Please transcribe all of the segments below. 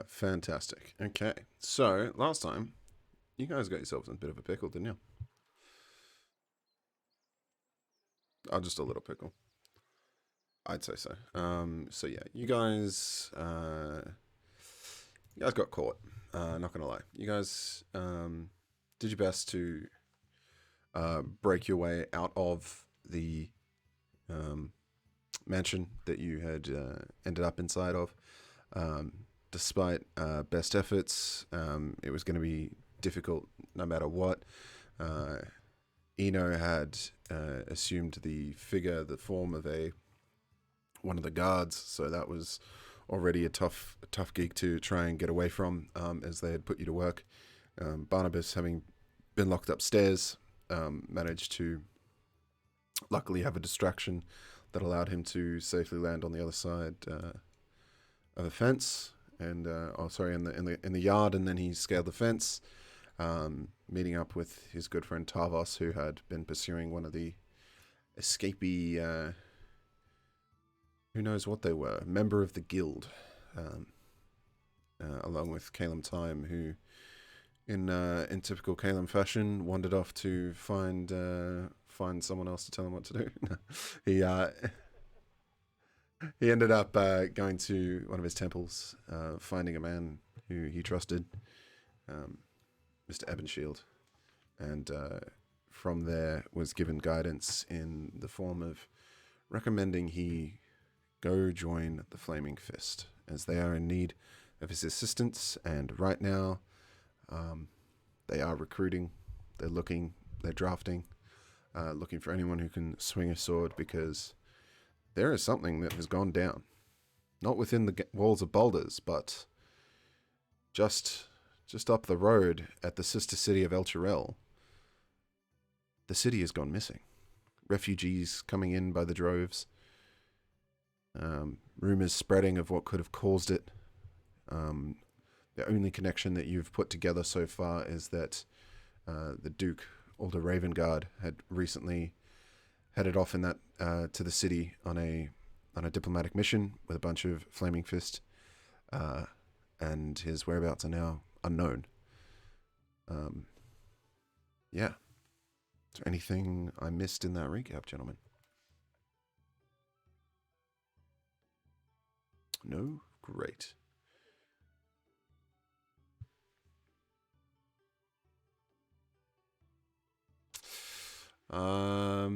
Fantastic. Okay, so last time you guys got yourselves in a bit of a pickle, didn't you? Oh, just a little pickle. I'd say so. So yeah, you guys got caught. Not gonna lie, you guys did your best to break your way out of the mansion that you had ended up inside of. Despite best efforts, it was going to be difficult no matter what. Eno had assumed the form of one of the guards, so that was already a tough gig to try and get away from, as they had put you to work. Barnabas, having been locked upstairs, managed to luckily have a distraction that allowed him to safely land on the other side of a fence, and in the yard, and then he scaled the fence, meeting up with his good friend Tarvos, who had been pursuing one of the escapee, who knows what they were, member of the guild, along with Calum Time, who, in typical Calum fashion, wandered off to find someone else to tell him what to do. He ended up going to one of his temples, finding a man who he trusted, Mr. Ebonshield, and from there was given guidance in the form of recommending he go join the Flaming Fist, as they are in need of his assistance, and right now they are recruiting, they're drafting, looking for anyone who can swing a sword, because there is something that has gone down. Not within the walls of Baldurs, but just up the road at the sister city of El Chirel. The city has gone missing. Refugees coming in by the droves. Rumors spreading of what could have caused it. The only connection that you've put together so far is that the Duke, Alder Ravengard, had recently headed off in that to the city on a diplomatic mission with a bunch of Flaming Fist, and his whereabouts are now unknown. Yeah. Is there anything I missed in that recap, gentlemen? No? Great. I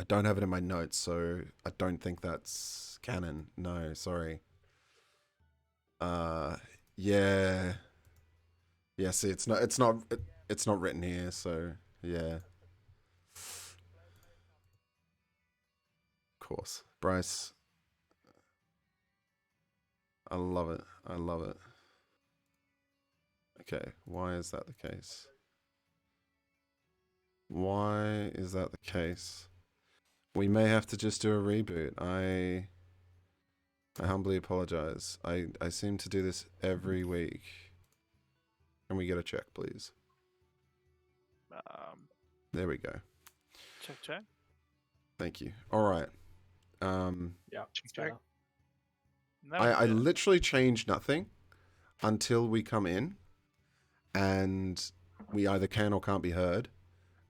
don't have it in my notes, so I don't think that's canon. No, sorry. Yeah. Yeah, see, it's not written here, so yeah. Of course. Bryce, I love it. I love it. Okay, why is that the case? Why is that the case? We may have to just do a reboot. I humbly apologize. I seem to do this every week. Can we get a check, please? There we go. Check. Thank you. All right. Yeah, Check. No, I literally change nothing until we come in, and we either can or can't be heard,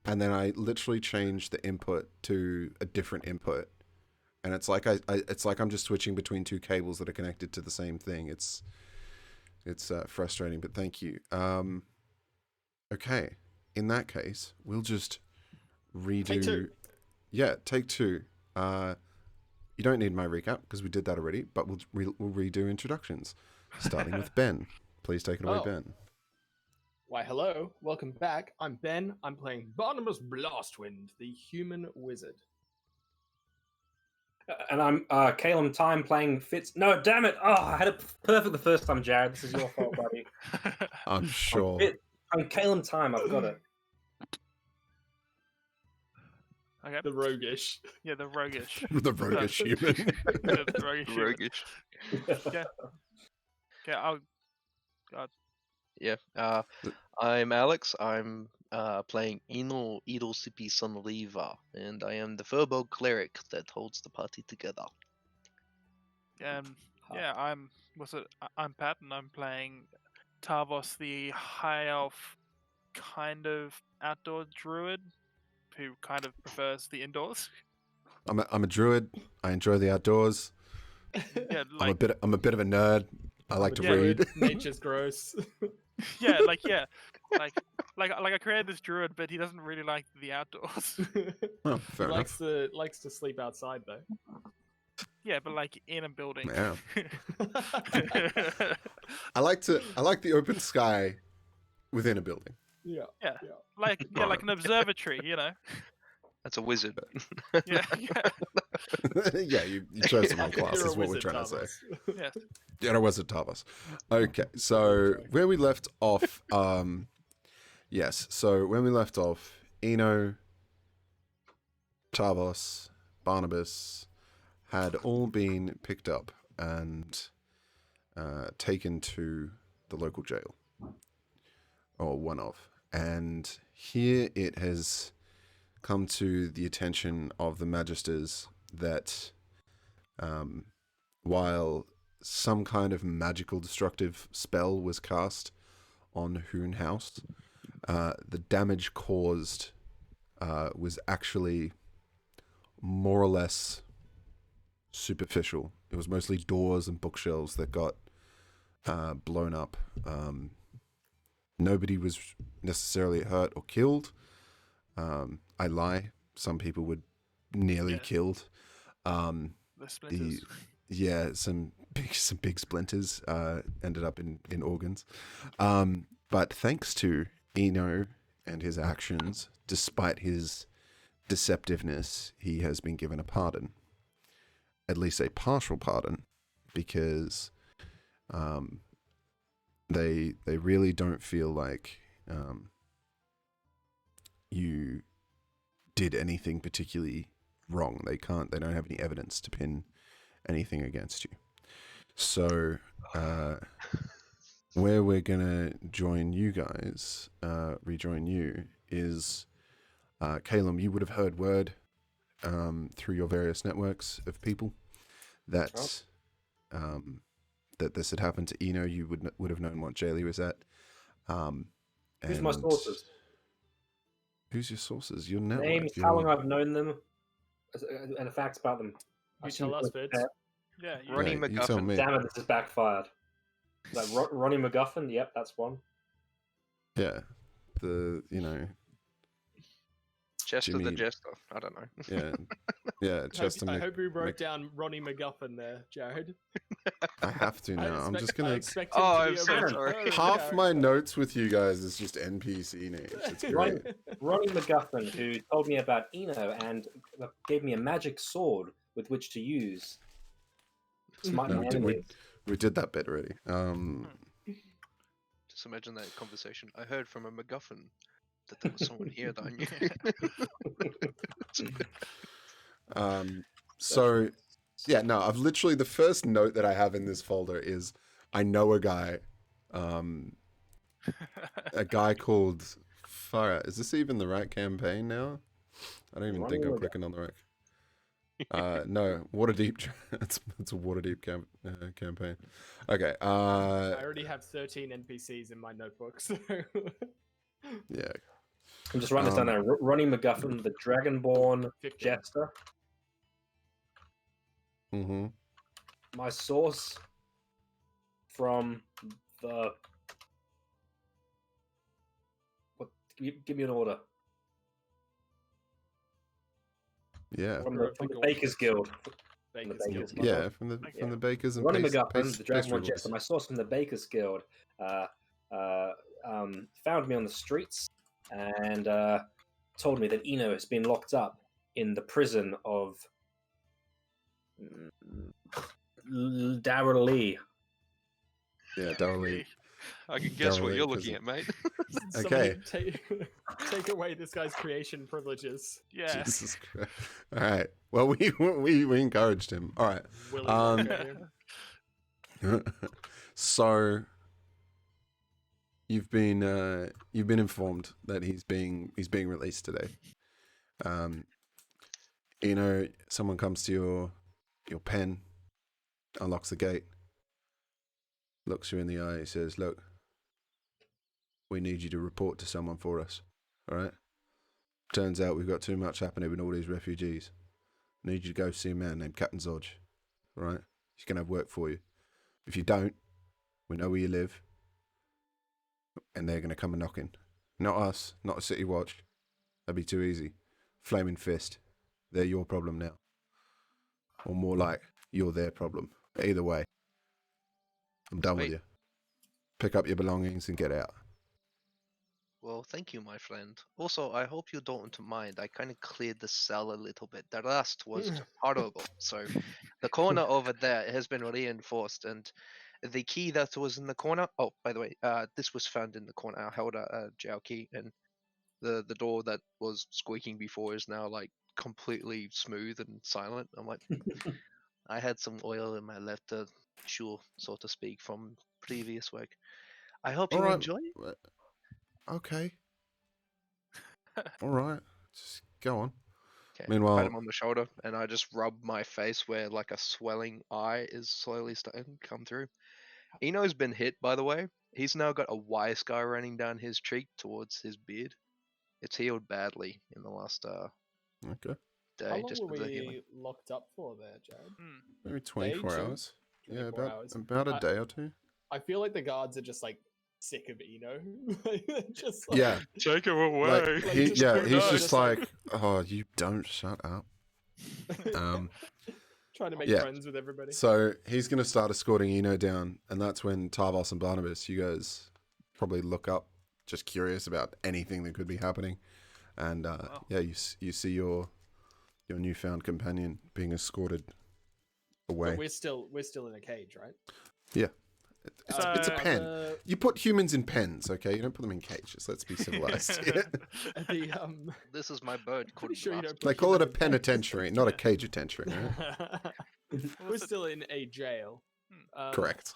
and then I literally change the input to a different input, and it's like it's like I'm just switching between two cables that are connected to the same thing. It's frustrating, but thank you. Okay, in that case, we'll just redo. Take two. Yeah, take two. You don't need my recap because we did that already, but we'll redo introductions, starting with Ben. Please take it away, Oh. Ben. Why, hello. Welcome back. I'm Ben. I'm playing Barnabas Blastwind, the human wizard. And I'm Calum Time playing Fitz. No, damn it! Oh, I had it perfect the first time, Jared. This is your fault, buddy. I'm sure. I'm Calum Time. I've got it. Okay. The roguish. Yeah, the roguish. The roguish human. Yeah, the roguish. human. Roguish. Yeah. Okay, I'll. God. Yeah. I'm Alex. I'm playing Enel Idolsipi Sunleva, and I am the Furbolg cleric that holds the party together. Yeah, I'm Pat, and I'm playing Tarvos, the high elf, kind of outdoor druid, who kind of prefers the indoors. I'm a druid. I enjoy the outdoors. Yeah, I'm a like bit of a nerd. I like to Yeah. read. Nature's gross. yeah, like I created this druid, but he doesn't really like the outdoors. Oh, he fair enough. likes to sleep outside though. Yeah, but like in a building. Yeah. I like the open sky within a building. Yeah. Yeah. Yeah. like an observatory, you know. That's a wizard. Yeah, Yeah, you chose the wrong class. You're a Is what we're wizard, trying to say. Thomas. yes. Yeah, it was a Tavos. Okay, so where we left off, yes. So when we left off, Eno, Tavos, Barnabas had all been picked up and taken to the local jail, or one of. And here it has come to the attention of the magisters that while some kind of magical destructive spell was cast on Hoon House, the damage caused was actually more or less superficial. It was mostly doors and bookshelves that got blown up. Nobody was necessarily hurt or killed. I lie. Some people were nearly Yeah. killed. The splinters. Some big splinters ended up in organs. But thanks to Eno and his actions, despite his deceptiveness, he has been given a pardon. At least a partial pardon, because they really don't feel like you did anything particularly wrong. They don't have any evidence to pin anything against you. So where we're gonna join you guys, rejoin you, is Calum, you would have heard word through your various networks of people that that this had happened to Eno. You would have known what jail he was at. Who's my sources? Who's your sources? Your network. Names, how long I've known them, and the facts about them. You tell us, Fitz. Yeah, Ronnie Yeah, you tell MacGuffin. me. Damn it, this has backfired. Like Ronnie MacGuffin, yep, that's one. Yeah, Chester the Jimmy- Jester. I don't know. yeah. Chester. I hope you wrote Mc- down Ronnie MacGuffin there, Jared. I have to now. I'm just I gonna. expect him Oh, to I'm be a so recurring sorry. Half my character. notes with you guys is just NPC names. It's great. Ronnie MacGuffin, who told me about Eno and gave me a magic sword with which to use. to smite No, my we enemies. did that bit already. Just imagine that conversation. I heard from a MacGuffin that there was someone here that I knew. So yeah, no, I've literally, the first note that I have in this folder is I know a guy called Farah. Is this even the right campaign now? I don't even think I'm clicking on the right. No, Waterdeep. It's a Waterdeep campaign. Okay. I already have 13 NPCs in my notebook, so Yeah. I'm just writing this down now. Ronnie MacGuffin, the Dragonborn 15. Jester. Mm-hmm. My source from the. What? Give me an order. Yeah. From the Bakers Guild. Bakers the Guild, Bakers. my Yeah, lord. from the Yeah. bakers and Ronnie pastry MacGuffin, the Dragonborn rolls. Jester, my source from the Bakers Guild, found me on the streets and told me that Eno has been locked up in the prison of Darrell-Lee. Yeah, Darrell. I can guess what Darrell you're Lee looking at, mate. Okay. Somebody take away this guy's creation privileges. yeah. Jesus Christ. All right. Well, we encouraged him. All right. Willy Um, Wonka. So you've been informed that he's being released today. Someone comes to your pen, unlocks the gate, looks you in the eye. He says, "Look, we need you to report to someone for us. All right? Turns out we've got too much happening with all these refugees. I need you to go see a man named Captain Zodge. All right? He's gonna have work for you. If you don't, we know where you live, and they're gonna come a knocking. Not us. Not a city watch. That'd be too easy. Flaming Fist. They're your problem now. Or more like, you're their problem. Either way, I'm done with Wait. you. Pick up your belongings and get out." Well, thank you, my friend. Also, I hope you don't mind. I kind of cleared the cell a little bit. The rust was just horrible. So, the corner over there has been reinforced, and the key that was in the corner. Oh, by the way, this was found in the corner. I held a jail key, and the door that was squeaking before is now like completely smooth and silent. I'm like, I had some oil in my left shoe, so to speak, from previous work. I hope you All right. enjoy. Okay. All right. Just go on. Okay. Meanwhile- Pat him on the shoulder, and I just rub my face where like a swelling eye is slowly starting to come through. Eno's been hit, by the way. He's now got a Y scar running down his cheek towards his beard. It's healed badly in the last Okay. How day. long Just were with the healing. we locked up for there, Jared? Hmm. Maybe 24 two? hours. Yeah, 24 about hours. about a I- day or two. I feel like the guards are just like sick of Eno. Just like, Yeah. Take him away. Like, Like, he, just yeah, put he's it just on. like, "Oh, you don't shut up." trying to make yeah. friends with everybody. So he's going to start escorting Eno down, and that's when Tarvos and Barnabas, you guys probably look up, just curious about anything that could be happening. And Wow. yeah, you see your newfound companion being escorted away. But we're still in a cage, right? Yeah. It's a So- pen. You put humans in pens, okay? You don't put them in cages. Let's be civilized. The This is my bird. pretty Couldn't sure you last. don't. Put They call it a humans in cages. penitentiary, not a cage-atentiary, right? We're Was it- still in a jail. Correct.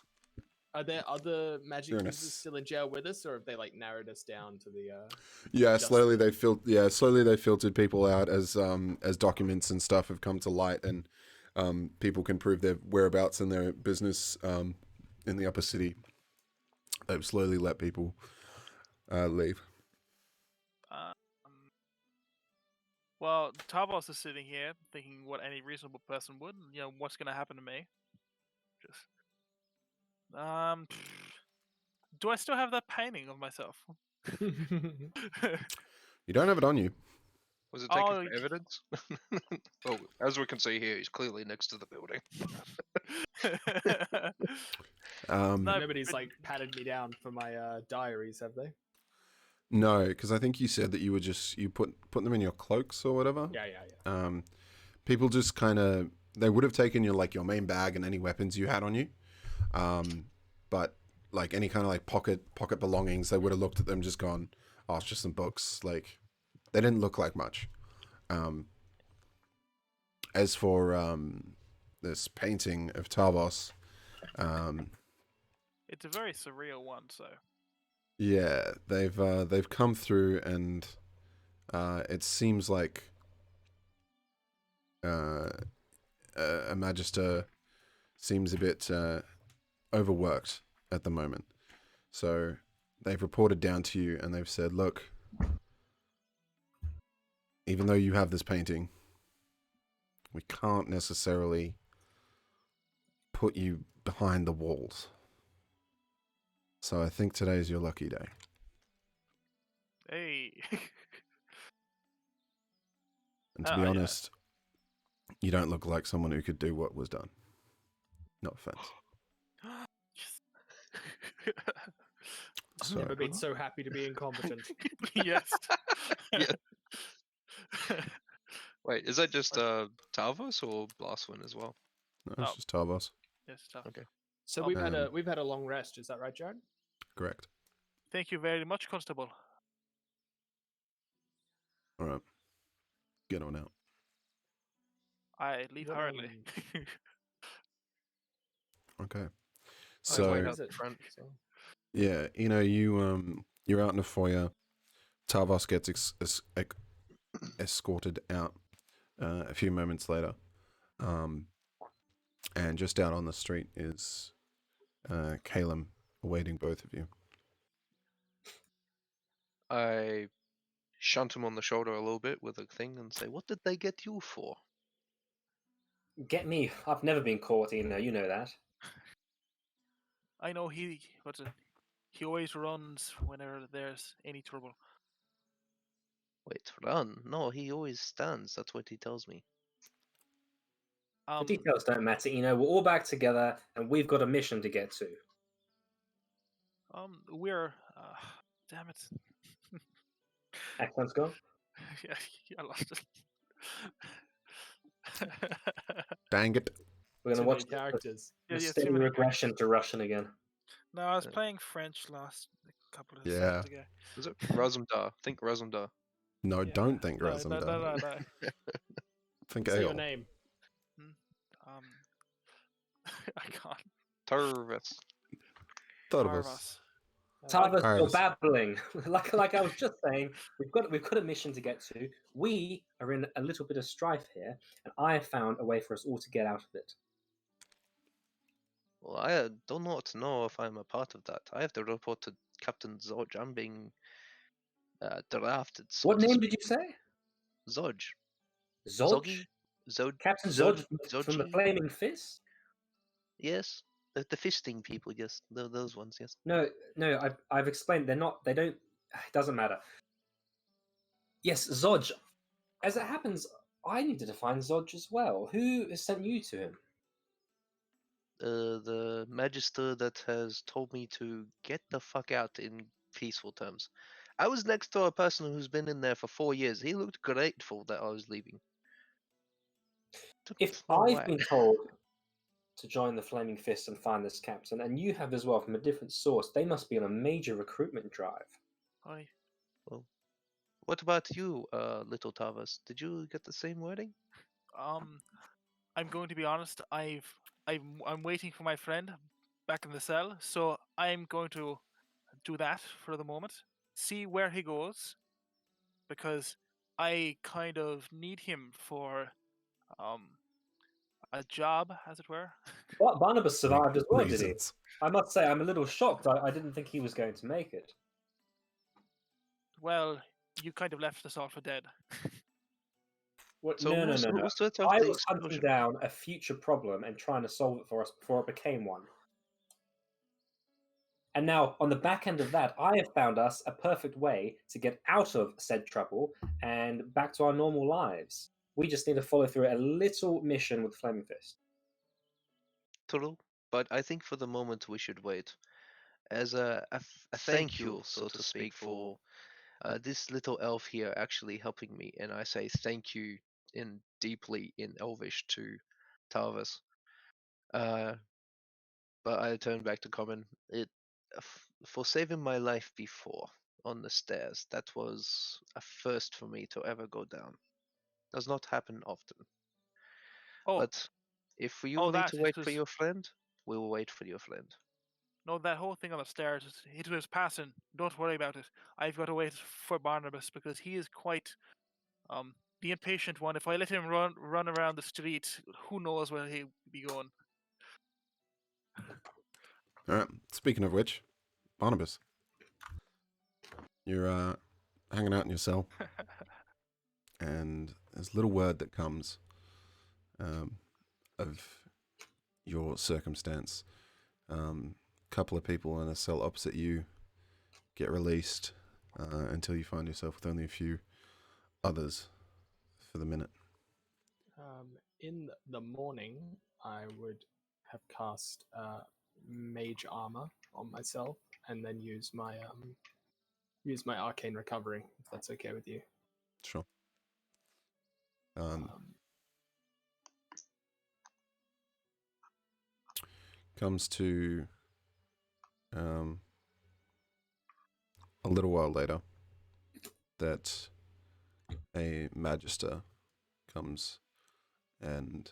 Are there other magic You're in a users still in jail with us, or have they like narrowed us down to the? Yeah, Just- slowly they filtered people out as documents and stuff have come to light, and people can prove their whereabouts and their business in the upper city. They've slowly let people leave. Well, Tarvos is sitting here thinking what any reasonable person would. You know, what's going to happen to me? Just, do I still have that painting of myself? You don't have it on you. Was it taken Oh, for evidence? Oh, as we can see here, he's clearly next to the building. No, Nobody's but- like patted me down for my diaries, have they? No, because I think you said that you were you put them in your cloaks or whatever. Yeah. People just kind of, they would have taken your main bag and any weapons you had on you, but like any kind of like pocket belongings, they would have looked at them, just gone, "Oh, it's just some books." Like, they didn't look like much. As for this painting of Tarvos, it's a very surreal one, so. yeah, they've come through, and it seems like a Magister seems a bit overworked at the moment. So they've reported down to you, and they've said, "Look, even though you have this painting, we can't necessarily put you behind the walls. So I think today's your lucky day." Hey. And to be Yeah. honest, you don't look like someone who could do what was done. No offense. I've So, never been so happy to be incompetent. Yes. Yeah. Wait, is that just Talvos or Blastwind as well? no, it's Oh. just Tarvos. Yes, tough. Okay. So Oh, we've had a long rest. Is that right, Jared? Correct. Thank you very much, Constable. All right. Get on out. I leave What, hurriedly. Okay. I So wait Is out the it? front. So- yeah, you're out in the foyer. Tarvos gets escorted out a few moments later, and just out on the street is Calum awaiting both of you. I shunt him on the shoulder a little bit with a thing and say, "What did they get you for?" Get me. I've never been caught, you know that. I know he always runs whenever there's any trouble. Wait, run? No, he always stands. That's what he tells me. The details don't matter, we're all back together, and we've got a mission to get to. We're damn it. Accent's gone? Yeah, I lost it. Dang it. We're Too going to many watch characters. the Yeah, steady too many regression to Russian again. No, I was Yeah. playing French last couple of Yeah. seconds ago. Is it Razumdar? Think Razumdar. No, Yeah. don't think No, Razumdar. no. Think Say ale. your name. I can't. Turvis. Tarvas. Tarvis, you're Tarvis. babbling. like I was just saying, we've got a mission to get to. We are in a little bit of strife here, and I have found a way for us all to get out of it. Well, I do not know if I'm a part of that. I have to report to Captain Zodge. I'm being drafted. So What to name speak. did you say? Zodge. Zodge? Zod. Captain Zodge Zodge. from the Flaming Fist? Yes, the fisting people. Yes, those ones. Yes. No, I've explained. They don't. It doesn't matter. Yes, Zodge. As it happens, I needed to find Zodge as well. Who has sent you to him? The magister that has told me to get the fuck out in peaceful terms. I was next to a person who's been in there for 4 years. He looked grateful that I was leaving. If No I've way. been told to join the Flaming Fist and find this captain, and you have as well from a different source, they must be on a major recruitment drive. Well, what about you, little Tavas? Did you get the same wording? I'm going to be honest. I'm waiting for my friend back in the cell, so I'm going to do that for the moment. See where he goes, because I kind of need him for a job, as it were. But Barnabas survived as well, did he? Reasons. I must say, I'm a little shocked. I didn't think he was going to make it. Well, you kind of left us all for dead. What? So No. who set off I the was hunting explosion? down a future problem and trying to solve it for us before it became one. And now, on the back end of that, I have found us a perfect way to get out of said trouble and back to our normal lives. We just need to follow through a little mission with Flaming Fist. True, but I think for the moment we should wait. As a thank you, so to speak, for this little elf here actually helping me, and I say thank you deeply in Elvish to Tarvis. But I turn back to Common. For saving my life before on the stairs, that was a first for me to ever go down. Does not happen often. Oh, But if you need that to wait it for was your friend, we will wait for your friend. no, that whole thing on the stairs. It was passing. Don't worry about it. I've got to wait for Barnabas because he is quite the impatient one. If I let him run around the street, who knows where he'll be going. All right. Speaking of which, Barnabas, you're hanging out in your cell, and there's a little word that comes of your circumstance. Couple of people in a cell opposite you get released until you find yourself with only a few others for the minute. In the morning, I would have cast mage armor on myself, and then use my arcane recovery, if that's okay with you. Sure. Comes to a little while later that a magister comes and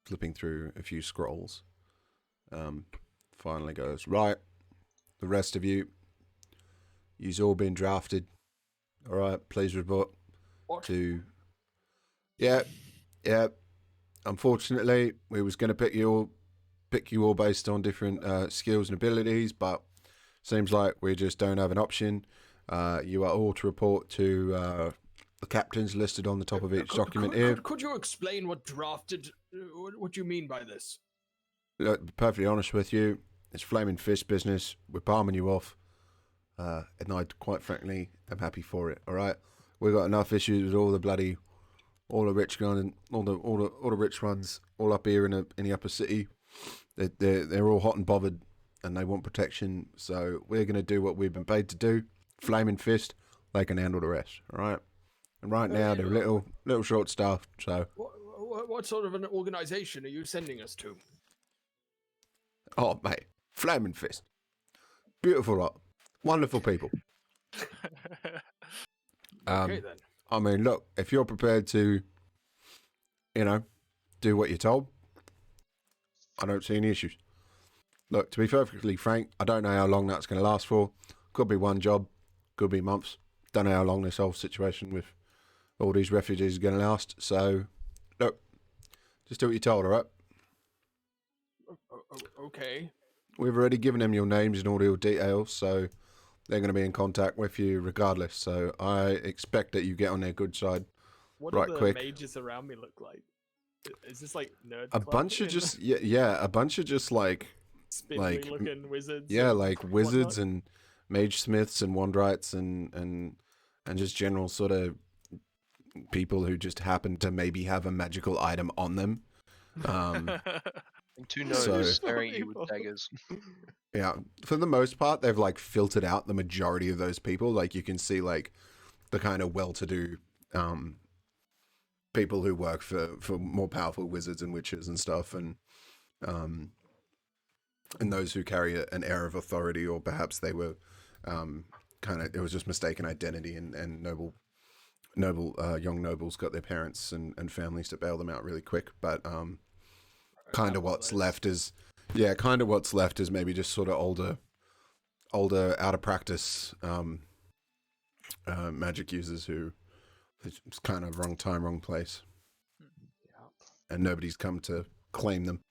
flipping through a few scrolls finally goes, right, the rest of you's all been drafted. All right, please report to... Yeah. Unfortunately, we was going to pick you pick you all based on different skills and abilities, but seems like we just don't have an option. You are all to report to the captains listed on the top of each document here. Could you explain what drafted? What you mean by this? Look, to be perfectly honest with you, it's Flaming Fist business. We're palming you off, and I quite frankly am happy for it. All right, we've got enough issues with all the rich guns, all the rich ones, all up here in the upper city. They're all hot and bothered, and they want protection. So we're gonna do what we've been paid to do. Flaming Fist, they can handle the rest. All right. And right now they're little short staffed. So What sort of an organization are you sending us to? oh mate, Flaming Fist, beautiful lot, wonderful people. Okay then. I mean, look, if you're prepared to, do what you're told, I don't see any issues. Look, to be perfectly frank, I don't know how long that's going to last for. Could be one job, could be months. Don't know how long this whole situation with all these refugees is going to last. So, look, just do what you're told, all right? Okay. We've already given them your names and all your details, so they're going to be in contact with you regardless. So I expect that you get on their good side. What Right, do the quick. mages around me look like? Is this like nerd? A club bunch of in just a bunch of just like spindly looking wizards? yeah, and like wizards whatnot? and mage smiths and wandrites and just general sort of people who just happen to maybe have a magical item on them. And two So- gnomes staring at you People. with daggers. Yeah, for the most part, they've like filtered out the majority of those people. Like you can see like the kind of well-to-do people who work for more powerful wizards and witches and stuff, and those who carry an air of authority, or perhaps they were it was just mistaken identity, and noble young nobles got their parents and families to bail them out really quick. But kind of what's left is maybe just sort of older out of practice magic users who it's kind of wrong time, wrong place, and nobody's come to claim them.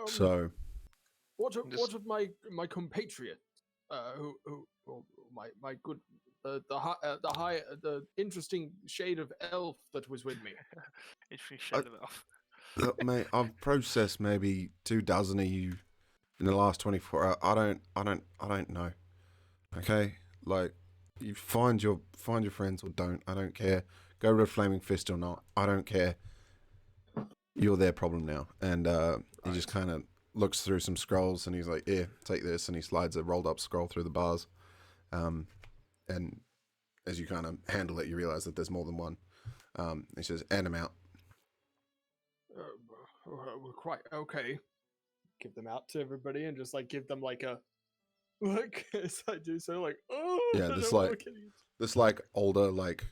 So What of Just- my compatriot, my good the interesting shade of elf that was with me? It's free shade of elf. look, mate, I've processed maybe 24 of you in the last 24 hours. I don't know. Okay, like you find your friends or don't. I don't care. Go with a Flaming Fist or not. I don't care. You're their problem now. And he just kind of looks through some scrolls and he's like, "Yeah, take this," and he slides a rolled up scroll through the bars. And as you kind of handle it, you realize that there's more than one. He says, "And I'm out." Quite okay. Give them out to everybody and just like give them like a look as I do so, like, oh Yeah, I this, don't wanna like- kill you. This like older, like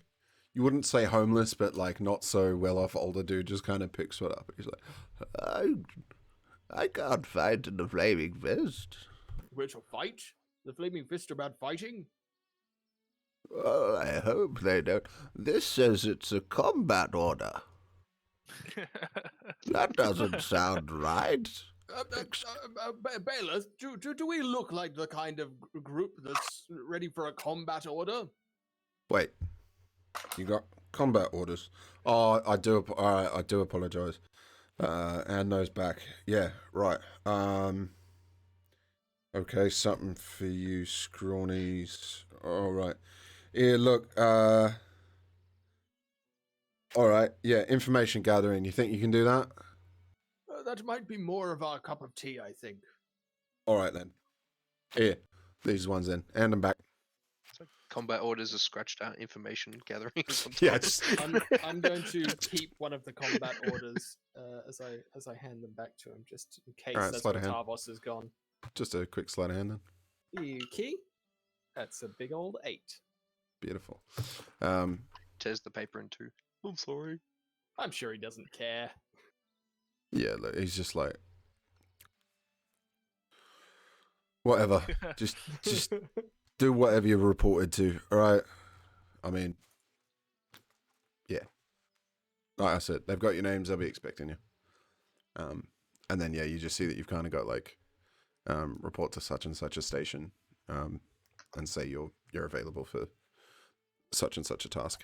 you wouldn't say homeless, but like not so well off older dude just kind of picks it up. He's like, I can't fight in the Flaming Fist. Which will fight? The Flaming Fist are about fighting? Oh, I hope they don't. This says it's a combat order. That doesn't sound right. Baylor, do we look like the kind of group that's ready for a combat order? Wait, you got combat orders? Oh, I do. I do apologize. And those back. Yeah, right. Okay, something for you, scrawnies. All right. Here, look. All right. Yeah, information gathering. You think you can do that? That might be more of our cup of tea, I think. All right then. Here, these ones in. Hand them back. Combat orders are scratched out information gathering. Yeah, sometimes. just I'm going to keep one of the combat orders as I hand them back to him, just in case Alright, that's sleight where of hand. Tarvos is gone. just a quick sleight of hand then. Okay. That's a big old 8. Beautiful. Tears the paper in two. I'm sorry. I'm sure he doesn't care. Yeah, look, he's just like, whatever. just do whatever you're reported to. All right. I mean, yeah. Like I said, they've got your names. They'll be expecting you. And then you just see that you've kind of got like report to such and such a station, and say you're available for such and such a task.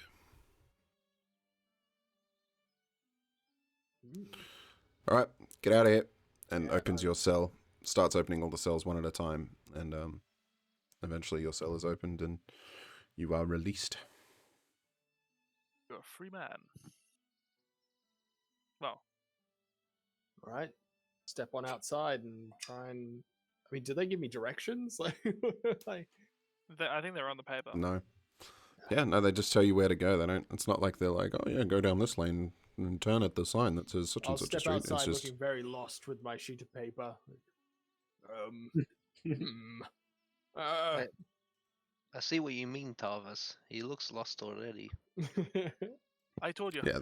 All right, get out of here. And opens your cell. Starts opening all the cells one at a time, and eventually your cell is opened and you are released. You're a free man. Well, All right. Step on outside and try and. I mean, do they give me directions? Like, I think they're on the paper. No. Yeah, no, they just tell you where to go. They don't. It's not like they're like, oh yeah, go down this lane and turn at the sign that says such I'll and such a step street. outside It's just looking very lost with my sheet of paper. I see what you mean, Tarvis. He looks lost already. I told you. yeah.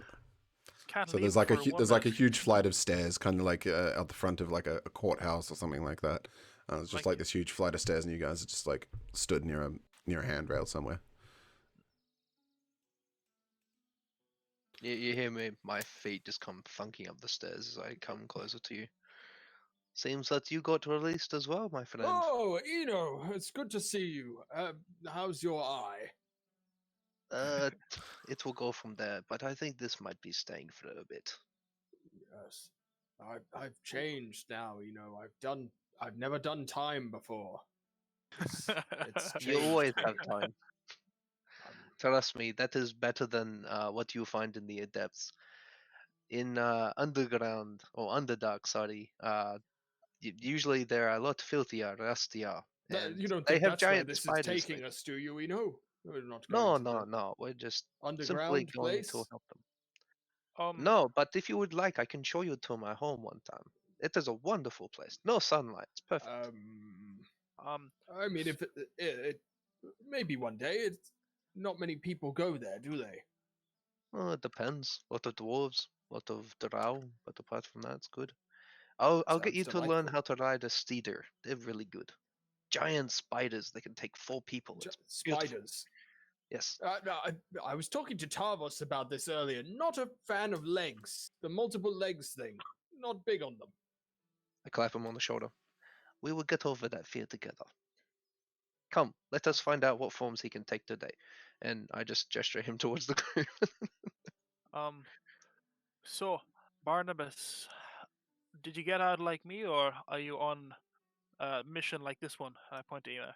Can't So leave there's like for one there's like a minute. huge flight of stairs, kind of like out the front of like a courthouse or something like that. It's just like this huge flight of stairs, and you guys are just like stood near a handrail somewhere. You hear me? My feet just come thunking up the stairs as I come closer to you. Seems that you got released as well, my friend. Oh, Eno, it's good to see you. How's your eye? It will go from there, but I think this might be staying for a bit. Yes, I've changed now. I've never done time before. It's You always changed me. have time. Trust me, that is better than what you find in the depths. In underground or underdark, sorry. Usually they're a lot filthier, rustier. And You don't they think have that's where giant this is spiders. taking us, do you, Eno? We're not No, going to no. We're just the simply underground going place. to help them. No, but if you would like, I can show you to my home one time. It is a wonderful place. No sunlight. It's perfect. I mean, if it maybe one day. It's not many people go there, do they? Well, it depends. Lot of dwarves, lot of drow, but apart from that, it's good. I'll get Sounds you to learn delightful. how to ride a steeder. They're really good. Giant spiders. They can take 4 people. It's beautiful. Spiders. Yes. No, I was talking to Tarvos about this earlier. Not a fan of legs. The multiple legs thing. Not big on them. I clap him on the shoulder. We will get over that fear together. Come, let us find out what forms he can take today. And I just gesture him towards the group. So, Barnabas, did you get out like me, or are you on a mission like this one? I point to Ina.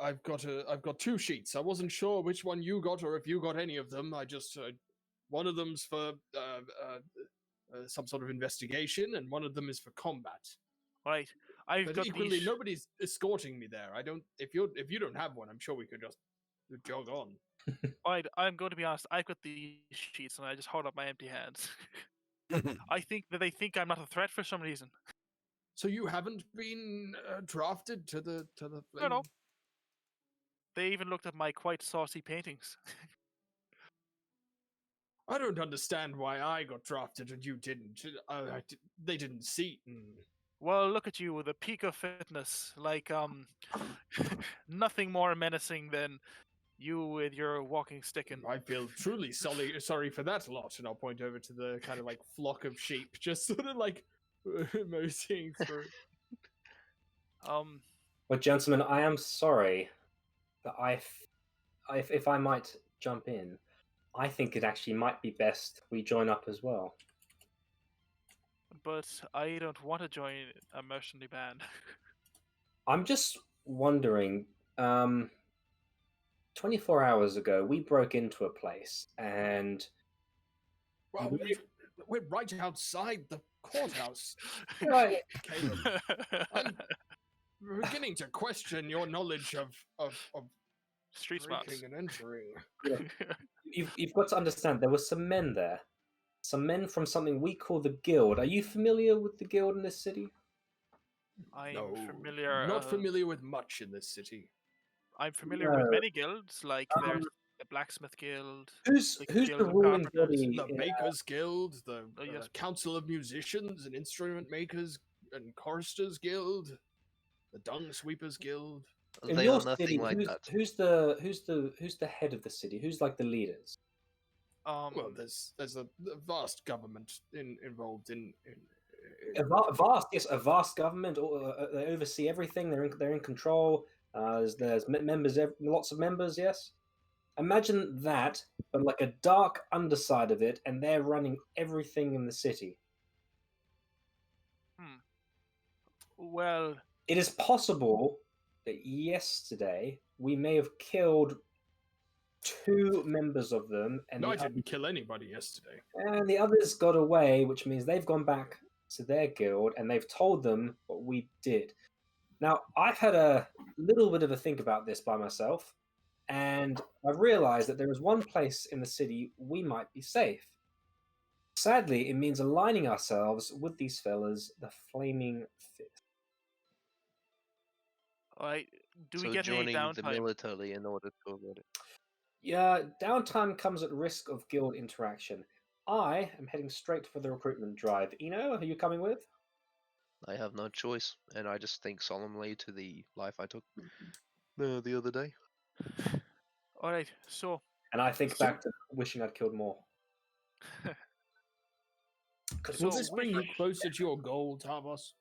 I've got 2 sheets. I wasn't sure which one you got or if you got any of them. I just one of them's for some sort of investigation, and one of them is for combat. Right. I've But got equally, these. nobody's escorting me there. I don't. If you don't have one, I'm sure we could just jog on. I'm going to be honest. I've got these sheets, and I just hold up my empty hands. I think that they think I'm not a threat for some reason. So you haven't been drafted to the No. They even looked at my quite saucy paintings. I don't understand why I got drafted and you didn't. They didn't see. Well, look at you with a peak of fitness, like nothing more menacing than you with your walking stick. And I feel truly sorry for that lot, and I'll point over to the kind of like flock of sheep, just sort of like moseying through. Well, gentlemen, I am sorry, but if I might jump in, I think it actually might be best we join up as well. But I don't want to join a mercenary band. I'm just wondering, 24 hours ago, we broke into a place, and... Well, we're right outside the courthouse. Right. Caleb, I'm beginning to question your knowledge of Street smarts. breaking and entering. Yeah. You've got to understand, there were some men there. Some men from something we call the Guild. Are you familiar with the Guild in this city? I'm No, familiar. Not familiar with much in this city. I'm familiar with many guilds, like there's the Blacksmith Guild. Who's Guild the of ruling Carpenters. body? The Makers Guild, the yes. Council of Musicians and Instrument Makers and Choristers Guild, the Dung Sweepers Guild. In They your are nothing city, like that. who's the head of the city? Who's like the leaders? Well, there's a vast government involved in Vast, yes, a vast government. They oversee everything. They're in control. There's members, lots of members. Yes. Imagine that, but like a dark underside of it, and they're running everything in the city. Well, It is possible that yesterday we may have killed 2 members of them, and No, I the didn't kill anybody yesterday. And the others got away, which means they've gone back to their guild and they've told them what we did. Now, I've had a little bit of a think about this by myself, and I've realized that there is one place in the city we might be safe. Sadly, it means aligning ourselves with these fellas, the Flaming Fist. alright. Do we So get any joining the downtime? military in order to avoid it. Yeah, downtime comes at risk of guild interaction. I am heading straight for the recruitment drive. Eno, are you coming with? I have no choice, and I just think solemnly to the life I took the other day. Alright, so And I think back to wishing I'd killed more. So Will this bring you which- closer to your goal, Tavos?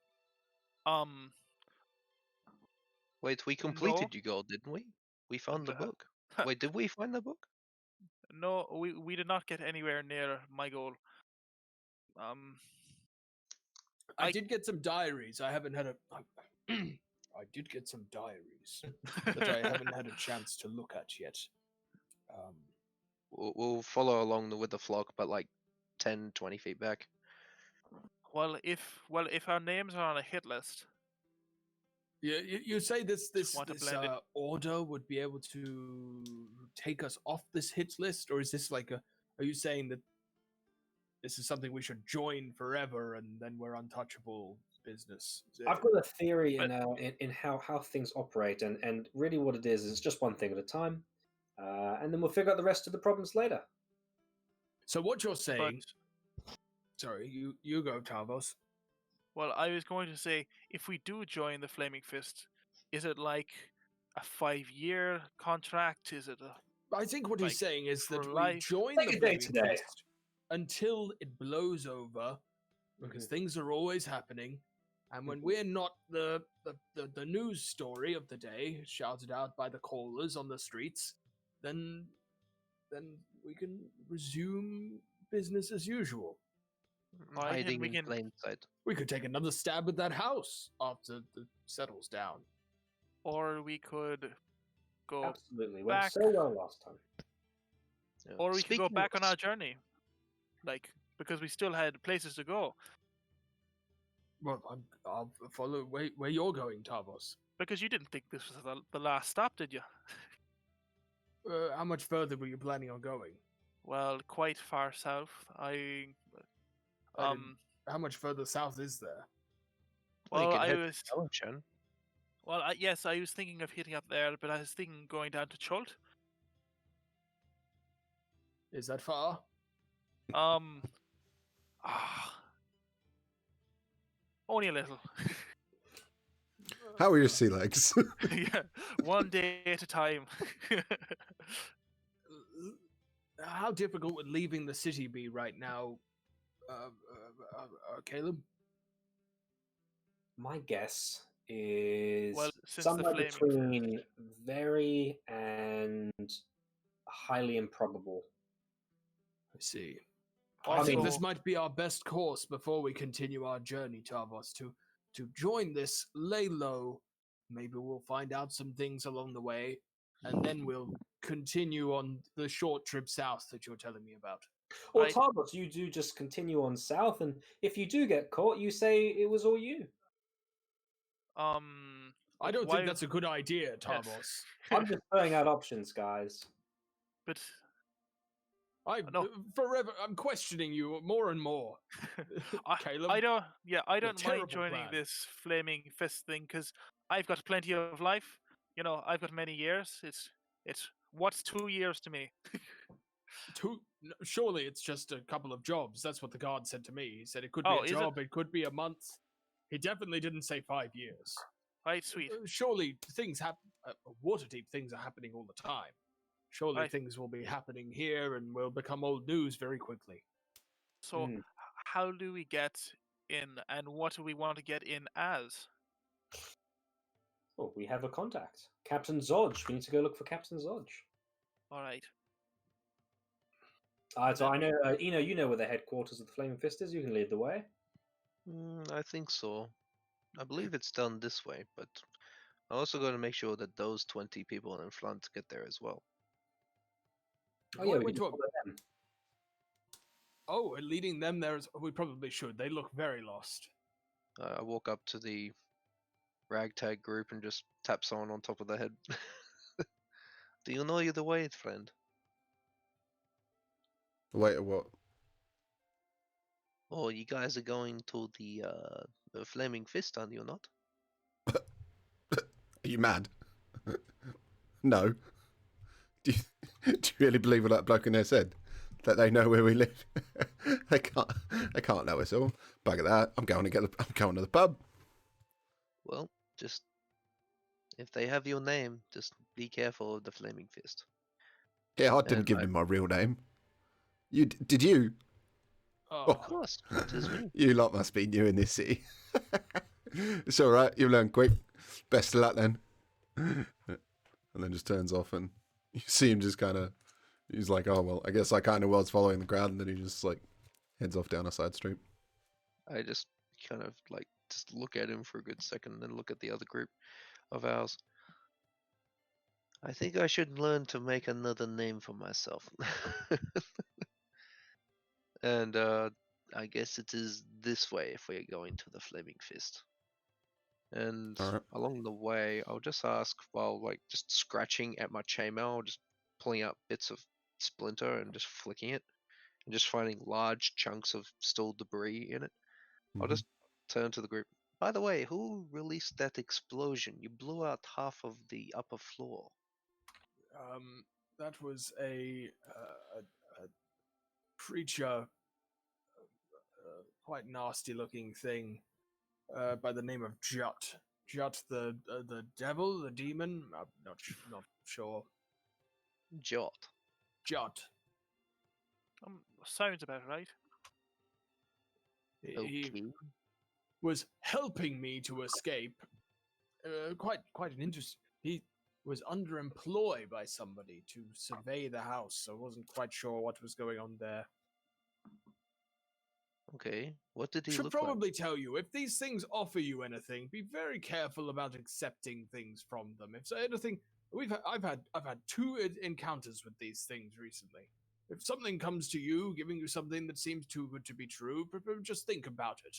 Wait, we completed your goal, didn't we? We found the book. Wait, did we find the book? no, we did not get anywhere near my goal. I did get some diaries. I haven't had a. I did get some diaries that I haven't had a chance to look at yet. We'll follow along with the flock, but like 10, 20 feet back. Well, if our names are on a hit list, You say this want to blend it. order would be able to take us off this hit list, or is this like a? Are you saying that this is something we should join forever and then we're untouchable business? I've got a theory in how things operate, and really what it is just one thing at a time, and then we'll figure out the rest of the problems later. So what you're saying? Sorry, you go, Tavos. well, I was going to say, if we do join the Flaming Fist, is it like a 5-year contract? Is it a I think what like, he's saying is that for we life? join Take the a day Flaming today. Fist until it blows over, because things are always happening. And when we're not the news story of the day, shouted out by the callers on the streets, then we can resume business as usual. Right, and Hiding we in can- plain sight. We could take another stab at that house after it settles down. or we could go, Absolutely, went back. so well last time. Yeah. or we could go Speaking back of on our journey, like because we still had places to go. Well, I'll follow where you're going, Tavos. Because you didn't think this was the last stop, did you? How much further were you planning on going? Well, quite far south. I didn't- How much further south is there? Well, you well, can I head to was, Challenger. yes, I was thinking of hitting up there, but I was thinking going down to Chult. Is that far? Only a little. How are your sea legs? Yeah, one day at a time. How difficult would leaving the city be right now, Caleb? My guess is Well, since the somewhere Flaming between very and highly improbable. I see. Also, I think this might be our best course before we continue our journey, Tavos, to join this, lay low. Maybe we'll find out some things along the way, and then we'll continue on the short trip south that you're telling me about. Or Right. Tarbot, you do just continue on south, and if you do get caught, you say it was all you. I don't why- think that's a good idea, Tavos. I'm just throwing out options, guys. but I'm questioning you more and more. Caleb, I don't. Yeah, I don't terrible mind joining plan. this Flaming Fist thing because I've got plenty of life. You know, I've got many years. It's what's 2 years to me. surely it's just a couple of jobs. That's what the guard said to me. He said it could be Oh, a is it? job, it could be a month. He definitely didn't say 5 years. Right, sweet. Surely things happen. Waterdeep, things are happening all the time. Surely Right. things will be happening here and will become old news very quickly. So, Mm. how do we get in, and what do we want to get in as? Oh, we have a contact. Captain Zodge. We need to go look for Captain Zodge. All right. So I know, Eno, you know where the headquarters of the Flaming Fist is. You can lead the way. I think so. I believe it's done this way, but I also got to make sure that those 20 people in front get there as well. Oh yeah, we Wait, can follow them. Oh, leading them there is. We probably should. They look very lost. I walk up to the ragtag group and just tap someone on top of the head. Do you know the way, friend? Wait, what? Oh, you guys are going to the Flaming Fist, are you not? Are you mad? No. Do you, do you really believe what that bloke in there said? That they know where we live? They can't know us all. Bugger that. I'm going to the pub. Well, just if they have your name, just be careful of the Flaming Fist. Yeah, I didn't And give them my real name. Did you? Oh, Of course, it is me. You lot must be new in this city. It's all right. You'll learn quick. Best of luck then. And then just turns off, and you see him just kind of. He's like, "Oh well, I guess I kind of was following the crowd," and then he just like heads off down a side street. I just kind of like just look at him for a good second, and then look at the other group of ours. I think I should learn to make another name for myself. And I guess it is this way if we're going to the Flaming Fist. And All right. along the way, I'll just ask while like just scratching at my chainmail, just pulling out bits of splinter and just flicking it, and just finding large chunks of still debris in it. I'll Mhm. just turn to the group. By the way, who released that explosion? You blew out half of the upper floor. that was a creature, quite nasty looking thing, by the name of Jut. Jut, the devil, the demon. I'm not sure. Jot. Jut. Sounds about right. He Okay. was helping me to escape. Quite an interest. He was underemployed by somebody to survey the house, so I wasn't quite sure what was going on there. Okay. What did he Should look like? probably tell you, if these things offer you anything, be very careful about accepting things from them. If so, anything, I've had 2 encounters with these things recently. If something comes to you, giving you something that seems too good to be true, just think about it.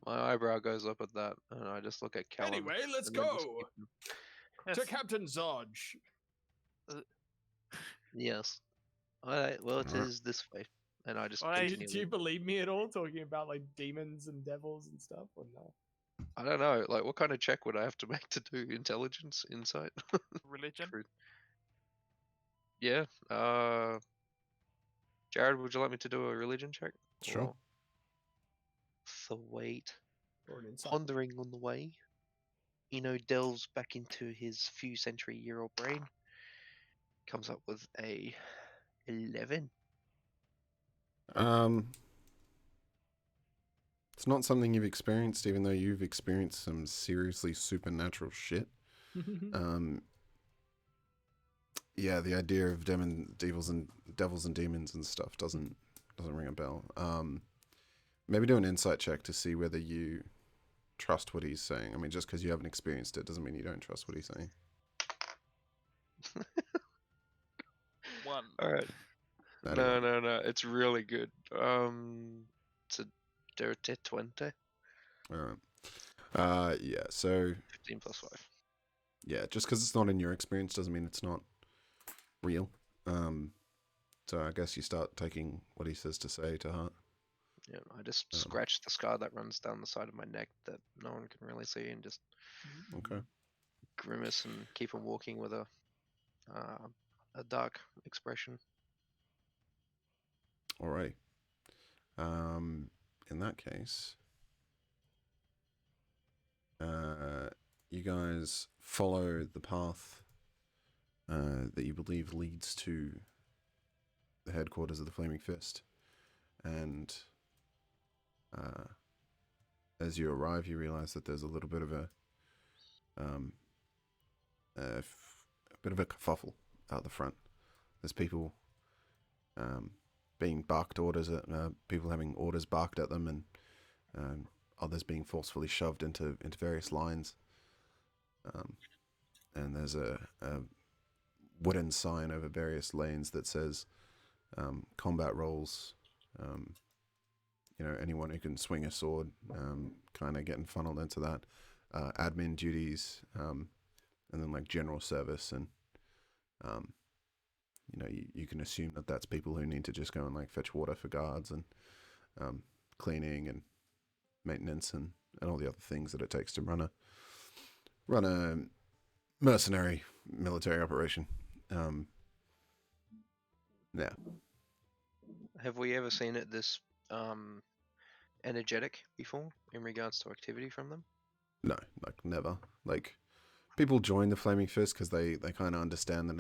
My eyebrow goes up at that, and I just look at Callum. Anyway, let's and then just go keep him- Yes. to Captain Zodge. Yes. Alright, well, it Alright. is this way. And I just Alright. continue. Do you believe me at all, talking about like demons and devils and stuff, or no? I don't know, like, what kind of check would I have to make to do? Intelligence? Insight? Religion. Truth. Yeah. Jared, would you like me to do a religion check? Sure. Or... So wait. Or an insight? Pondering on the way, delves back into his few century-year-old brain. Comes up with a 11. It's not something you've experienced, even though you've experienced some seriously supernatural shit. Yeah, the idea of devils and demons and stuff doesn't ring a bell. Maybe do an insight check to see whether you trust what he's saying. I mean, just because you haven't experienced it doesn't mean you don't trust what he's saying. 1. Alright. Anyway. No. It's really good. It's a dirty 20. Alright. Yeah, so 15 plus 5. yeah, just because it's not in your experience doesn't mean it's not real. So I guess you start taking what he says to say to heart. Yeah, I just scratch the scar that runs down the side of my neck that no one can really see, and just Okay. grimace and keep on walking with a dark expression. Alrighty. In that case, you guys follow the path that you believe leads to the headquarters of the Flaming Fist. And as you arrive, you realize that there's a little bit of a bit of a kerfuffle out the front. There's people being barked orders at, people having orders barked at them, and others being forcefully shoved into various lines. And there's a wooden sign over various lanes that says combat roles. Anyone who can swing a sword, kind of getting funneled into that. Admin duties, and then like general service, and you can assume that that's people who need to just go and like fetch water for guards, and cleaning and maintenance, and all the other things that it takes to run a mercenary military operation. Yeah. Have we ever seen it this energetic before in regards to activity from them? No, like never. Like people join the Flaming Fist because they kind of understand that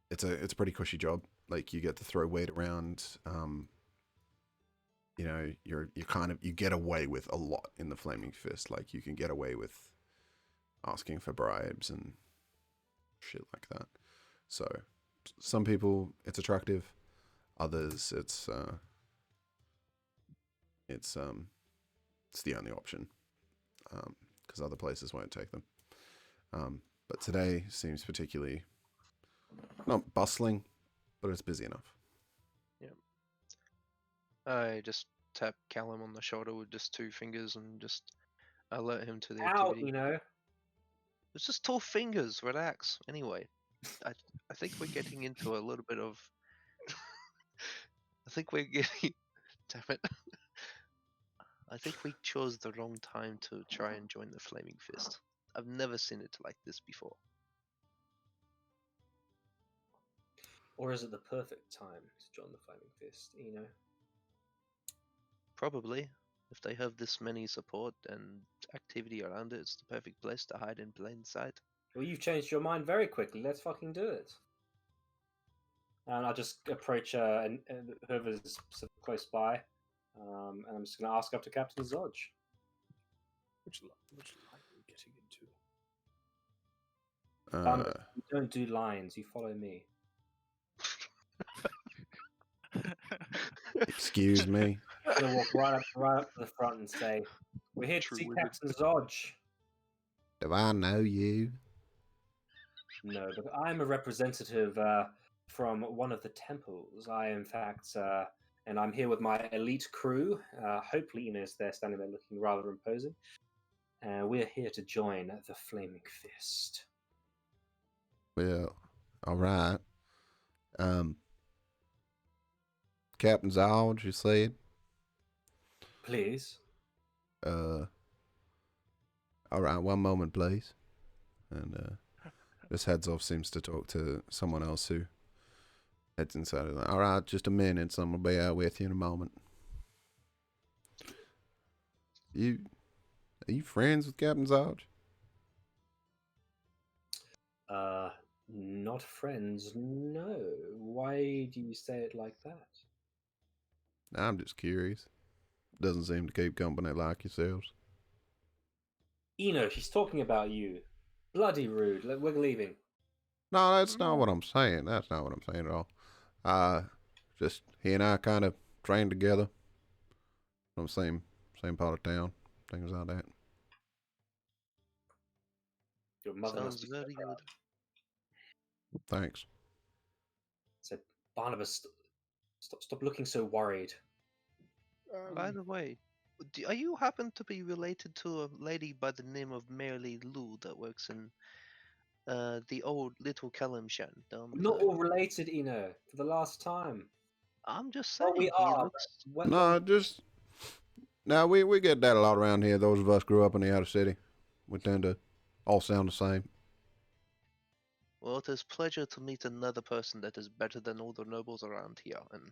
it's a pretty cushy job. Like you get to throw weight around. You get away with a lot in the Flaming Fist. Like you can get away with asking for bribes and shit like that. So some people it's attractive, others it's the only option, because other places won't take them. But today seems particularly not bustling, but it's busy enough. Yeah. I just tap Callum on the shoulder with just 2 fingers and just alert him to the Ow, activity. It's just 2 fingers. Relax. Anyway, I think we're getting into a little bit of. I think we're getting. Damn it. I think we chose the wrong time to try and join the Flaming Fist. I've never seen it like this before. Or is it the perfect time to join the Flaming Fist? Probably. If they have this many support and activity around it, it's the perfect place to hide in plain sight. Well, you've changed your mind very quickly. Let's fucking do it. And I'll just approach and whoever's sort of close by, and I'm just going to ask up to Captain Zodge. Which line are we getting into? You don't do lines. You follow me. Excuse me. I'm going to walk right up to the front and say, "We're here to see Captain Zodge." Do I know you? No, but I'm a representative from one of the temples. I, in fact, and I'm here with my elite crew. Hopefully, they're standing there looking rather imposing. We're here to join the Flaming Fist. Well, all right. Captain Zodge, you said? Please. All right, one moment, please. And this heads off, seems to talk to someone else who heads inside. All right, just a minute. Someone will be out with you in a moment. Are you friends with Captain Zodge? Not friends, no. Why do you say it like that? I'm just curious. Doesn't seem to keep company like yourselves. She's talking about you. Bloody rude. We're leaving. No, that's not what I'm saying. That's not what I'm saying at all. Just he and I kind of trained together from the same part of town, things like that. Your mother Sounds must be very good. Thanks. Said Barnabas, stop looking so worried. By the way, are you happen to be related to a lady by the name of Merely Lou that works in the old Little Callum Shan down We're not the... all related, for the last time. I'm just saying. Well, we he are. looks... We get that a lot around here. Those of us grew up in the outer city. We tend to all sound the same. Well, it is a pleasure to meet another person that is better than all the nobles around here. And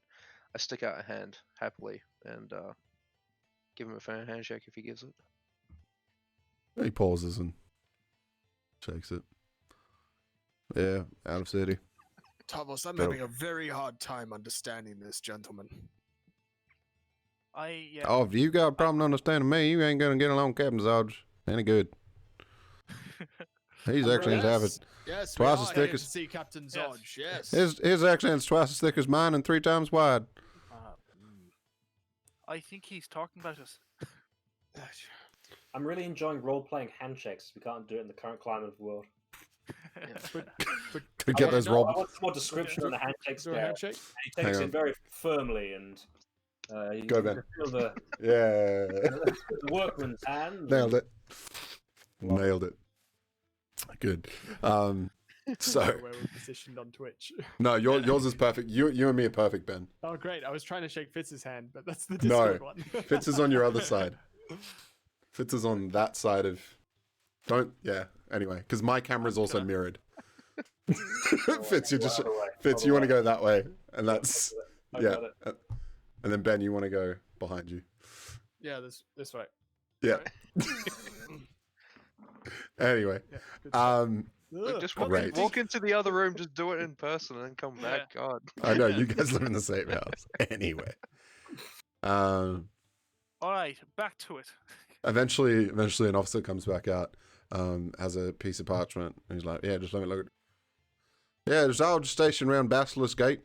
I stick out a hand happily and give him a fair handshake if he gives it. He pauses and shakes it. Yeah, out of city. Tavos, I'm Better- having a very hard time understanding this gentleman. Yeah. Oh, if you got a problem understanding me, you ain't gonna get along with Captain Zodge. Any good. His accent's Yes, twice we as are thick here as- to see Captain Yes. Zodge. Yes. his accent's twice as thick as mine and 3 times wide. I think he's talking about us. I'm really enjoying role-playing handshakes. We can't do it in the current climate of the world. To get those I roll. want some more description on the handshake Do a scale. handshake? He takes Hang it on. very firmly, and you Go can then. feel the Yeah. workman's hand. Nailed it. Nailed it. Good. So Where we're positioned on Twitch. no, yours is perfect. You and me are perfect, Ben. Oh, great. I was trying to shake Fitz's hand, but that's the No, Discord one. Fitz is on your other side. Fitz is on that side of. Anyway, because my camera's also mirrored. Fitz, you just Fitz, you want to go that way, and that's I yeah. got it. And then Ben, you want to go behind you. Yeah, this way. Yeah. Anyway, Yeah, good stuff. Look, Ugh, just not Great. walk into the other room, just do it in person, and then come back. God. I know you guys live in the same house. Anyway, All right, back to it. eventually, an officer comes back out, has a piece of parchment, and he's like, "Yeah, just let me look at it. Yeah, there's all just stationed around Basilisk Gate.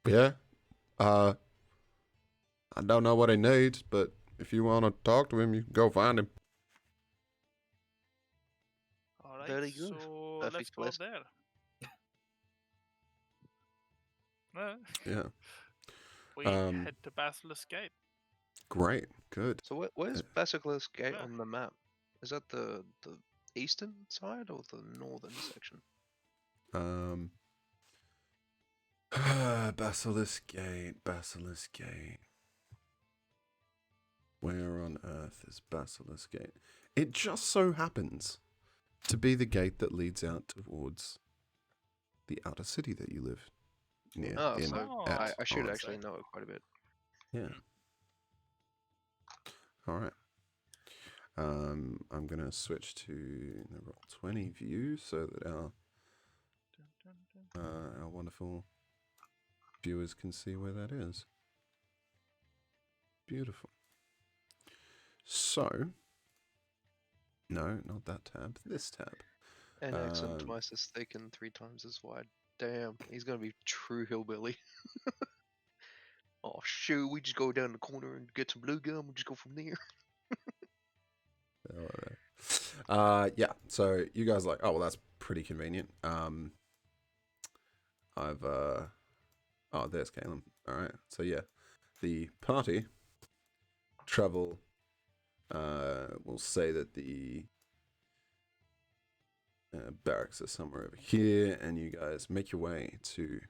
Yeah, I don't know what he needs, but if you want to talk to him, you can go find him." All right, Very good. so let's Perfect go up list. there. Yeah, We Um, head to Basilisk Gate. great, good. So where's Basilisk Gate Yeah. on the map? Is that the eastern side or the northern section? Basilisk Gate. Where on earth is Basilisk Gate? It just so happens to be the gate that leads out towards the outer city that you live near. Oh, in, so at, I should on. actually know it quite a bit. Yeah. All right. I'm gonna switch to the Roll20 view so that our wonderful viewers can see where that is. Beautiful. So, no, not that tab. This tab. An accent Um, twice as thick and 3 times as wide. Damn, he's gonna be true hillbilly. Oh shoot, we just go down the corner and get some blue gum. We just go from there. Yeah. So you guys are like, oh well, that's pretty convenient. There's Caleb. All right. So yeah, the party travel. We'll say that the barracks are somewhere over here, and you guys make your way to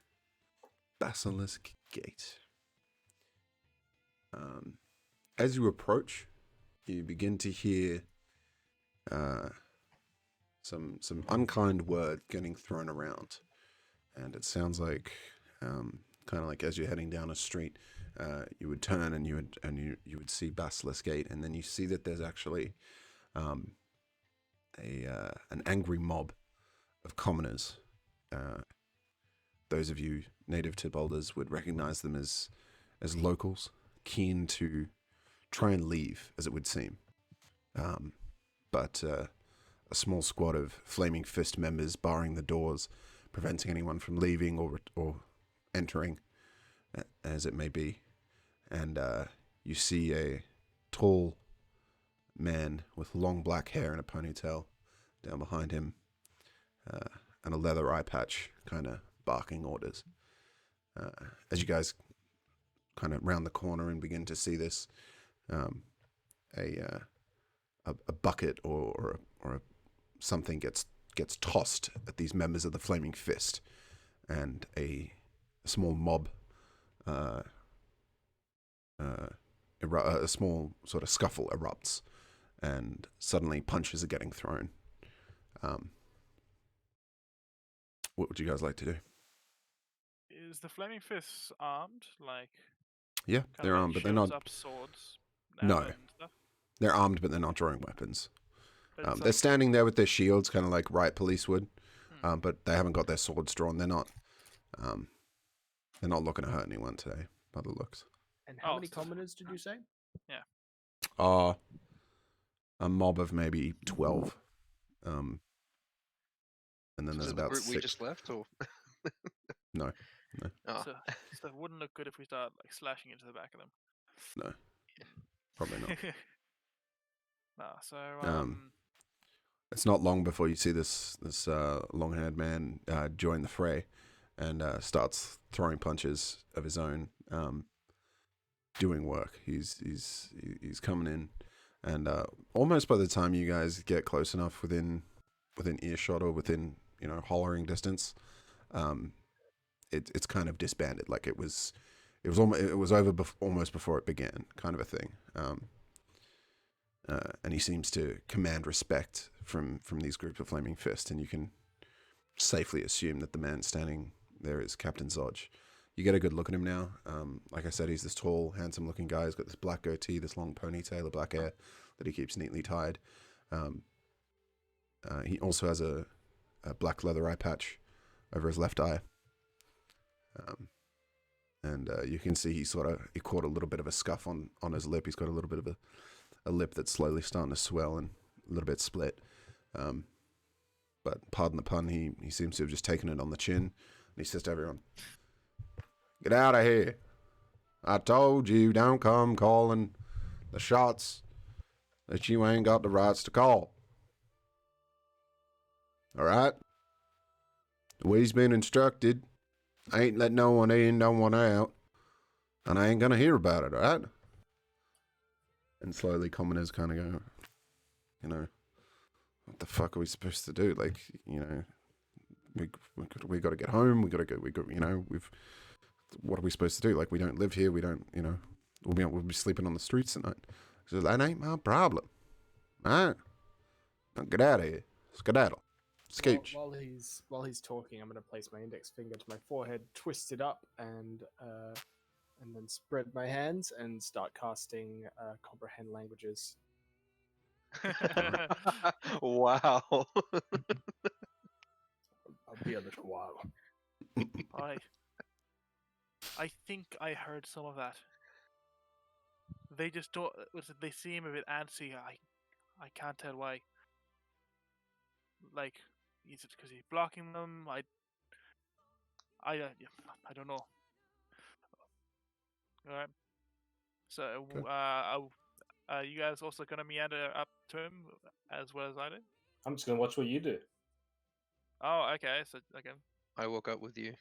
Basilisk Gate. As you approach, you begin to hear some unkind word getting thrown around, and it sounds like kind of like as you're heading down a street, you would turn and you would see Basilisk Gate, and then you see that there's actually an angry mob of commoners. Those of you native to Baldurs would recognize them as locals, keen to try and leave, as it would seem. But a small squad of Flaming Fist members barring the doors, preventing anyone from leaving or entering, as it may be. And you see a tall man with long black hair and a ponytail down behind him, and a leather eye patch, kind of barking orders. As you guys kind of round the corner and begin to see this, a bucket or something gets tossed at these members of the Flaming Fist, and a small mob, a small sort of scuffle erupts, and suddenly punches are getting thrown. What would you guys like to do? Is the Flaming Fists armed? Like, Yeah, kind they're of armed, like but they're shows not. up swords. No. and stuff? They're armed, but they're not drawing weapons. But it's They're standing there with their shields, kind of like riot police would, Hmm. but they haven't got their swords drawn. They're not looking to hurt anyone today, by the looks. And how Oh, many so- commoners did you say? A mob of maybe 12. And then Is there's it the about group we 6. just left, or? No. Oh. so it wouldn't look good if we start like slashing into the back of them. No. Probably not. Nah, so It's not long before you see this long-haired man join the fray and starts throwing punches of his own, doing work. He's coming in, and almost by the time you guys get close enough within earshot or within hollering distance, it's kind of disbanded. Like it was over almost before it began, kind of a thing. And he seems to command respect from these groups of Flaming Fist, and you can safely assume that the man standing there is Captain Zodge. You get a good look at him now. Like I said, he's this tall, handsome-looking guy. He's got this black goatee, this long ponytail of black hair that he keeps neatly tied. He also has a black leather eye patch over his left eye. And you can see he caught a little bit of a scuff on his lip. He's got a little bit of a lip that's slowly starting to swell and a little bit split. But pardon the pun, he seems to have just taken it on the chin. And he says to everyone, "Get out of here. I told you, don't come calling the shots that you ain't got the rights to call. All right? We's been instructed. I ain't let no one in, no one out. And I ain't gonna hear about it, all right?" And slowly commoners kind of go, what the fuck are we supposed to do? Like, we got to get home. What are we supposed to do? Like, we don't live here. We don't, we'll be sleeping on the streets tonight. He says, that ain't my problem. All right? Now get out of here. Skedaddle. Scooch. While he's talking, I'm going to place my index finger to my forehead, twist it up, and then spread my hands and start casting comprehend languages. Wow. I'll be a little while. I think I heard some of that. They just don't. They seem a bit antsy. I can't tell why. Like, is it because he's blocking them? I don't know. All right. So, Okay. you guys also gonna meander up to him as well as I did? I'm just gonna watch what you do. Oh, okay. So again. I woke up with you.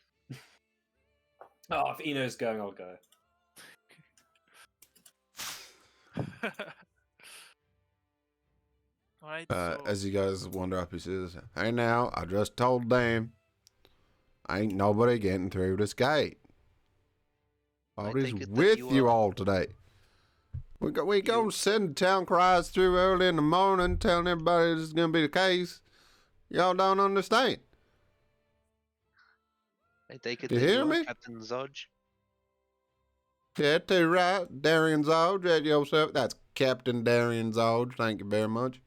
Oh, if Eno's going, I'll go. Alright, so As you guys wander up, he says, "Hey now, I just told them, ain't nobody getting through this gate. I Nobody's take it that with you you are- all today. We gonna send town criers through early in the morning, telling everybody this is gonna be the case. Y'all don't understand. I take it You that hear you are me? Captain Zodge. Yeah, too right, Darian Zodge. At your service. That's Captain Darian Zodge. Thank you very much.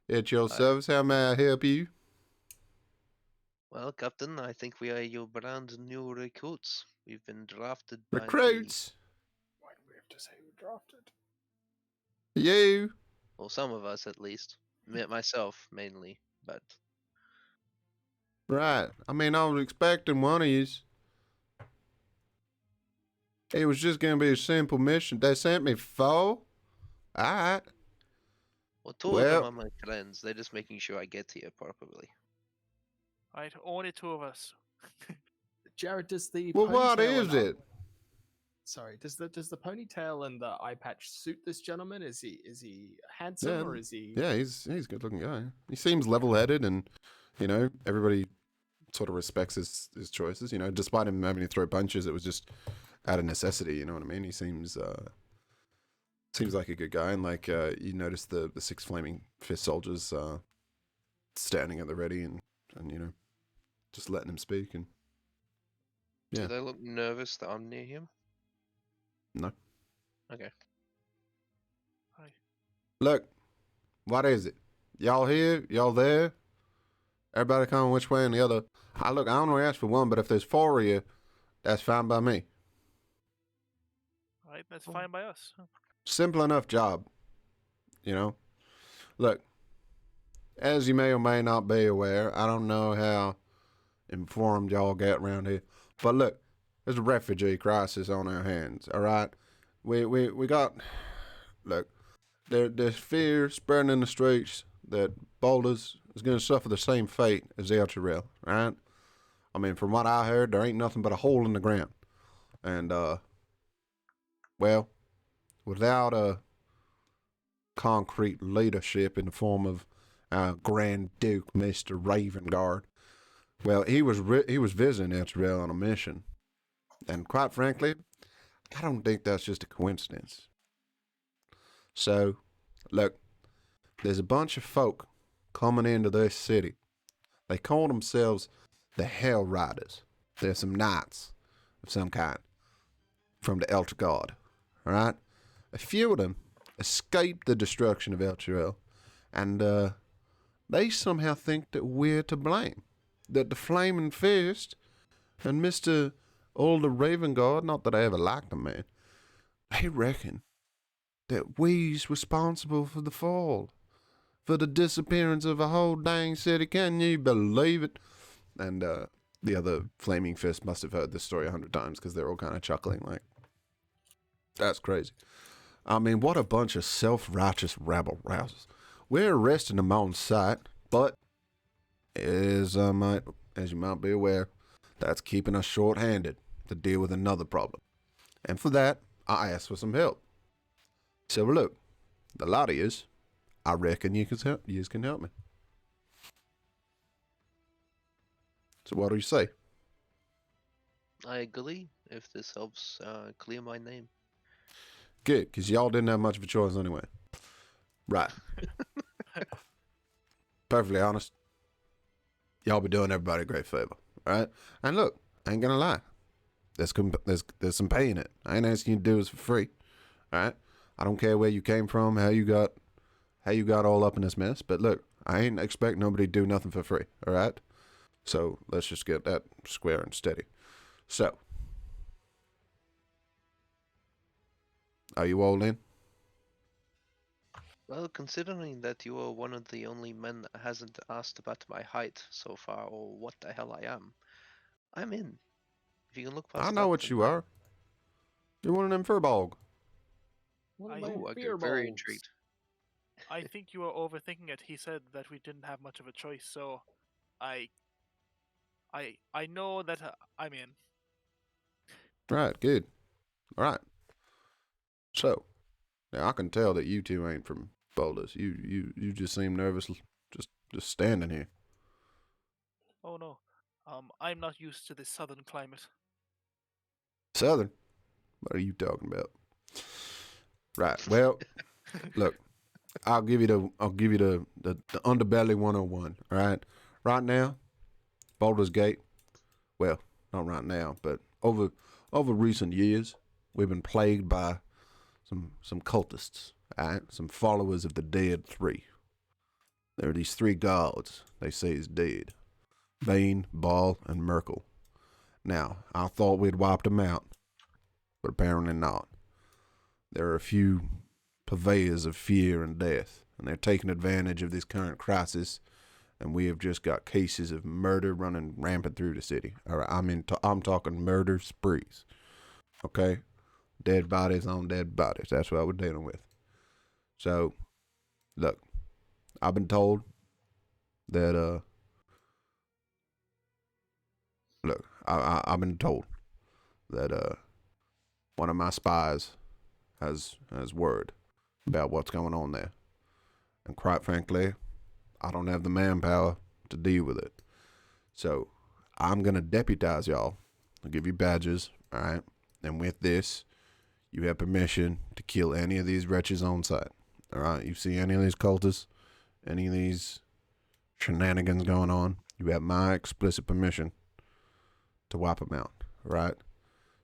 At your service. How may I help you? Well, Captain, I think we are your brand new recruits. We've been drafted by Recruits. Why do we have to say we drafted? You. well, some of us at least. Myself mainly, but Right. I mean, I was expecting one of yous. It was just going to be a simple mission. They sent me 4. Alright. well, 2 of Well- them are my friends. They're just making sure I get here properly. right, only 2 of us. Jared, does the Well, what ponytail is and it? Sorry, does the ponytail and the eye patch suit this gentleman? Is he handsome Yeah, or is he? Yeah, he's a good looking guy. He seems level headed and, everybody sort of respects his choices. Despite him having to throw punches, it was just out of necessity, you know what I mean? He seems like a good guy, and you notice the 6 flaming fist soldiers standing at the ready and just letting him speak, and Do Yeah. they look nervous that I'm near him? no. Okay. Look, what is it? Y'all here? Y'all there? Everybody coming which way and the other? I only asked for one, but if there's 4 of you, that's fine by me. All right, that's fine by us. Simple enough job, you know? Look, as you may or may not be aware, I don't know how informed y'all get around here, but look, there's a refugee crisis on our hands, all right? We got, look, there's fear spreading in the streets that Baldurs is going to suffer the same fate as Elturel, right? I mean, from what I heard, there ain't nothing but a hole in the ground. And, well, without a concrete leadership in the form of Grand Duke Mr. Ravengard, well, he was visiting Elturel on a mission. And quite frankly, I don't think that's just a coincidence. So, look, there's a bunch of folk coming into this city. They call themselves the Hell Riders. They're some knights of some kind from the Elder God, all right? A few of them escaped the destruction of Elturel, and they somehow think that we're to blame. That the Flaming Fist and Mr. Older Ravengard, not that I ever liked him, man, they reckon that we's responsible for the fall, for the disappearance of a whole dang city. Can you believe it? And the other Flaming Fist must have heard this story 100 times because they're all kind of chuckling like, that's crazy. I mean, what a bunch of self-righteous rabble-rousers. We're arresting them on sight, but as you might be aware, that's keeping us short-handed to deal with another problem. And for that, I asked for some help. So look, the lot of yous, I reckon you can help me. So what do you say? I agree, if this helps clear my name. Good, because y'all didn't have much of a choice anyway. Right. Perfectly honest, y'all be doing everybody a great favor, all right? And look, I ain't gonna lie. There's some pay in it. I ain't asking you to do this for free, all right? I don't care where you came from, how you got all up in this mess, but look, I ain't expect nobody to do nothing for free, all right? So let's just get that square and steady. So, are you all in? Well, considering that you are one of the only men that hasn't asked about my height so far, or what the hell I am, I'm in. If you can look past I know that, what then you are. You're one of them furbolg. One I- of my Ooh, I beer get very bulbs. intrigued. I think you are overthinking it. He said that we didn't have much of a choice, so I know that I'm in. Right, good. All right. So, now I can tell that you two ain't from Baldurs. You just seem nervous just standing here. Oh no, I'm not used to this southern climate. Southern? What are you talking about? Right. Well, look, I'll give you the underbelly 101, all right? Right now, Baldur's Gate, well, not right now, but over recent years, we've been plagued by some cultists, all right? Some followers of the dead three. There are these three gods they say is dead. Bane, Baal, and Merkel. Now, I thought we'd wiped them out, but apparently not. There are a few purveyors of fear and death, and they're taking advantage of this current crisis, and we have just got cases of murder running rampant through the city. All right, I'm talking murder sprees. Okay? Dead bodies on dead bodies. That's what we're dealing with. So, look, I've been told that, I've been told that, one of my spies has word about what's going on there. And quite frankly, I don't have the manpower to deal with it. So I'm going to deputize y'all. I'll give you badges, all right? And with this, you have permission to kill any of these wretches on sight, all right? You see any of these cultists, any of these shenanigans going on, you have my explicit permission to wipe them out, all right?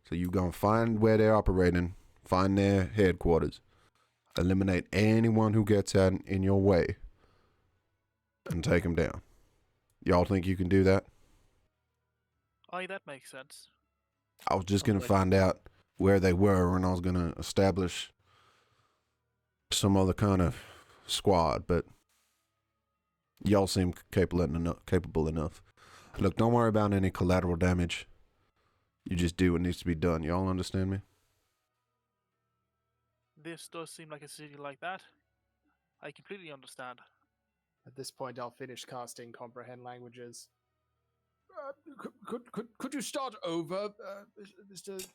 So you going to find where they're operating, find their headquarters. eliminate anyone who gets out in your way, and take them down. Y'all think you can do that? Aye, that makes sense. I was just going to Like- find out where they were, and I was going to establish some other kind of squad, but y'all seem capable enough. Look, don't worry about any collateral damage. You just do what needs to be done. Y'all understand me? This does seem like a city like that. I completely understand. At this point, I'll finish casting Comprehend Languages. Could you start over, Mr.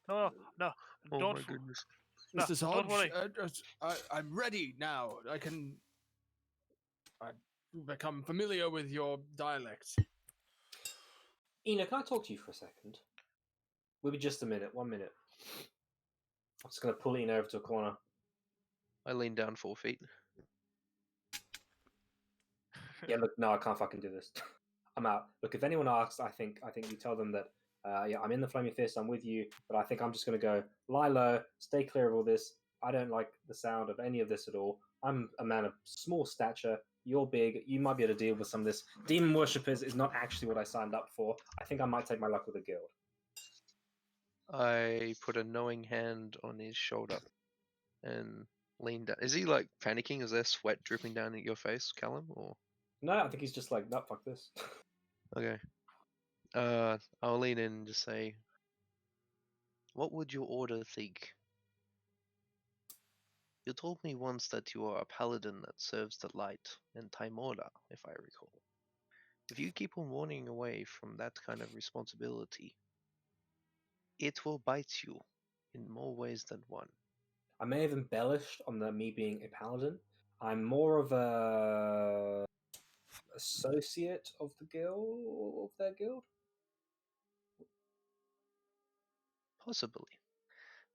No, no, Oh don't. my goodness. No, Mr. don't worry. I'm ready now. I've become familiar with your dialect. Ina, can I talk to you for a second? Maybe just a minute. 1 minute. I'm just going to pull Ina over to a corner. I lean down 4 feet. Yeah, look, no, I can't fucking do this. I'm out. Look, if anyone asks, I think you tell them that, yeah, I'm in the Flaming Fist, I'm with you, but I think I'm just going to go, lie low, stay clear of all this. I don't like the sound of any of this at all. I'm a man of small stature. You're big. You might be able to deal with some of this. Demon worshippers is not actually what I signed up for. I think I might take my luck with a guild. I put a knowing hand on his shoulder and lean down. Is he like panicking? Is there sweat dripping down at your face, Callum? Or No, I think he's just like, no, fuck this. okay. I'll lean in and just say, "What would your order think? You told me once that you are a paladin that serves the light and time order, if I recall. If you keep on running away from that kind of responsibility, it will bite you in more ways than one." I may have embellished on me being a paladin. I'm more of a associate of their guild. Possibly.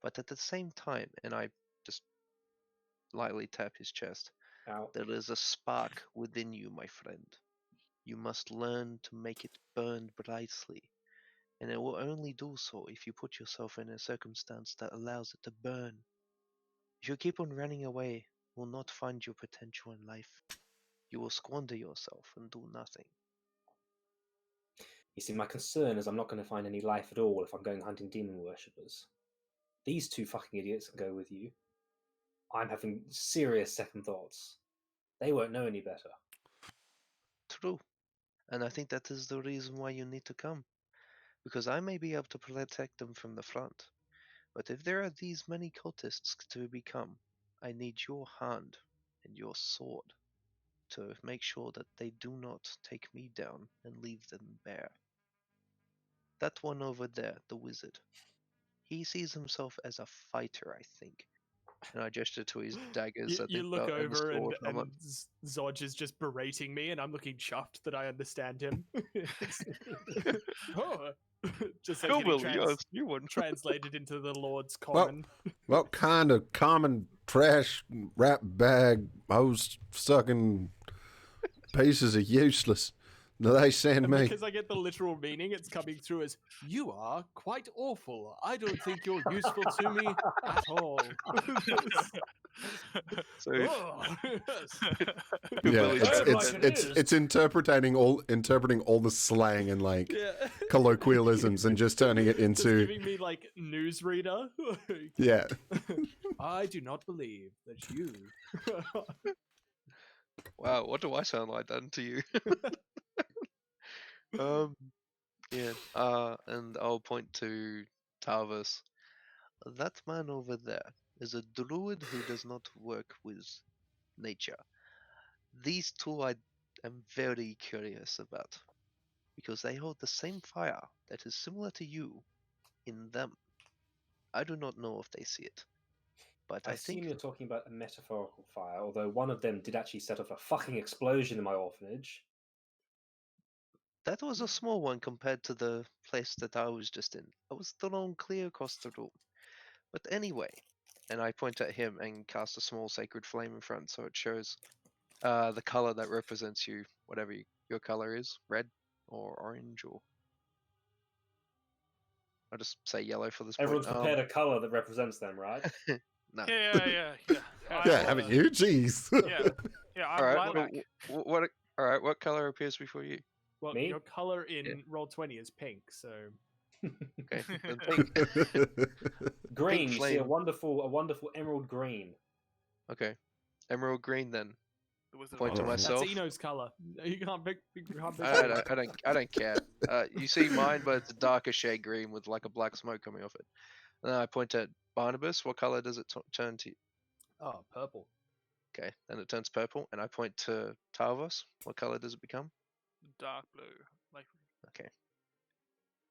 But at the same time, and I just lightly tap his chest, Ow. there is a spark within you, my friend. You must learn to make it burn brightly, and it will only do so if you put yourself in a circumstance that allows it to burn. If you keep on running away, you will not find your potential in life. You will squander yourself and do nothing. You see, my concern is I'm not going to find any life at all if I'm going hunting demon worshippers. These two fucking idiots can go with you. I'm having serious second thoughts. They won't know any better. True. And I think that is the reason why you need to come. Because I may be able to protect them from the front. But if there are these many cultists to become, I need your hand and your sword to make sure that they do not take me down and leave them bare. That one over there, the wizard, he sees himself as a fighter, I think. And I gesture to his daggers, I You think, look and the over sword. I'm and like, Zodge is just berating me, and I'm looking chuffed that I understand him. Oh, just like getting Hillbilly, yes, you one. translated into the Lord's Well- common. What kind of common trash rat bag hose sucking pieces of useless do they send And me? because I get the literal meaning, it's coming through as, "You are quite awful. I don't think you're useful to me at all." So Oh, yes. Yeah, Hillbilly's It's- got- it's- it's it's interpreting all the slang and like Yeah. colloquialisms and just turning it Just into giving me like newsreader. Like, yeah. I do not believe that you. Wow, what do I sound like then to you? Yeah. And I'll point to Tarvis. That man over there is a druid who does not work with nature. These two I am very curious about because they hold the same fire that is similar to you in them. I do not know if they see it, but I I assume think you're talking about a metaphorical fire, although one of them did actually set off a fucking explosion in my orphanage. that was a small one compared to the place that I was just in. I was thrown clear across the room. But anyway, and I point at him and cast a small sacred flame in front so it shows the color that represents you, whatever your color is, red or orange, or I'll just say yellow for this Everyone's point. prepared a color that represents them, right? No. Yeah. Yeah, haven't you? Jeez. Yeah, I'm All right. lilac. What? All right. What color appears before you? Well, Me? your color in Roll20 is pink, so Okay. Then pink. Green. You see a flame. wonderful emerald green. Okay. Emerald green then. The Wizard of Point to Alright. Oz. that's myself. Eno's color. You can't pick. I don't care. You see mine, but it's a darker shade green with like a black smoke coming off it. And then I point at Barnabas. What color does it turn to? Oh, purple. Okay, then it turns purple. And I point to Tarvos. What color does it become? Dark blue. Like Okay.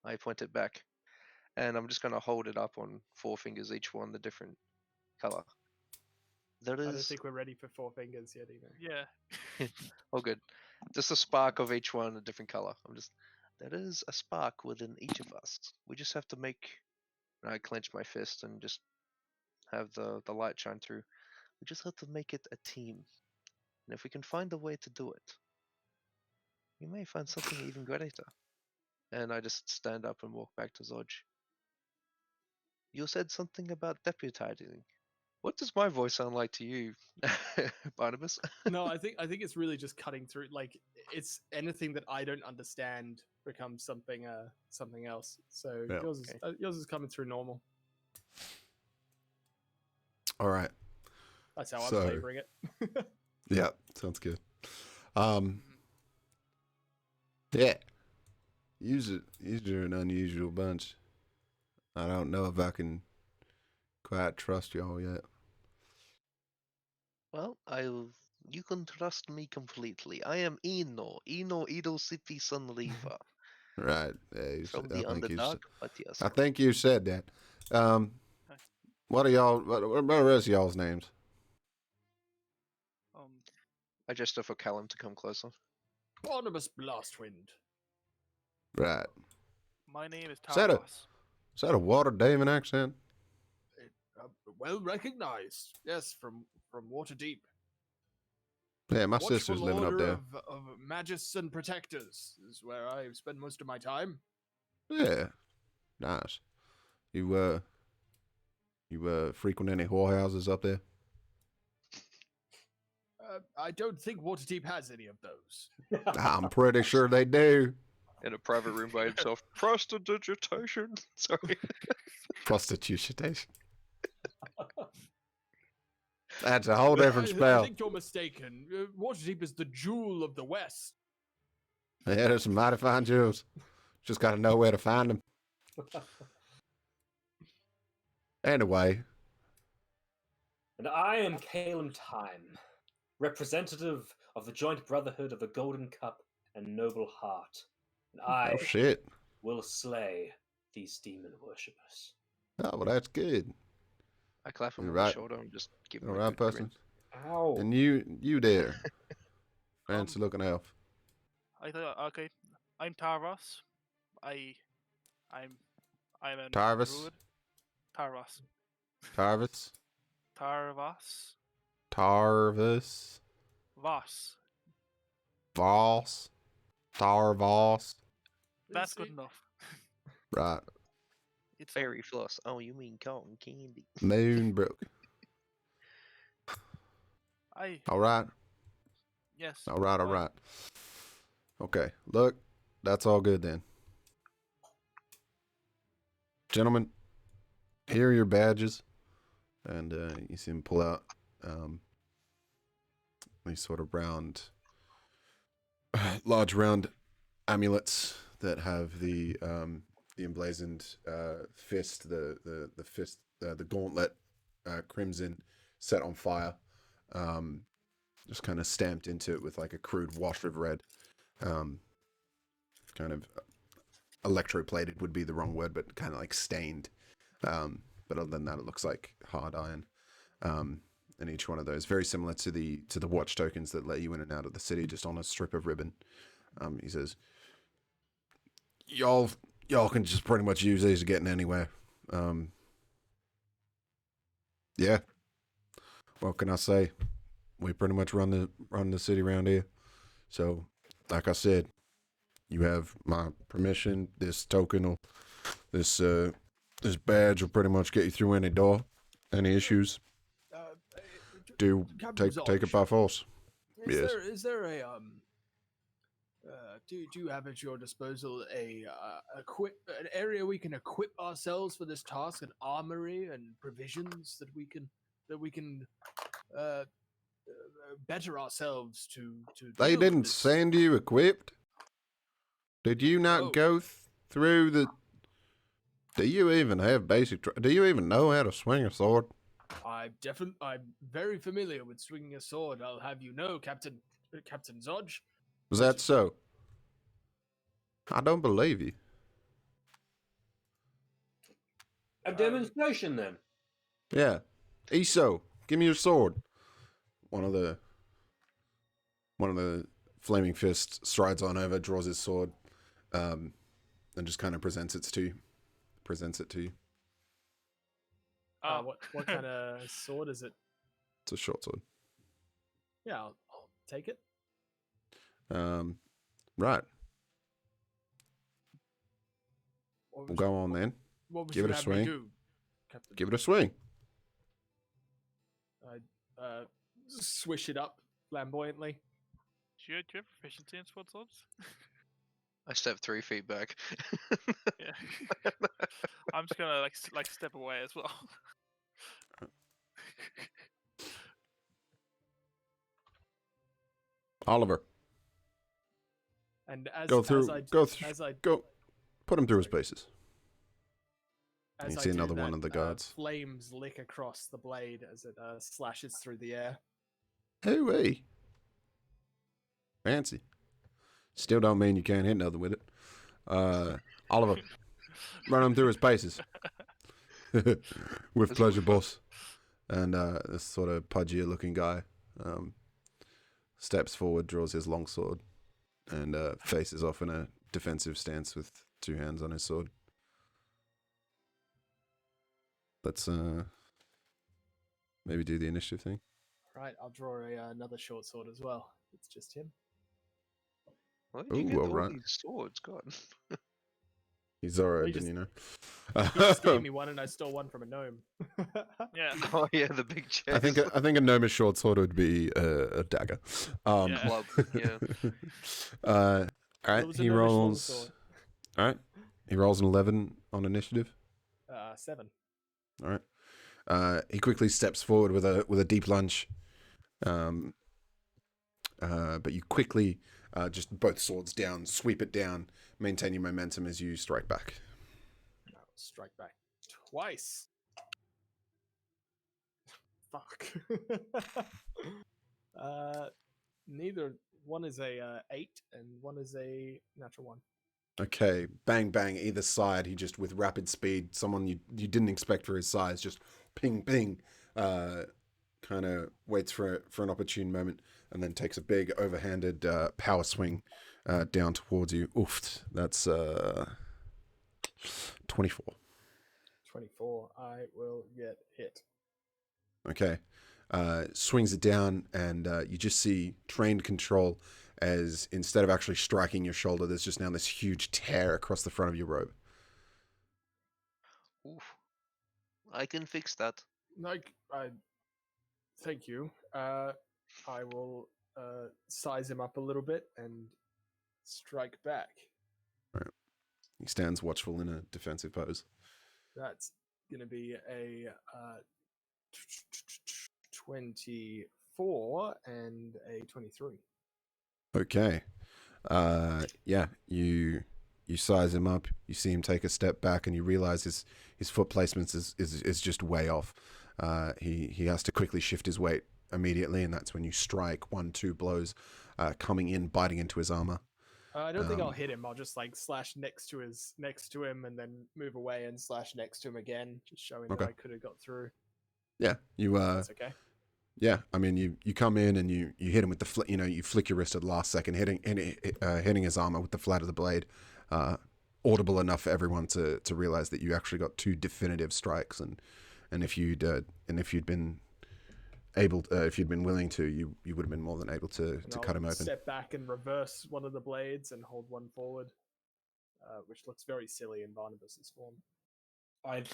I point it back. And I'm just going to hold it up on 4 fingers, each one the different color. There I don't is. think we're ready for 4 fingers yet, Eno. yeah. Oh, good. Just a spark of each one a different color. There is a spark within each of us. We just have to make. And I clench my fist and just have the light shine through. We just have to make it a team. And if we can find a way to do it, we may find something even greater. And I just stand up and walk back to Zodge. You said something about deputizing. What does my voice sound like to you, Barnabas? No, I think it's really just cutting through. Like it's anything that I don't understand becomes something else. So Yeah. yours is coming through normal. All right. That's how So- I'm flavoring it. Yeah, sounds good. Yeah. You're an unusual bunch. I don't know if I can quite trust y'all yet. Well, you can trust me completely. I am Eno Ido Sipi Sunlever Right. Yeah, from the Underdark, but yes. I think you said that. What are y'all? What are the rest of y'all's names? I gesture for Callum to come closer. Barnabas Blastwind. Right. My name is Is that a- Tarvos. Is that a Waterdaemon accent? Well recognized. Yes, from Waterdeep. Yeah, my Watchful sister's living up order there. Of magists and protectors is where I spend most of my time. Yeah. Nice. You frequent any whorehouses up there? I don't think Waterdeep has any of those. I'm pretty sure they do. In a private room by himself. Prestidigitation. Sorry. Prostitution. That's a whole different I spell. think you're mistaken. Waterdeep is the jewel of the West. Yeah, there's some mighty fine jewels. Just got to know where to find them. Anyway, And I am Calum Time, representative of the Joint Brotherhood of the Golden Cup and Noble Heart. And I oh shit. will slay these demon worshippers. Oh, well, that's good. I clap him You're on right. the shoulder and just give him All a right, good grin. person. Ow. And you there, fancy looking elf. I thought, okay, I'm Tarvos. I'm a Tarvos? druid. Tarvos. Tarvis. Tarvos. Tarvis. Voss. Voss. Tarvos. That's good enough. Right. It's Fairy floss. Oh, you mean cotton candy? Moonbrook. All right. Yes. All right. All fine. right. Okay. Look, that's all good then. Gentlemen, here are your badges. And you see him pull out these sort of large round amulets that have the emblazoned fist, the fist, the gauntlet, crimson, set on fire, just kind of stamped into it with like a crude wash of red, kind of electroplated would be the wrong word, but kind of like stained. But other than that, it looks like hard iron. And each one of those very similar to the watch tokens that let you in and out of the city, just on a strip of ribbon. He says, "Y'all can just pretty much use these to getting anywhere." Yeah. What can I say? We pretty much run the city around here. So, like I said, you have my permission. This token this badge will pretty much get you through any door. Any issues? do Captain take it Zodge, by force. Is Yes. there a do you have at your disposal an area we can equip ourselves for this task, an armory and provisions that we can uh, better ourselves to They deal with didn't this? send you equipped. Did you not Oh. go through the? Do you even have basic? Do you even know how to swing a sword? I'm very familiar with swinging a sword. I'll have you know, Captain Zodge. Is that so? I don't believe you. A demonstration then. Yeah. Eso, give me your sword. One of the flaming fists strides on over, draws his sword, and just kind of presents it to you. Oh. What kind of sword is it? It's a short sword. Yeah, I'll take it. Right. What We'll would go on then. What would Give you it a have me swing. do, Captain? Give it a swing. I swish it up flamboyantly. Do you have proficiency in sword swords? I step 3 feet back. Yeah. I'm just gonna like step away as well. Oliver, And as go through. as I Go. Put him through his paces. as You I see do another that, one of the guards. flames lick across the blade as it slashes through the air. Hey. Fancy. Still don't mean you can't hit nothing with it. Oliver, run him through his paces. With pleasure, boss. And this sort of pudgier looking guy steps forward, draws his long sword, and faces off in a defensive stance with 2 hands on his sword. Let's maybe do the initiative thing. Right, I'll draw another short sword as well. It's just him. Where did you Ooh, get all alright. these swords? God. He's Zora, He didn't you know? He just gave me one, and I stole one from a gnome. Yeah. Oh yeah, the big chest. I think a gnomish short sword would be a dagger. Yeah. Club, yeah. All It right, was a he gnomish rolls. longsword. All right, he rolls an 11 on initiative. 7. All right. He quickly steps forward with a deep lunge. But you quickly just both swords down, sweep it down, maintain your momentum as you strike back. I'll strike back twice. Fuck. Neither. One is a 8, and one is a natural 1. Okay, bang, bang, either side. He just, with rapid speed, someone you didn't expect for his size, just ping, ping, kind of waits for an opportune moment, and then takes a big, overhanded power swing down towards you. Oof, that's 24. 24. I will get hit. Okay. Swings it down, and you just see trained control as instead of actually striking your shoulder, there's just now this huge tear across the front of your robe. Oof. I can fix that. Thank you. I will size him up a little bit and strike back. He stands watchful in a defensive pose. That's going to be a 24 and a 23. Okay. Yeah, you size him up, you see him take a step back, and you realize his foot placements is just way off. He has to quickly shift his weight immediately, and that's when you strike 1-2 blows, coming in, biting into his armor. I don't think I'll hit him. I'll just slash next to him, and then move away and slash next to him again, just showing that I could have got through. Yeah, you That's okay. Yeah, I mean, you come in and you hit him with the you flick your wrist at the last second, hitting his armor with the flat of the blade, audible enough for everyone to realize that you actually got 2 definitive strikes, and if you'd been able, if you'd been willing to, you would have been more than able to cut him open. Step back and reverse one of the blades and hold one forward, which looks very silly in Barnabas's form.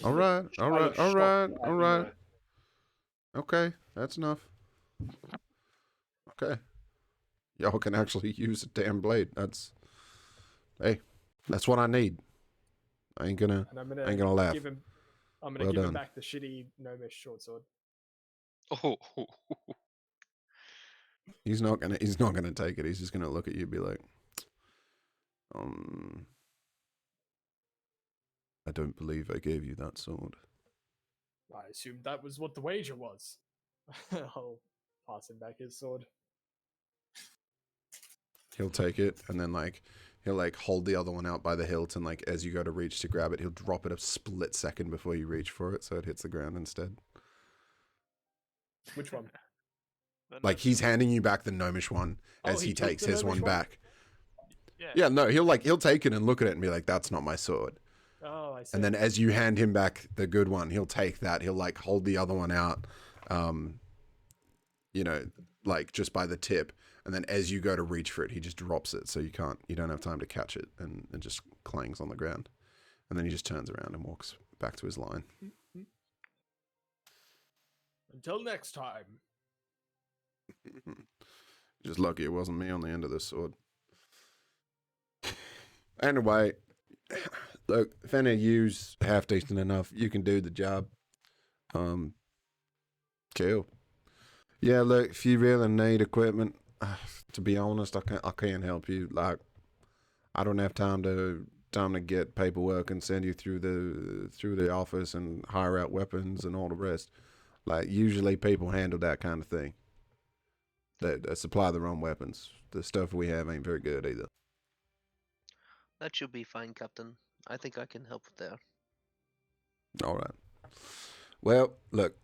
All right. Okay, that's enough. Okay. Y'all can actually use a damn blade. That's what I need. I ain't gonna And I'm laugh. give him. I'm gonna Well give done. him back the shitty gnomish short sword. Oh, He's not gonna take it. He's just gonna look at you and be like, I don't believe I gave you that sword. I assumed that was what the wager was. I'll pass him back his sword. He'll take it and then he'll hold the other one out by the hilt, and as you go to reach to grab it, he'll drop it a split second before you reach for it, so it hits the ground instead. Which one? He's handing you back the gnomish one as he took takes the his one gnomish one? back. Yeah. Yeah, no, he'll take it and look at it and be like, "That's not my sword." Oh, I see. And then as you hand him back the good one, he'll take that. He'll hold the other one out, just by the tip. And then as you go to reach for it, he just drops it, so you don't have time to catch it, and it just clangs on the ground. And then he just turns around and walks back to his line. Until next time. Just lucky it wasn't me on the end of this sword. Anyway, look, if any of you's half decent enough, you can do the job. Cool. Yeah, look, if you really need equipment, to be honest, I can't help you. I don't have time to get paperwork and send you through the office and hire out weapons and all the rest. Usually people handle that kind of thing. They supply their own weapons. The stuff we have ain't very good either. that should be fine, Captain. I think I can help there. All right. Well, look,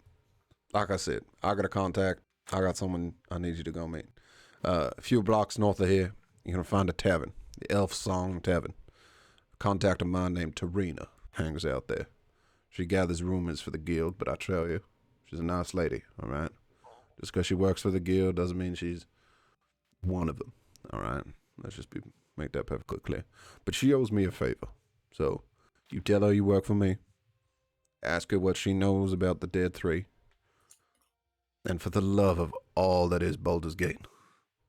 like I said, I got a contact. I got someone I need you to go meet. A few blocks north of here, you're going to find a tavern, the Elf Song Tavern. A contact of mine named Tarina hangs out there. She gathers rumors for the guild, but I tell you, she's a nice lady, all right? Just because she works for the guild doesn't mean she's one of them, all right? Let's just make that perfectly clear. But she owes me a favor. So you tell her you work for me. Ask her what she knows about the Dead Three. And for the love of all that is Baldur's Gate,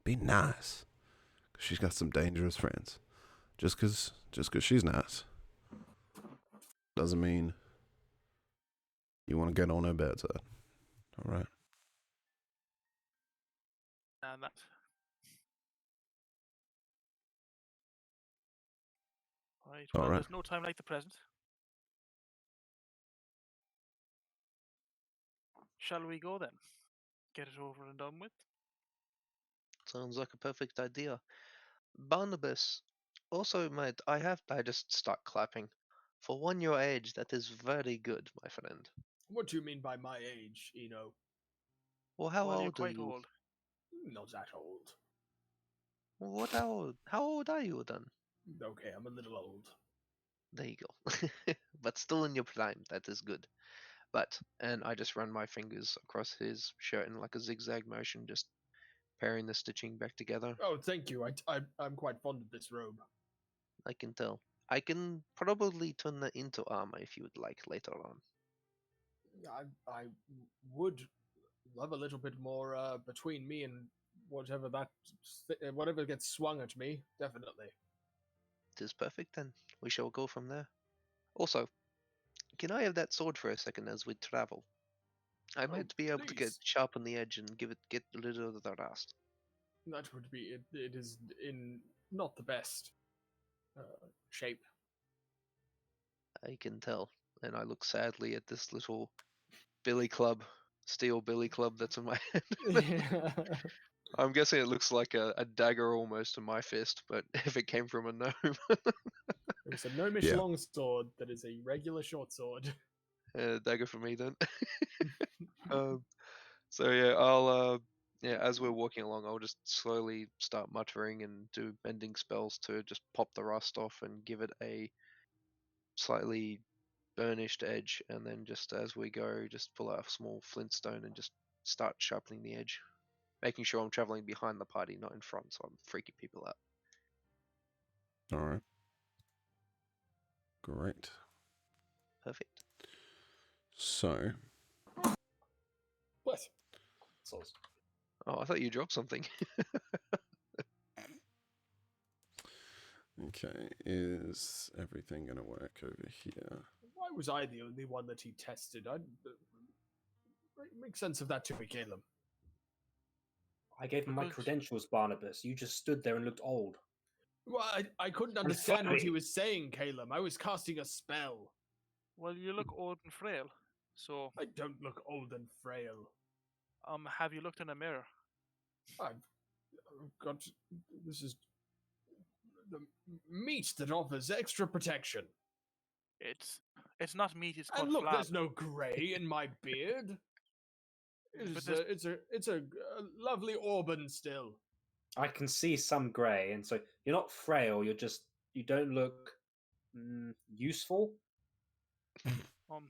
be nice. 'Cause she's got some dangerous friends. Just 'cause she's nice doesn't mean you want to get on her bad side. All right? And that. Right. All Well, right. there's no time like the present. Shall we go then? Get it over and done with. Sounds like a perfect idea. Barnabas, also, mate, I just start clapping. For one your age, that is very good, my friend. What do you mean by my age, Eno? Well, how Well, you're old are quite you? old. Not that old. How old are you then? Okay, I'm a little old. There you go. But still in your prime, that is good. And I just run my fingers across his shirt in like a zigzag motion, just pairing the stitching back together. Oh, thank you. I'm quite fond of this robe. I can tell. I can probably turn that into armor if you would like later on. I would love a little bit more between me and whatever gets swung at me. Definitely. It is perfect then. We shall go from there. Also, can I have that sword for a second as we travel? I might be able to get please. sharpen the edge and get rid of the rust. That would be it. It is in not the best shape. I can tell. And I look sadly at this little steel billy club that's in my hand. I'm guessing it looks like a dagger almost in my fist, but if it came from a gnome. It's a gnomish Yeah. longsword that is a regular short sword. Dagger for me then. So yeah, I'll as we're walking along, I'll just slowly start muttering and do bending spells to just pop the rust off and give it a slightly burnished edge, and then just as we go, just pull out a small flintstone and just start sharpening the edge, making sure I'm traveling behind the party, not in front, so I'm freaking people out. All right. Great. Perfect. So, What? Souls. Oh, I thought you dropped something. Okay, is everything gonna work over here? Why was I the only one that he tested? Make sense of that to me, Caleb. I gave him my Because- credentials, Barnabas. You just stood there and looked old. Well, I couldn't And understand what he funny. was saying, Caleb. I was casting a spell. Well, you look old and frail. So, I don't look old and frail. have you looked in a mirror? I've got. This is the meat that offers extra protection. It's not meat. It's called And look, flab. there's no grey in my beard. But there's- It's a lovely auburn still. I can see some grey, and so you're not frail. You don't look useful. Um,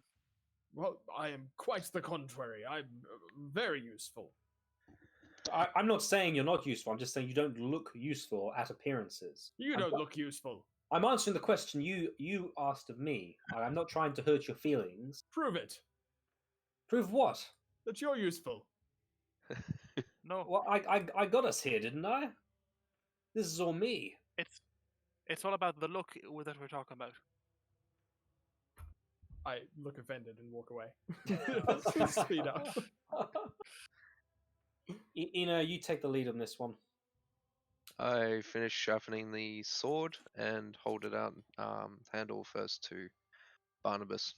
Well, I am quite the contrary. I'm very useful. I'm not saying you're not useful. I'm just saying you don't look useful at appearances. You I'm don't not- look useful. I'm answering the question you asked of me. I'm not trying to hurt your feelings. Prove it Prove what? that you're useful. no, Well, I got us here, didn't I? This is all me. it's all about the look that we're talking about. I look offended and walk away. Speed up. Ina, you take the lead on this one. I finish sharpening the sword and hold it out handle first to Barnabas.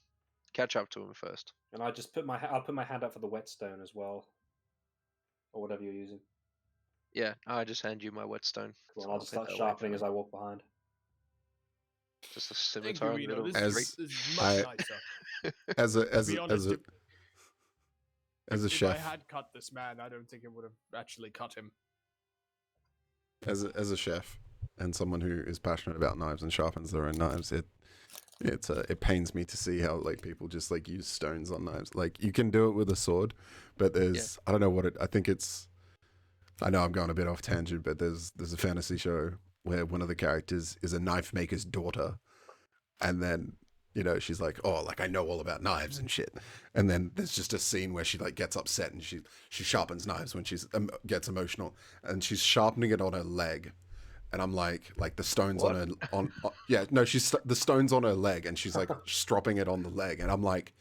Catch up to him first. And I just I'll put my hand up for the whetstone as well, or whatever you're using. Yeah, I just hand you my whetstone. Cool, so and I'll just start hit that away sharpening from as him. I walk behind. Just a Thank scimitar you, in the Eno. middle. This, As- is, this is much I- nicer. As a To be honest, as a if I chef, had cut this man, I don't think it would have actually cut him. as a chef, and someone who is passionate about knives and sharpens their own knives, it pains me to see how like people just like use stones on knives. Like you can do it with a sword, but there's I don't know what it. I think it's. I know I'm going a bit off tangent, but there's a fantasy show where one of the characters is a knife maker's daughter, and then she's like, oh, like I know all about knives and shit, and then there's just a scene where she like gets upset and she sharpens knives when she's gets emotional, and she's sharpening it on her leg. And I'm like the stones What? on her yeah, no, the stones on her leg, and she's like stropping it on the leg, and I'm like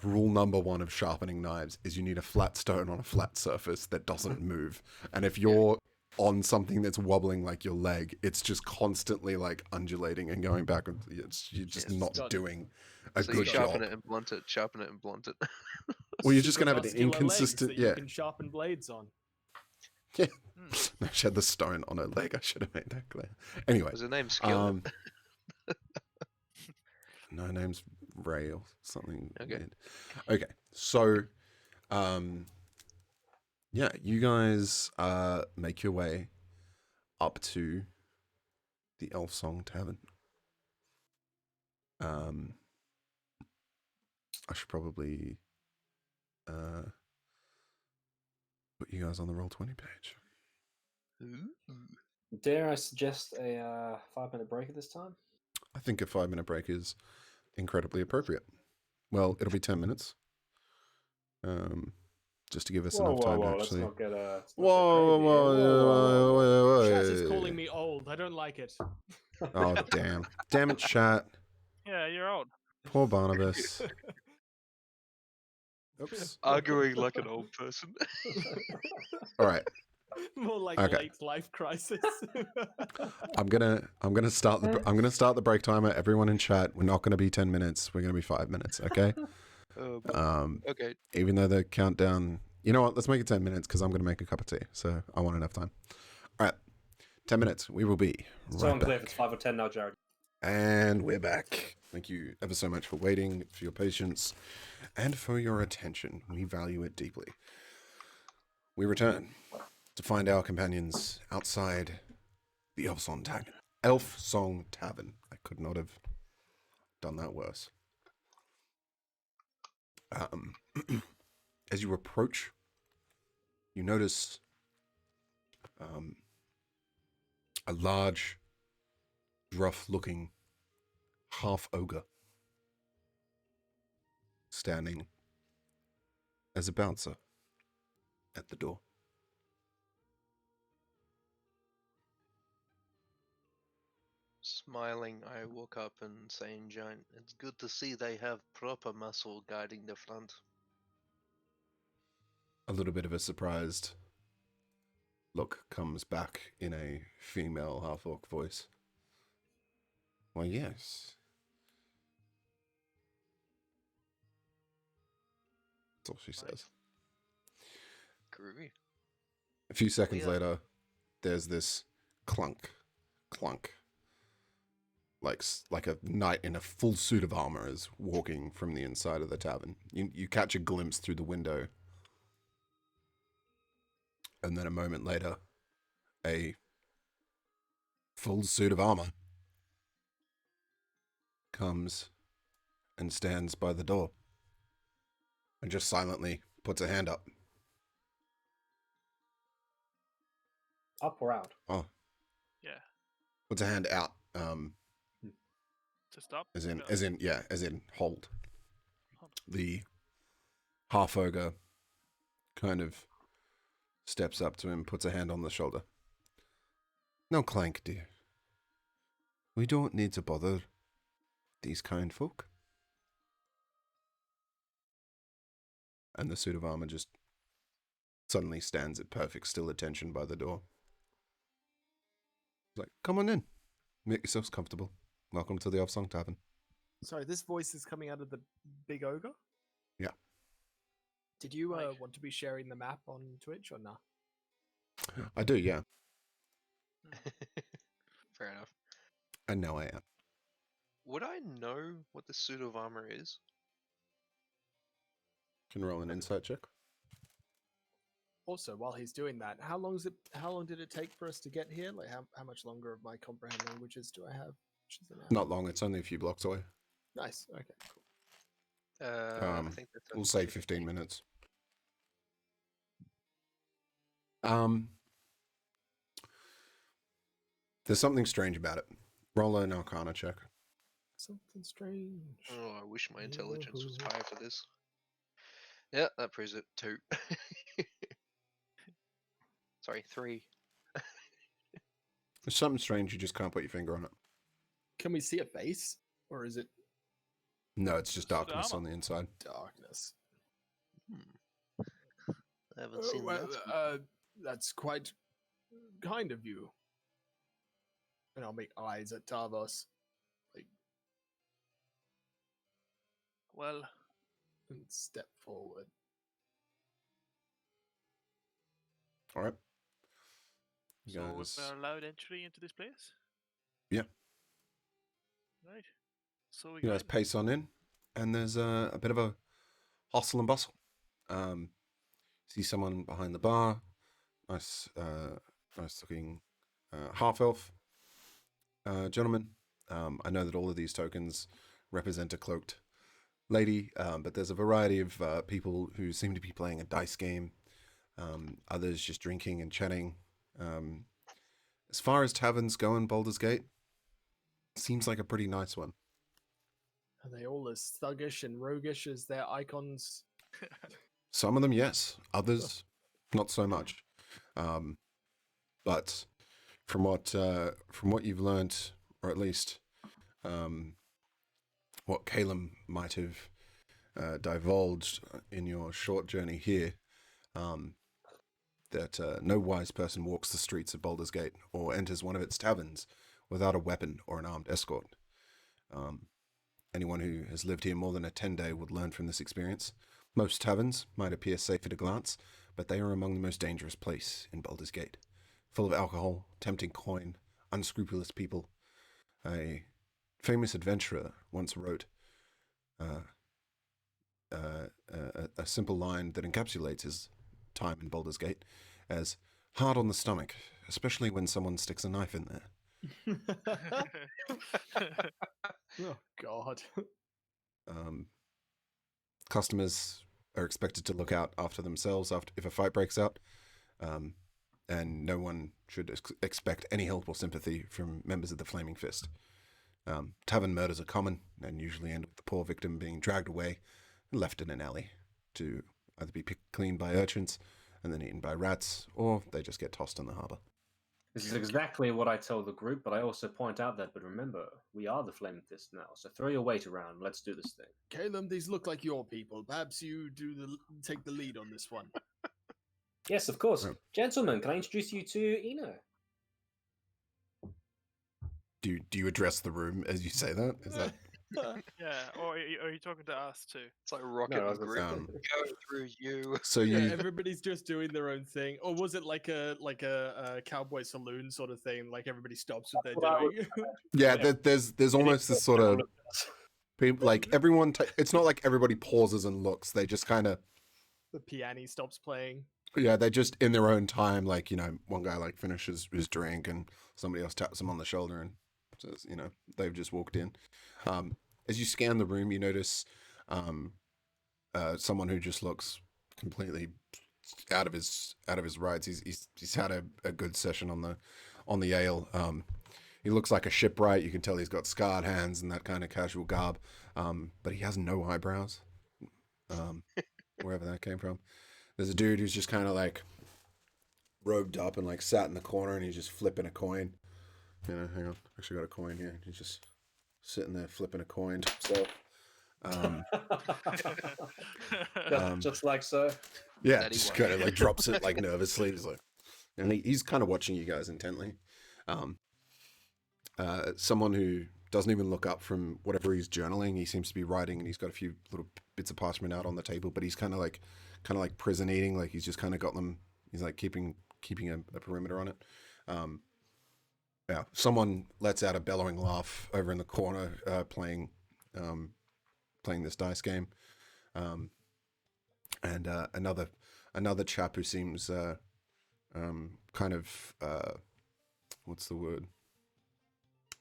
rule number one of sharpening knives is you need a flat stone on a flat surface that doesn't move, and if you're on something that's wobbling like your leg, it's just constantly like undulating and going back. You're just Yes. not Got it. doing a So you good sharpen job. it and blunt it, sharpen it and blunt it. Well, you're just gonna have an Muscular legs inconsistent. that Yeah, you can sharpen blades on. no, she had the stone on her leg. I should have made that clear. Anyway, Was her name Skillet? No, her name's Ray or something. Okay. Weird. Okay, so, yeah, you guys make your way up to the Elf Song Tavern. I should probably put you guys on the Roll20 page. Dare I suggest a 5-minute break at this time? I think a 5-minute break is incredibly appropriate. Well, it'll be 10 minutes. Just to give us enough time to Let's actually. not get let's not get Whoa, crazy here. Chat is calling me old. I don't like it. Oh, damn it, chat. Yeah, you're old. Poor Barnabas. Oops. Arguing like an old person. All right. More like Okay. late life crisis. I'm gonna start the break timer. Everyone in chat, we're not gonna be 10 minutes. We're gonna be 5 minutes. Okay. Okay. Even though the countdown, you know what? Let's make it 10 minutes because I'm gonna make a cup of tea. So I want enough time. All right. 10 minutes. We will be So right unclear if back. it's 5 or 10 now, Jared. And we're back. Thank you ever so much for waiting, for your patience, and for your attention. We value it deeply. We return to find our companions outside the Elf Song Tavern. I could not have done that worse. As you approach, you notice a large, rough-looking half-ogre standing as a bouncer at the door. Smiling, I woke up and saying, Giant, it's good to see they have proper muscle guiding the front. A little bit of a surprised look comes back in a female half-orc voice. Why, yes. That's all she says. Groovy. A few seconds Yeah. later, there's this clunk, clunk. Like a knight in a full suit of armor is walking from the inside of the tavern. You catch a glimpse through the window. And then a moment later, a full suit of armor comes and stands by the door and just silently puts a hand up. Up or out? Oh, Yeah. puts a hand out. To stop. As in hold. Hold. The half ogre kind of steps up to him, puts a hand on the shoulder. No clank, dear. We don't need to bother these kind folk. And the suit of armor just suddenly stands at perfect still attention by the door. He's like, come on in. Make yourselves comfortable. Welcome to the Elfsong Tavern. Sorry, this voice is coming out of the big ogre? Yeah. Did you Right. want to be sharing the map on Twitch or not? I do, yeah. Fair enough. And now I am. Would I know what the suit of armor is? Can roll an insight check. Also, while he's doing that, how long did it take for us to get here? Like how much longer of my comprehend languages do I have? Which is an hour. Not long, it's only a few blocks away. Nice. Okay, cool. I think that's We'll say 15 minutes. There's something strange about it. Roll an Arcana check. Something strange. Oh, I wish my intelligence was Yoo-hoo. higher for this. Yeah, that proves it. 2. Sorry, 3. There's something strange, you just can't put your finger on it. Can we see a face? Or is it No, it's just Suit of darkness armor. on the inside. darkness? I haven't seen that. That's quite kind of you. And I'll make eyes at Tarvos. Well, And step forward. All right. You so guys, we're allowed entry into this place? Yeah. Right. So we you go guys in. pace on in, and there's a bit of a hustle and bustle. See someone behind the bar, nice looking half elf gentleman. I know that all of these tokens represent a cloaked lady, but there's a variety of people who seem to be playing a dice game. Others just drinking and chatting. As far as taverns go in Baldur's Gate, seems like a pretty nice one. Are they all as thuggish and roguish as their icons? Some of them, yes. Others, not so much. But from what you've learnt, or at least what Calum might have divulged in your short journey here, that no wise person walks the streets of Baldur's Gate or enters one of its taverns without a weapon or an armed escort. Anyone who has lived here more than a 10-day would learn from this experience. Most taverns might appear safe at a glance, but they are among the most dangerous places in Baldur's Gate. Full of alcohol, tempting coin, unscrupulous people. A famous adventurer once wrote a simple line that encapsulates his time in Baldur's Gate as hard on the stomach, especially when someone sticks a knife in there. Oh, God. Customers are expected to look out after themselves if a fight breaks out, and no one should expect any help or sympathy from members of the Flaming Fist. Tavern murders are common and usually end with the poor victim being dragged away and left in an alley to either be picked clean by urchins and then eaten by rats, or they just get tossed in the harbor. This is exactly what I tell the group, but I also point out that, but remember, we are the Flame Fist now, so throw your weight around. Let's do this thing. Caleb, these look like your people. Perhaps you take the lead on this one. Yes, of course. Right. Gentlemen, can I introduce you to Eno? Do you address the room as you say that? Is that Yeah, or are you talking to us too? It's like Rocket No, I and was Groot gonna um, going through you. so Yeah, you? everybody's just doing their own thing, or was it like a cowboy saloon sort of thing? Like everybody stops what What they're I would- doing. Yeah, there's almost this sort of people like everyone. It's not like everybody pauses and looks. They just kind of The piano stops playing. yeah, they're just in their own time. Like one guy like finishes his drink and somebody else taps him on the shoulder and says, they've just walked in. As you scan the room, you notice someone who just looks completely out of his rights. He's had a good session on the ale. He looks like a shipwright. You can tell he's got scarred hands and that kind of casual garb. But he has no eyebrows. Wherever that came from. There's a dude who's just kind of like robed up and like sat in the corner and he's just flipping a coin. Hang on. Actually got a coin here. He's just sitting there flipping a coin to himself. Just like so. Yeah, Daddy just one. kind of like drops it like nervously. He's like, and he's kind of watching you guys intently. Someone who doesn't even look up from whatever he's journaling. He seems to be writing, and he's got a few little bits of parchment out on the table. But he's kind of like prison eating. Like he's just kind of got them. He's like keeping a perimeter on it. Yeah, someone lets out a bellowing laugh over in the corner, playing this dice game, and another chap who seems kind of what's the word?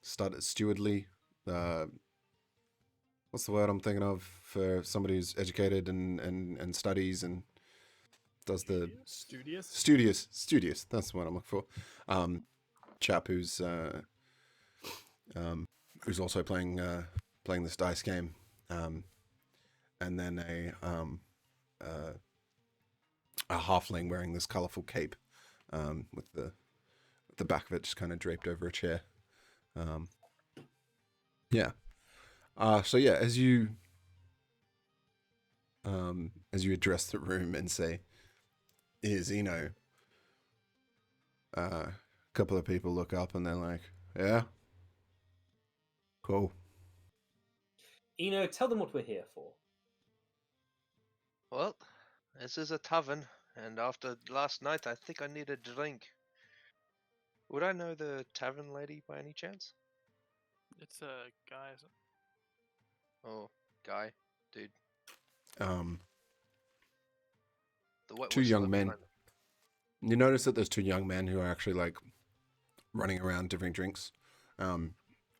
Stewardly. What's the word I'm thinking of for somebody who's educated and studies and does the Studious. studious. That's what I'm looking for. Chap who's also playing this dice game, and then a halfling wearing this colorful cape, with the back of it just kind of draped over a chair. Yeah. So yeah, as you address the room and say, "Here's Eno," a couple of people look up and they're like, "Yeah, cool." Eno, tell them what we're here for. Well, this is a tavern, and after last night, I think I need a drink. Would I know the tavern lady by any chance? It's a guy. Isn't it? Oh, guy, dude. Um, The wet two whistle young of men. China. You notice that there's two young men who are actually like running around different drinks. One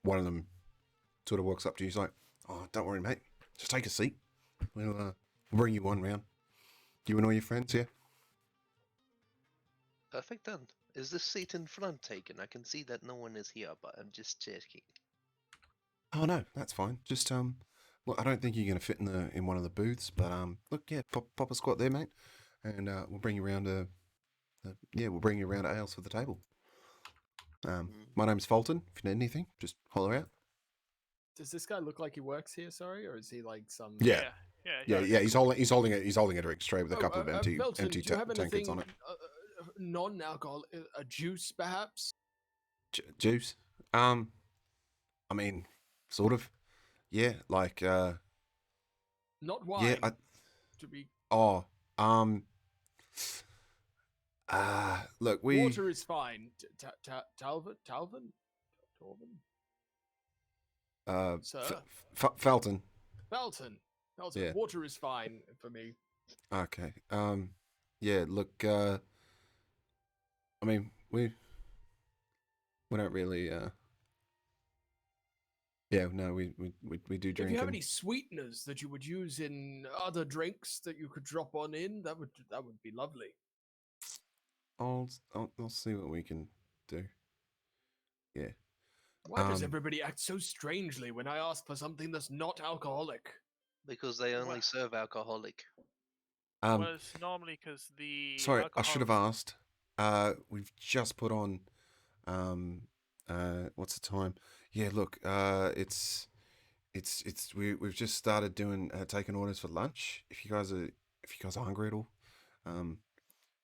of them sort of walks up to you. He's like, "Oh, don't worry, mate. Just take a seat. We'll bring you one round. You and all your friends here." Perfect then. Is this seat in front taken? I can see that no one is here, but I'm just checking. Oh no, that's fine. Just look, I don't think you're gonna fit in one of the booths, but look, yeah, pop a squat there, mate, and we'll bring you around we'll bring you around to ales for the table. My name's Fulton. If you need anything, just holler out. Does this guy look like he works here? Sorry, or is he like some? Yeah. Yeah. Yeah. He's holding a drink straight with a couple of empty Belton, do you have tankards anything on it. non-alcohol, a juice perhaps? Juice. I mean, sort of. Yeah, like Not wine. yeah. To be Look, we. water is fine. Talvin. Sir? Felton. Belton. Yeah. Water is fine for me. Okay. Yeah. Look. I mean, we don't really. Yeah. No. We do drink. If you have and- any sweeteners that you would use in other drinks that you could drop on in, that would be lovely. I'll see what we can do. Yeah. Why does Um, everybody act so strangely when I ask for something that's not alcoholic? Because they only What? serve alcoholic. Um, well, it's normally because the sorry, I should have alcohol. asked. We've just put on. What's the time? Yeah, look. We've just started doing taking orders for lunch. If you guys are hungry at all, um,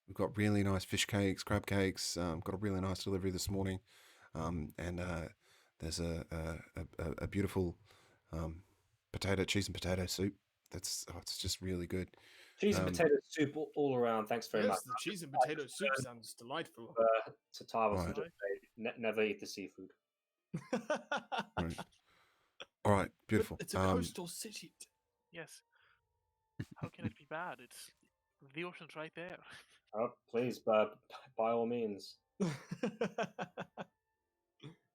we've got really nice fish cakes, crab cakes. Got a really nice delivery this morning. And there's a beautiful cheese and potato soup. It's just really good. Cheese and Um, potato soup all around. Thanks very much. Yes, the cheese and potato soup sounds delightful. To Tarvis and Right. just say, never eat the seafood. right. All right, beautiful. It's a coastal city. Yes. How can it be bad? It's the ocean's right there. Oh, please, by all means.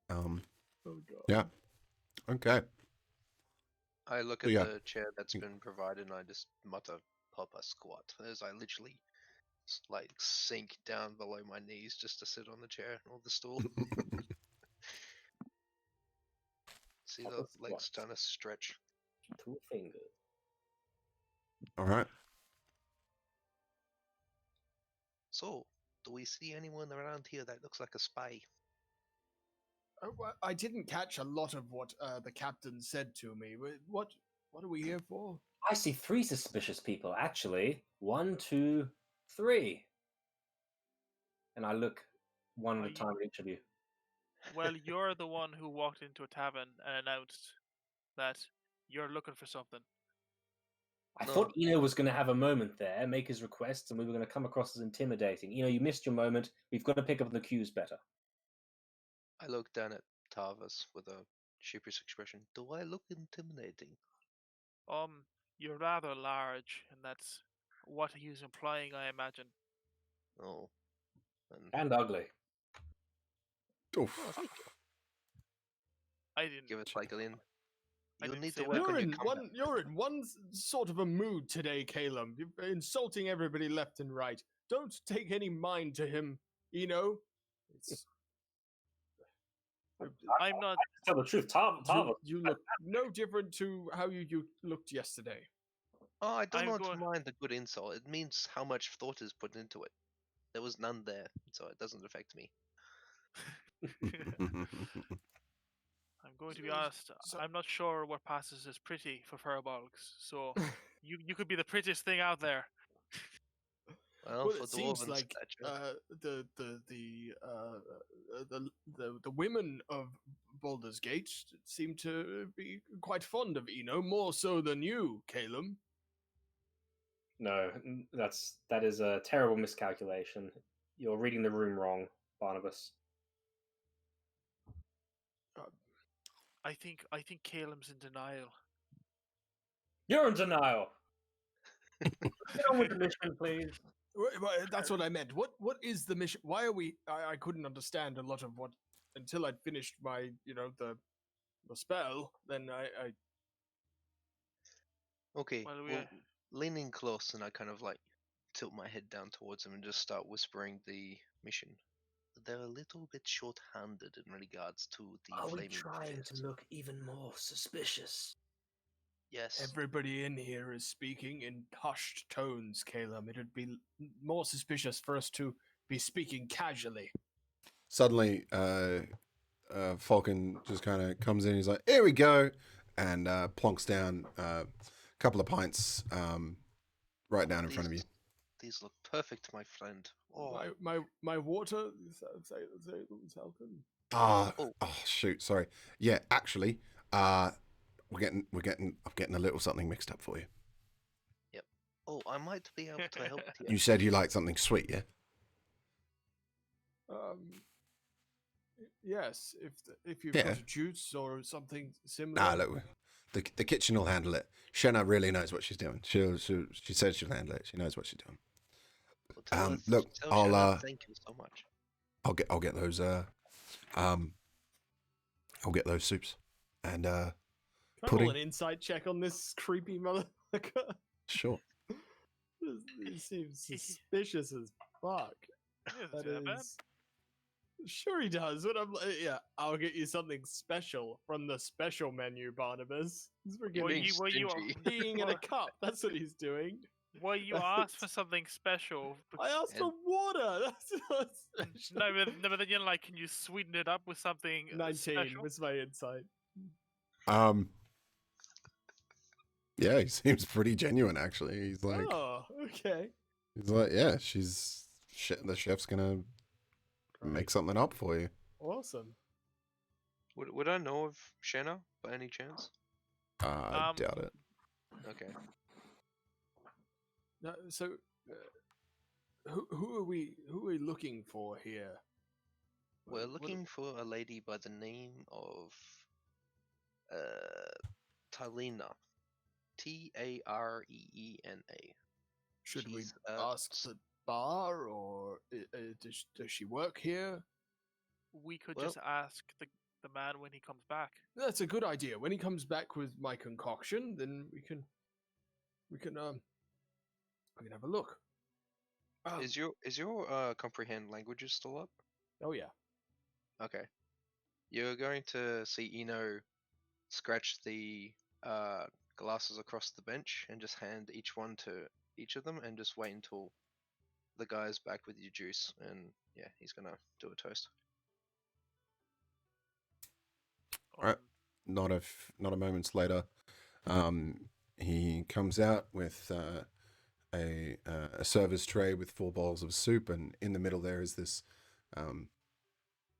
Um, Oh god. yeah. Okay. I look So, at yeah. the chair that's been provided and I just mutter, Papa squat, as I literally like sink down below my knees just to sit on the chair or the stool. See Papa the legs squat. trying to stretch. 2 fingers. All right. So, do we see anyone around here that looks like a spy? I didn't catch a lot of what the captain said to me. What are we here for? I see 3 suspicious people, actually. 1, 2, 3. And I look one at Are a time at each of you. Well, you're the one who walked into a tavern and announced that you're looking for something. I No. thought Eno was going to have a moment there, make his requests, and we were going to come across as intimidating. You missed your moment. We've got to pick up the cues better. I look down at Tarvis with a sheepish expression. Do I look intimidating? You're rather large, and that's what he was implying, I imagine. Oh. And And ugly. Oof. oh, thank you. I didn't. Give it like a lean. I You didn't need say to that. work on your You're in one sort of a mood today, Caleb. You're insulting everybody left and right. Don't take any mind to him. It's, I'm not. To tell the truth, Tarvis. you look no different to how you looked yesterday. Oh, I don't I'm want to going- mind a good insult. It means how much thought is put into it. There was none there, so it doesn't affect me. I'm going to be honest. I'm not sure what passes as pretty for furbolgs. So you could be the prettiest thing out there. Well, Well, for it seems dwarven like stature. the women of Baldur's Gate seem to be quite fond of Eno, more so than you, Caleb. No, that is a terrible miscalculation. You're reading the room wrong, Barnabas. I think Caleb's in denial. You're in denial. Get on with the mission, please. That's what I meant. What is the mission? Why are we? I couldn't understand a lot of what until I'd finished my the spell. Then I Okay, Well, well, leaning close, and I kind of like tilt my head down towards him and just start whispering the mission. They're a little bit short-handed in regards to the Are we flaming trying fist. to look even more suspicious? Yes. everybody in here is speaking in hushed tones, Caleb. It'd be more suspicious for us to be speaking casually. Suddenly, Falcon just kind of comes in. He's like, "Here we go," and plonks down a couple of pints right down in front of you. These look perfect, my friend. Oh, My water, Falcon. Oh shoot, sorry. Yeah, actually, I'm getting a little something mixed up for you. oh, I might be able to help You here. said you like something sweet, yeah? Yes, if you've Yeah. got a juice or something similar. Nah, look, the kitchen will handle it. Shenna really knows what she's doing. She said she'll handle it. She knows what she's doing. Well, tell her- Look, tell I'll Shannon thank you so much. I'll get those I'll get those soups and Can I roll pudding. an insight check on this creepy motherfucker? Sure. This seems suspicious as fuck. He doesn't That say that bad. is. Sure, he does. But I'll get you something special from the special menu, Barnabas. He's Being freaking Well, you stingy. peeing in a cup. That's what he's doing. Well, you asked for something special. I asked for And- water. That's not special. No, but then you're like, can you sweeten it up with something 19 special? was my insight. Yeah, he seems pretty genuine actually. He's like, Oh, okay. yeah, the chef's gonna make something up for you. Awesome. Would I know of Shanna by any chance? I doubt it. Okay. No, so, who are we looking for here? We're What- looking for a lady by the name of Talina. Tareena. Should we She's, ask the bar, or does she work here? We could Well- just ask the man when he comes back. That's a good idea. When he comes back with my concoction, then we can have a look. Is your comprehend languages still up? Oh yeah. Okay. You're going to see Eno scratch the glasses across the bench and just hand each one to each of them and just wait until the guy's back with your juice, and yeah, he's gonna do a toast. Alright. Not a moment's later, he comes out with a server's tray with 4 bowls of soup, and in the middle there is this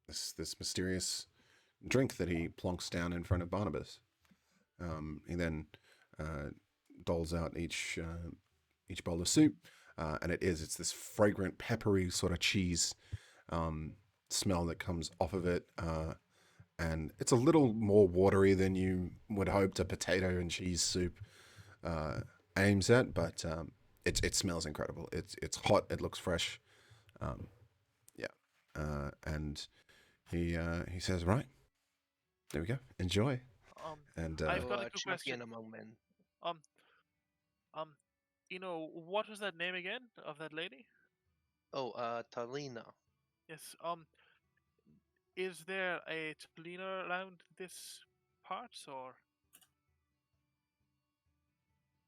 this mysterious drink that he plonks down in front of Barnabas. He then doles out each bowl of soup, and it's this fragrant, peppery sort of cheese smell that comes off of it. And it's a little more watery than you would hope a potato and cheese soup aims at, but it smells incredible. It's hot. It looks fresh. And he says, "Right, there we go. Enjoy." And I've You're got a a good champion question. among men. What was that name again of that lady? Oh, Talina. Yes. Is there a Tablina around this part, or?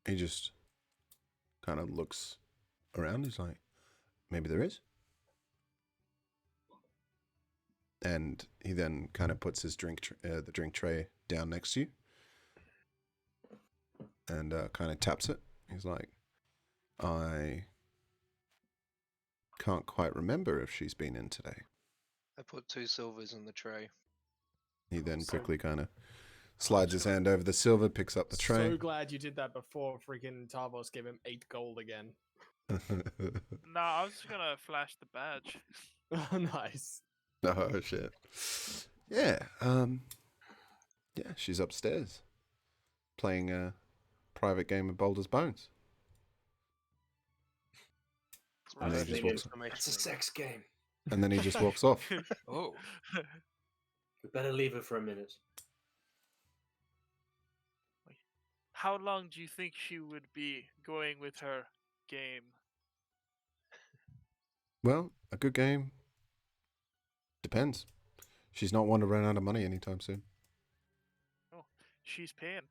he just kind of looks around. He's like, "Maybe there is." And he then kind of puts his the drink tray down next to you, and kind of taps it. He's like, "I can't quite remember if she's been in today." I put 2 silvers in the tray. He then So- quickly kind of slides his hand over the silver, picks up the tray. So glad you did that before freaking Tavos gave him 8 gold again. No, I was just gonna flash the badge. Oh, nice. Oh shit. Yeah. Yeah, she's upstairs playing a private game of Baldur's Bones. And then he just walks. It's a sex game. And then he just walks off. Oh. We better leave her for a minute. How long do you think she would be going with her game? Well, a good game depends. She's not one to run out of money anytime soon. She's paying.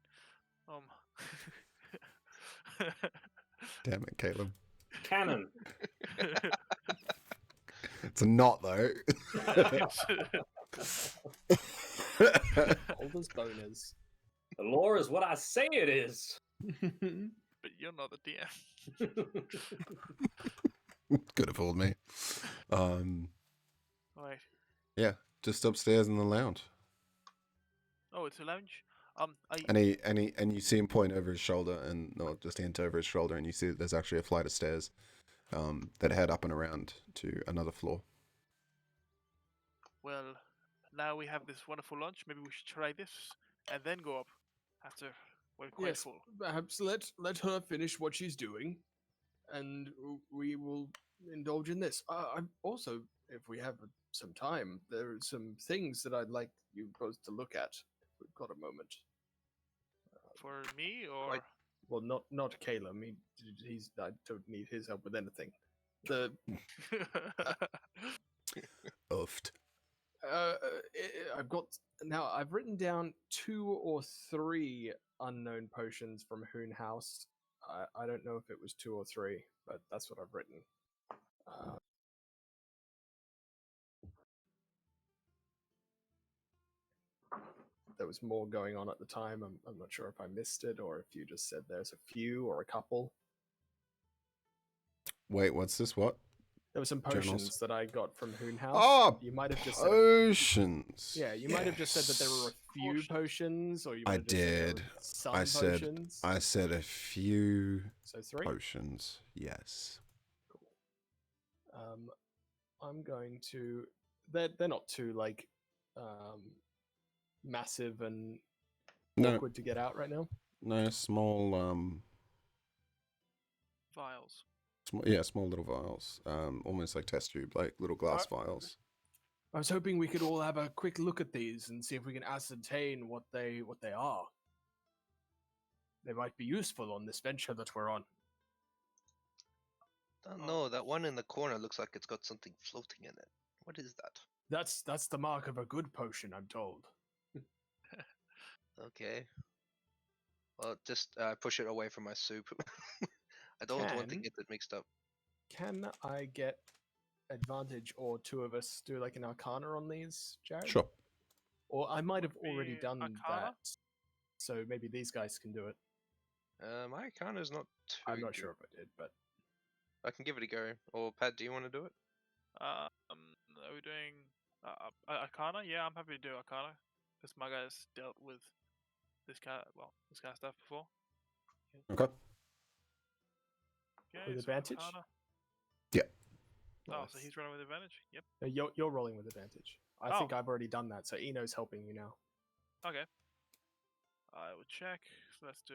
Damn it, Caleb. Cannon. It's a knot though. Baldur's boners. The law is what I say it is. But you're not the DM. Could have fooled me. Right. Yeah, just upstairs in the lounge. Oh, it's a lounge. And you see him point over his shoulder, and not just hint over his shoulder, and you see that there's actually a flight of stairs that head up and around to another floor. Well, now we have this wonderful lunch. Maybe we should try this and then go up after we're quite Yes, full. perhaps let her finish what she's doing, and we will indulge in this. I'm also, if we have some time, there are some things that I'd like you both to look at. If we've got a moment. For me, or Quite- Well, not Caleb. I don't need his help with anything. The Oofed. I've written down 2 or 3 unknown potions from Hoon House I don't know if it was 2 or 3, but that's what I've written. There was more going on at the time. I'm not sure if I missed it or if you just said there's a few or a couple. Wait, what's this? What? There were some Journals. potions that I got from Hoon House. Oh, you might have just said potions. yeah, you might have just said that there were a few potions, or you might I have just said there did. were some I said. potions. I said a few So 3. potions. Yes. I'm going to. They're not too like massive and No, awkward to get out right now. no, small. Vials. Small little vials. Almost like test tube, like little glass vials. I was hoping we could all have a quick look at these and see if we can ascertain what they are. They might be useful on this venture that we're on. Don't know. That one in the corner looks like it's got something floating in it. What is that? That's the mark of a good potion, I'm told. Okay. Well, just push it away from my soup. I don't want to Can- get it mixed up. Can I get advantage, or 2 of us do like an Arcana on these, Jared? Sure. Or I might have already Be done Arcana? that, so maybe these guys can do it. My Arcana's not too I'm not good. sure if I did, but I can give it a go. Or Pat, do you want to do it? Are we doing Arcana? Yeah, I'm happy to do Arcana because my guys dealt with this kind of stuff before. Okay. Okay, With so advantage? Arcana. Yeah. Oh, so Nice. he's running with advantage. Yep. You're rolling with advantage. I think I've already done that, so Eno's helping you now. Okay. I will check. So let's do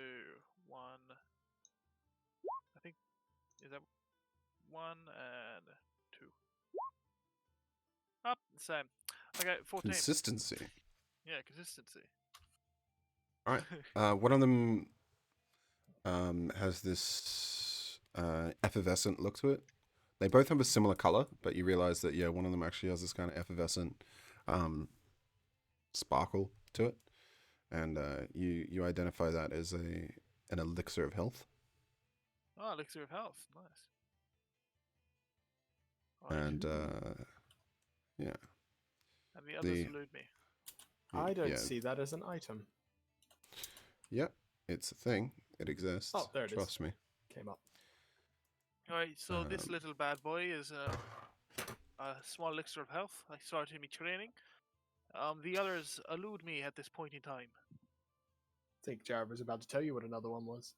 1. I think is that 1 and 2. Up same. Okay, 14. Consistency. Yeah, consistency. All right. One of them has this effervescent look to it. They both have a similar color, but you realize that one of them actually has this kind of effervescent sparkle to it, and you identify that as an elixir of health. Oh, elixir of health. Nice. Right. And yeah. And the others the- elude me. I don't yeah. see that as an item. Yep, it's a thing. It exists. Oh, there it is. Trust me. Came up. Alright, so this Um, little bad boy is a small elixir of health. I started me training. The others elude me at this point in time. I think Jared was about to tell you what another one was.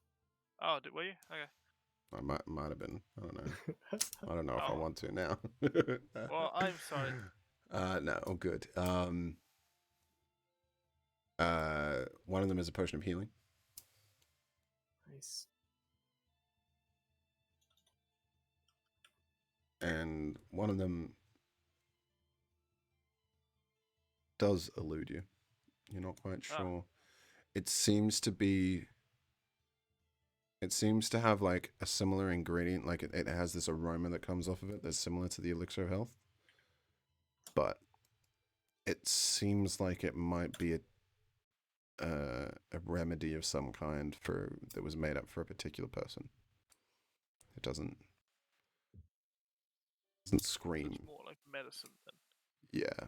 Oh, were you? Okay. I might have been. I don't know. I don't know if I Oh. want to now. Well, I'm sorry. No, oh good. One of them is a potion of healing, Nice. and one of them does elude you. You're not quite Ah. sure. It seems to be. It seems to have like a similar ingredient, like it has this aroma that comes off of it that's similar to the elixir of health. But it seems like it might be a remedy of some kind that was made up for a particular person. It doesn't scream. It's more like medicine than. Yeah.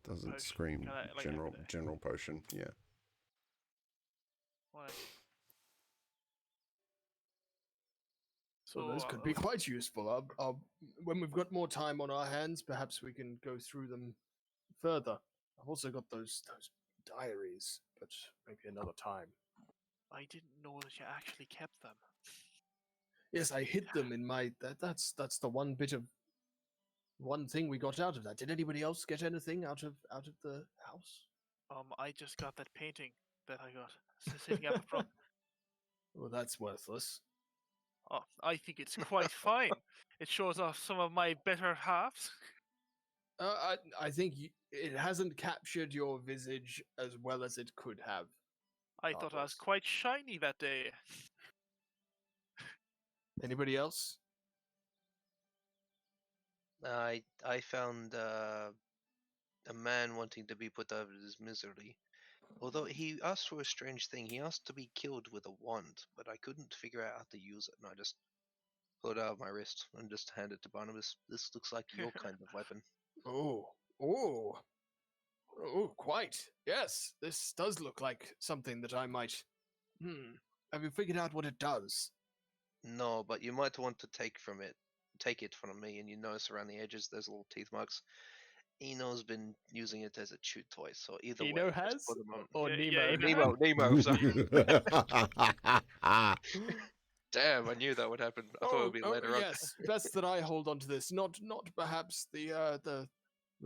Doesn't Potion, scream kinda like everyday. general potion. Yeah. Right. So So those could be quite useful. When we've got more time on our hands, perhaps we can go through them further. I've also got those diaries, but maybe another time. I didn't know that you actually kept them. Yes, I hid them in my. That's the one thing we got out of that. Did anybody else get anything out of the house? I just got that painting that I got sitting up front. Well, that's worthless. Oh, I think it's quite fine. It shows off some of my better halves. I think it hasn't captured your visage as well as it could have. I thought I was Baldurs. quite shiny that day. Anybody else? I found a man wanting to be put out of his misery. Although he asked for a strange thing. He asked to be killed with a wand, but I couldn't figure out how to use it, and I just pulled it out of my wrist and just handed it to Barnabas. This looks like your kind of weapon. Oh, quite. Yes, this does look like something that I might. Have you figured out what it does? No, but you might want to take it from me, and you notice around the edges there's little teeth marks. Eno's been using it as a chew toy, so either Eno way, has? just put them on. Or Yeah, Nemo? Eno has. Nemo. Sorry. Damn, I knew that would happen. I thought it would be later on. Yes, best that I hold on to this. Not perhaps the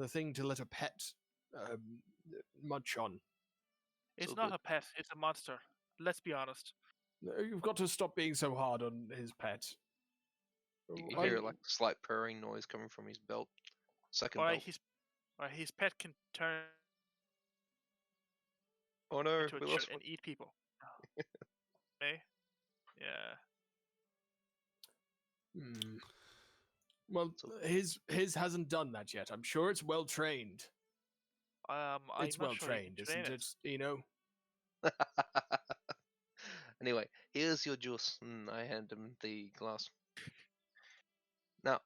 thing to let a pet munch on. It's So not good. a pet, it's a monster. Let's be honest. No, you've got to stop being so hard on his pet. You can hear like a slight purring noise coming from his belt. Second Alright, belt. his pet can turn Oh no, into a we chur lost and eat people. Eh? Yeah. Well, So- his hasn't done that yet. I'm sure it's well trained. I'm It's not well sure you trained, can train isn't it? Eno? Anyway, here's your juice. I hand him the glass. Now,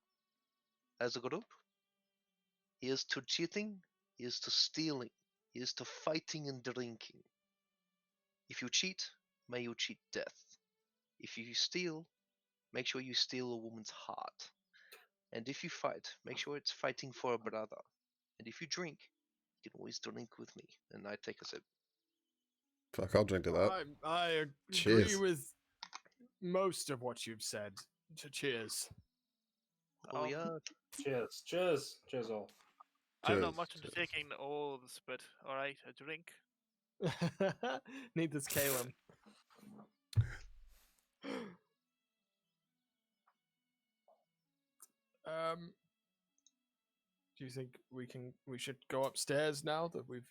as a group, here's to cheating, here's to stealing, here's to fighting and drinking. If you cheat, may you cheat death. If you steal, make sure you steal a woman's heart. And if you fight, make sure it's fighting for a brother. And if you drink, you can always drink with me. And I take a sip. Fuck, I'll drink to that. I agree Cheers. with most of what you've said. Cheers. Oh yeah. Cheers. Cheers. Cheers all. I'm not Cheers, much into cheers. taking oaths, but alright, a drink. Need this Calum. Do you think we should go upstairs now that we've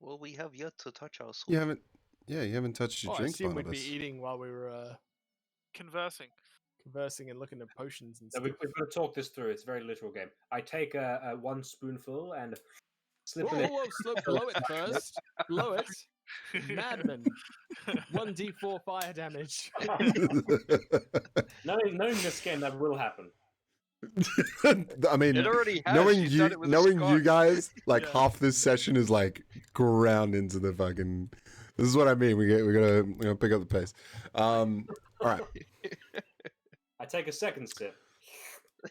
Well, we have yet to touch our soul. You haven't touched your I drink, assume we'd be Barnabas. eating while we were Conversing. conversing and looking at potions and No, stuff. we've got to talk this through. It's a very literal game. I take a one spoonful and slip Whoa, it in. whoa, whoa, blow it first. Blow it. Madman. 1d4 fire damage. Knowing this game, that will happen. I mean, It already has. knowing You've done it with a knowing you scotch. guys, like Yeah. half this session is like ground into the fucking. This is what I mean. We're gonna pick up the pace. All right. I take a second sip.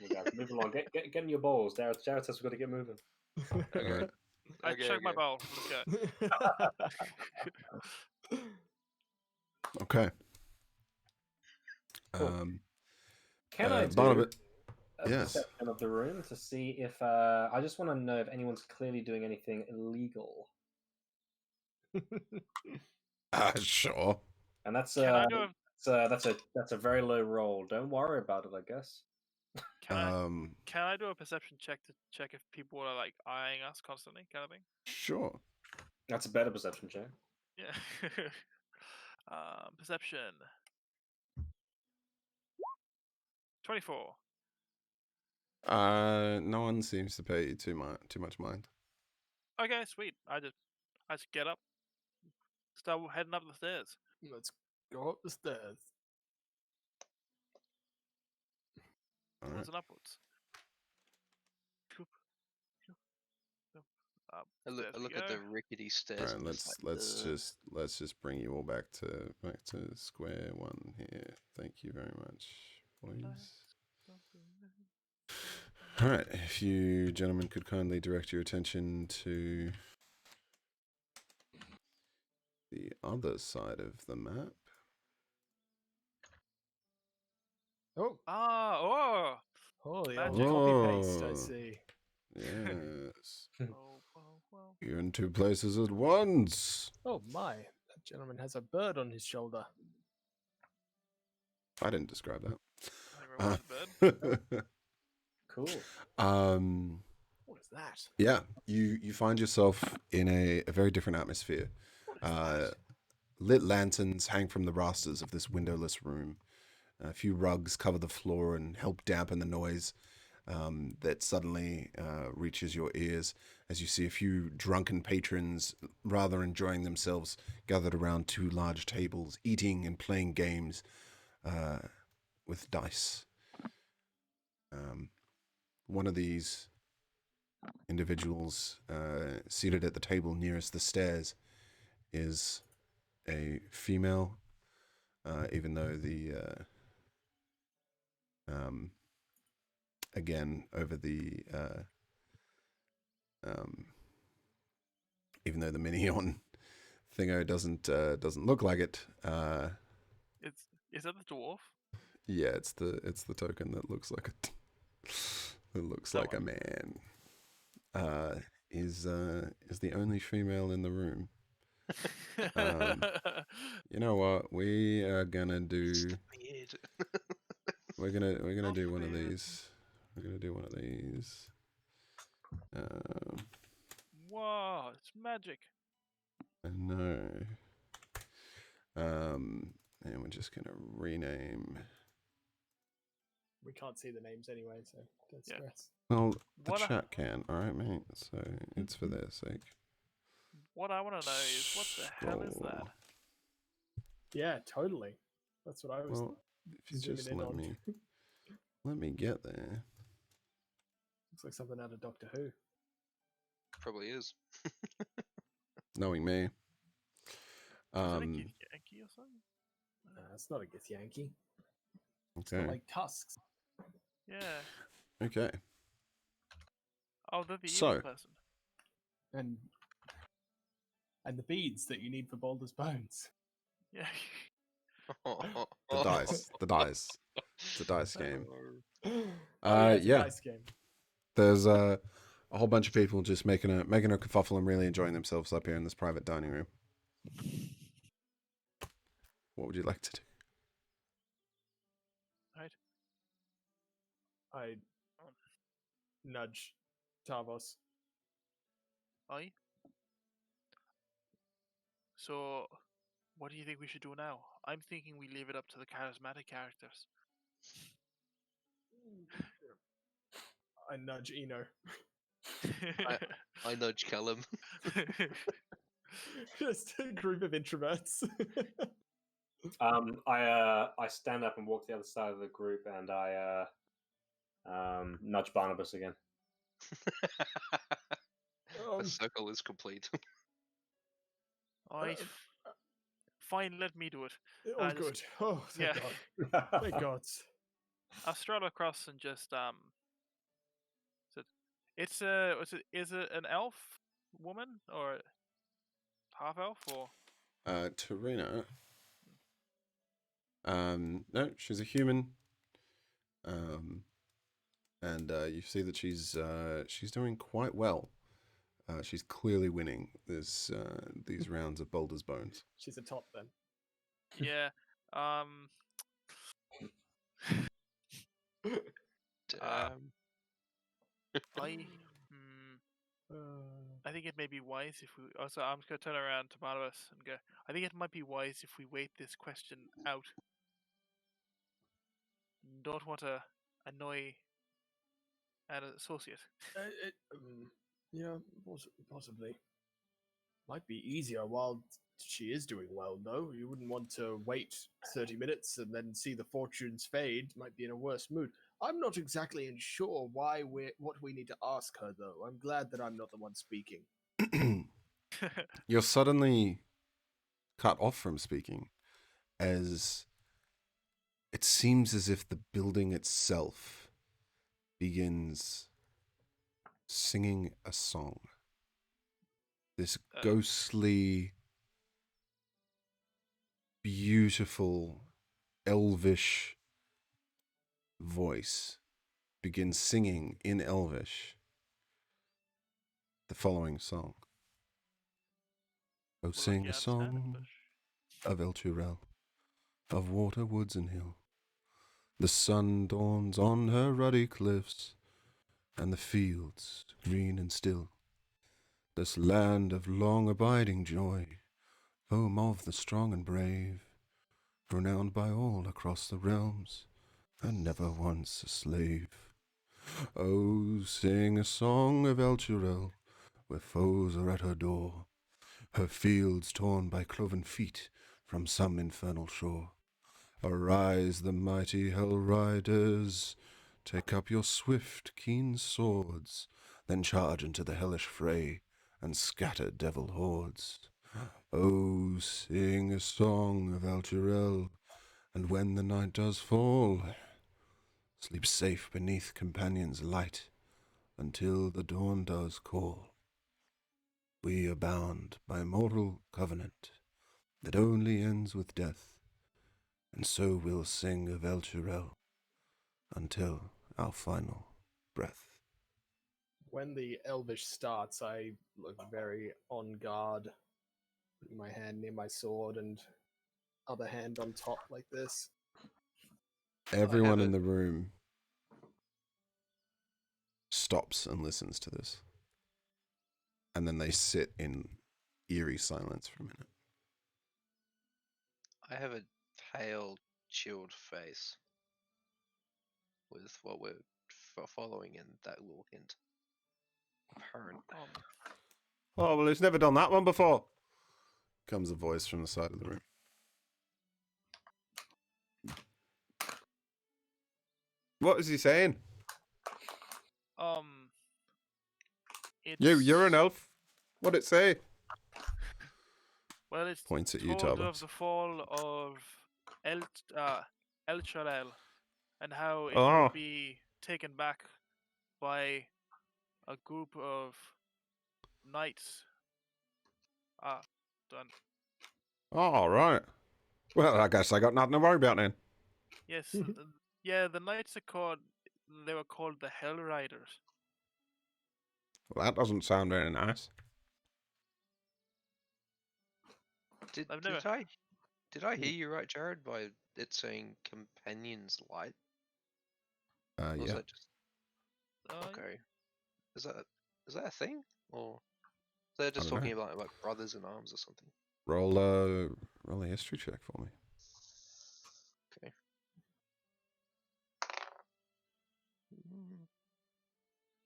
You guys, move along. Get in your bowls. Jared says we've got to get moving. All right. I Okay, chug my okay. bowl. Okay. Cool. Can I do Barnabas, a yes. perception of the room to see if I just want to know if anyone's clearly doing anything illegal? Sure. And that's Can I do a that's a very low roll. Don't worry about it, I guess. can I do a perception check to check if people are like eyeing us constantly, kind of thing? Sure. That's a better perception check. Yeah. Perception. 24. No one seems to pay you too much mind. Okay, sweet. I just get up, start heading up the stairs. Let's go up the stairs. All Onwards right. and upwards. Shoop, shoop, shoop, up I stairs we look at the go. rickety All stairs. right. and just Let's just bring you all back to square one here. Thank you very much, boys. All right. If you gentlemen could kindly direct your attention to the other side of the map. Oh, Oh, the Magic. old copy paste, I Oh. see. Yes. oh. You're in two places at once. Oh my, that gentleman has a bird on his shoulder. I didn't describe that. I never watched bed. Cool. What is that? Yeah, you find yourself in a very different atmosphere. Lit lanterns hang from the rafters of this windowless room. A few rugs cover the floor and help dampen the noise. that suddenly reaches your ears as you see a few drunken patrons, rather enjoying themselves, gathered around two large tables, eating and playing games with dice. One of these individuals seated at the table nearest the stairs is a female, even though the again over the even though the minion thingo doesn't look like it. Is that the dwarf? Yeah, it's the token that looks like a man. Is the only female in the room. You know what? We are gonna do. We're gonna do one of these. We're gonna do one of these. Wow, it's magic. I know. And we're just gonna rename. We can't see the names anyway, so don't Yeah. stress. Well, the What I- chat can. All right, mate. So it's for their sake. What I want to know is what the hell is that? Scroll. Yeah, totally. That's what I was. Well, if you zooming just in let on. me get there. Looks like something out of Doctor Who. Probably is. Knowing me. Is it a Yankee or something? It's not a Githyanki. It's Okay. got like tusks. Yeah. Okay. Oh, they're the So- evil person. And the beads that you need for Baldur's bones. Yeah. The dice. The dice. It's a dice game. It's a Yeah. dice game. There's a whole bunch of people just making a kerfuffle and really enjoying themselves up here in this private dining room. What would you like to do? Right. I nudge Tavos. Aye. So, what do you think we should do now? I'm thinking we leave it up to the charismatic characters. I nudge Eno. I nudge Callum. Just a group of introverts. I stand up and walk to the other side of the group, and I nudge Barnabas again. The circle is complete. Fine, let me do it. Oh, just- good. Oh, thank Yeah. God. Thank God. I'll stroll across and just is it an elf woman or half elf or Tarina. No, she's a human. And you see that she's doing quite well. She's clearly winning these rounds of Baldur's Bones. She's a top then. yeah. Damn. I think it may be wise if we. Also, I'm just gonna turn around to Barnabas and go. I think it might be wise if we wait this question out. Don't want to annoy an associate. Yeah, possibly. Might be easier while she is doing well, though. You wouldn't want to wait 30 minutes and then see the fortunes fade. Might be in a worse mood. I'm not exactly sure what we need to ask her, though. I'm glad that I'm not the one speaking. You're suddenly cut off from speaking, as it seems as if the building itself begins singing a song. This ghostly, beautiful, elvish voice begins singing in Elvish the following song. Oh, sing a song of El Turel, of water, woods, and hill. The sun dawns on her ruddy cliffs, and the fields green and still. This land of long abiding joy, home of the strong and brave, renowned by all across the realms, and never once a slave. Oh, sing a song of Elturel, where foes are at her door, her fields torn by cloven feet from some infernal shore. Arise, the mighty hell riders, take up your swift, keen swords, then charge into the hellish fray, and scatter devil hordes. Oh, sing a song of Elturel, and when the night does fall, sleep safe beneath companions' light, until the dawn does call. We are bound by mortal covenant that only ends with death, and so we'll sing of Elturel until our final breath. When the Elvish starts, I look very on guard, putting my hand near my sword and other hand on top like this. Everyone in the room stops and listens to this. And then they sit in eerie silence for a minute. I have a pale, chilled face with what we're following in that little hint. Apparent. Oh, well, he's never done that one before. Comes a voice from the side of the room. What is he saying? It's, You're an elf. What'd it say? Well, it's Points at you, told Tarbas. of the fall of El Chalel, and how it Oh. would be taken back by a group of knights. Done. All right. Well, I guess I got nothing to worry about then. Yes, yeah, the knights they were called the Hell Riders. Well, that doesn't sound very nice. Did I've never. I hear you right, Jared, by it saying Companion's Light? Or was Yeah. that just okay? Is that a thing, or is that just don't talking know. about like brothers in arms or something? Roll a history check for me. Okay.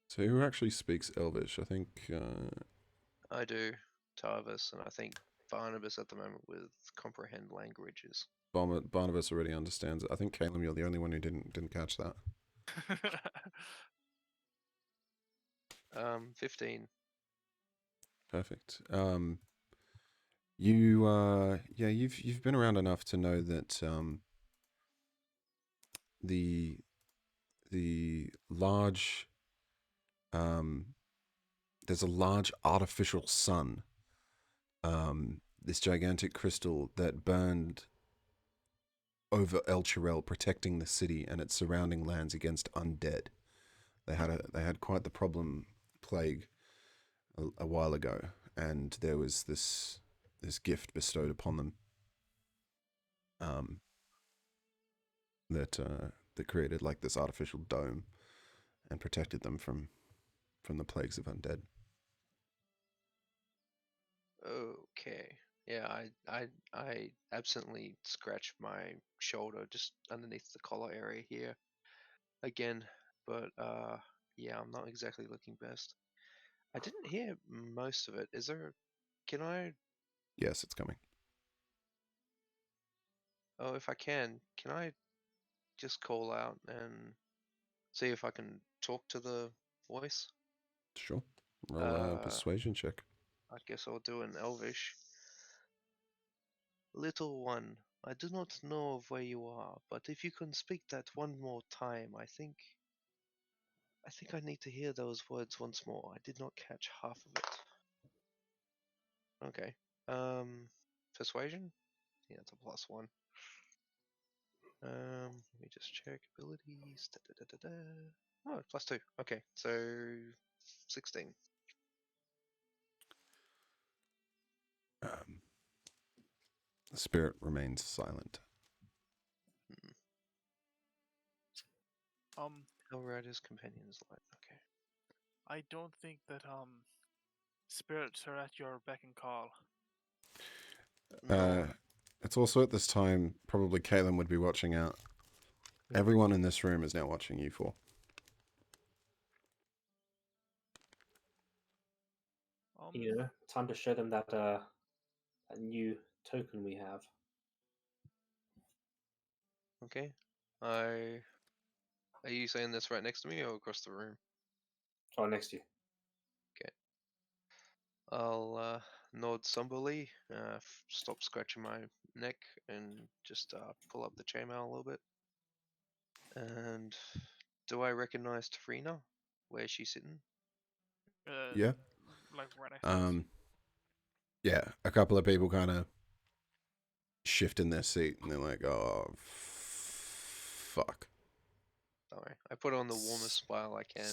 So who actually speaks Elvish? I think I do, Tarvis, and I think Barnabas at the moment with comprehend languages. Barnabas already understands it. I think Caleb, you're the only one who didn't catch that. 15. Perfect. You've been around enough to know that the large there's a large artificial sun, this gigantic crystal that burned over El Chirel, protecting the city and its surrounding lands against undead. They had quite the plague a while ago, and there was this gift bestowed upon them that created like this artificial dome and protected them from the plagues of undead. Okay. Yeah, I absently scratched my shoulder just underneath the collar area here again, but yeah, I'm not exactly looking best. I didn't hear most of it. Can I? Yes, it's coming. Oh, if I can I just call out and see if I can talk to the voice? Sure. Roll a persuasion check. I guess I'll do an Elvish. Little one, I do not know of where you are, but if you can speak that one more time, I think I need to hear those words once more. I did not catch half of it. Okay. Persuasion? Yeah, it's a +1. Let me just check abilities. Oh, +2. Okay, so 16. The spirit remains silent. Hellrider's Companion's Light. Okay. I don't think that spirits are at your beck and call. No. It's also at this time, probably Caitlin would be watching out. Everyone in this room is now watching you four. Time to show them that that new token we have. Okay. Are you saying this right next to me or across the room? Oh, next to you. I'll nod somberly, stop scratching my neck, and just pull up the chainmail a little bit. And do I recognize Tafrina? Where is she sitting? Yeah. Like right next to us. Yeah, a couple of people kind of shift in their seat, and they're like, "Oh, fuck." Sorry, I put on the warmest smile I can,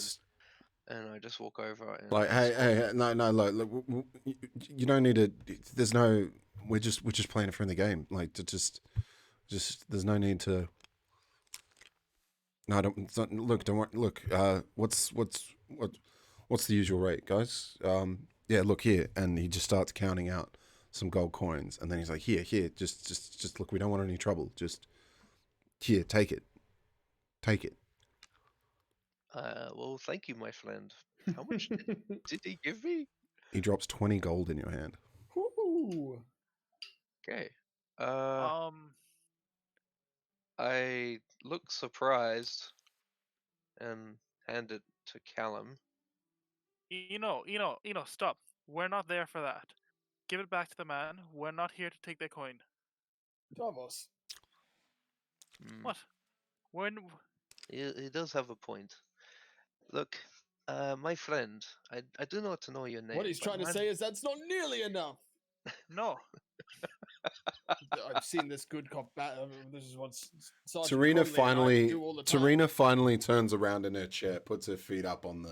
and I just walk over and Like, hey, no, look, you don't need to. There's no. We're just playing a friendly game. Like, to just. There's no need to. No, don't. It's not, look, don't worry. Look, what's the usual rate, guys? Yeah, look here, and he just starts counting out some gold coins, and then he's like, here, just look. We don't want any trouble. Just here, take it. Well, thank you, my friend. How much did he give me? He drops 20 gold in your hand. Ooh. Okay. Um, I look surprised and hand it to Callum. Stop. We're not there for that. Give it back to the man. We're not here to take the coin. Davos. Mm, What? When? he does have a point. Look, my friend, I do not know your name. What he's but trying to say is that's not nearly enough. No. I've seen this good cop bad. This is what Sergeant Tarina Conley and I finally do all the time. Tarina finally turns around in her chair, puts her feet up on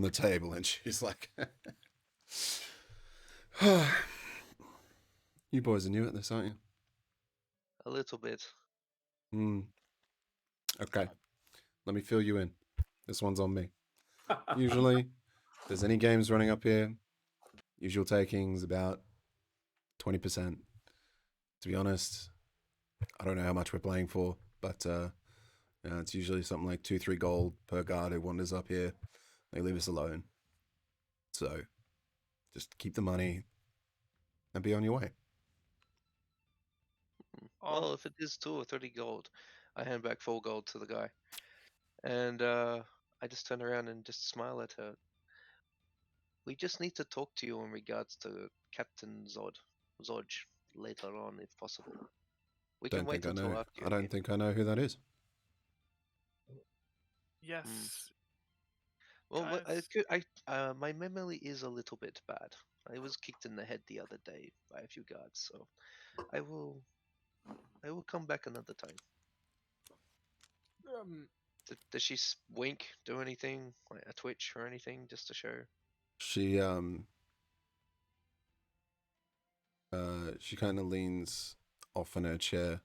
the table, and she's like, "You boys are new at this, aren't you?" A little bit. Okay. Let me fill you in. This one's on me. Usually, if there's any games running up here, usual takings about 20%. To be honest, I don't know how much we're playing for, but it's usually something like 2-3 gold per guard who wanders up here. They leave us alone. So, just keep the money and be on your way. Well, if it is 2 or 30 gold, I hand back 4 gold to the guy. And I just turn around and just smile at her. We just need to talk to you in regards to Captain Zodge later on, if possible. We can wait until after I don't think I know who that is. Yes. Well, Guys. my memory is a little bit bad. I was kicked in the head the other day by a few guards, so I will come back another time. Does she wink, do anything, like a twitch or anything, just to show? She kind of leans off in her chair,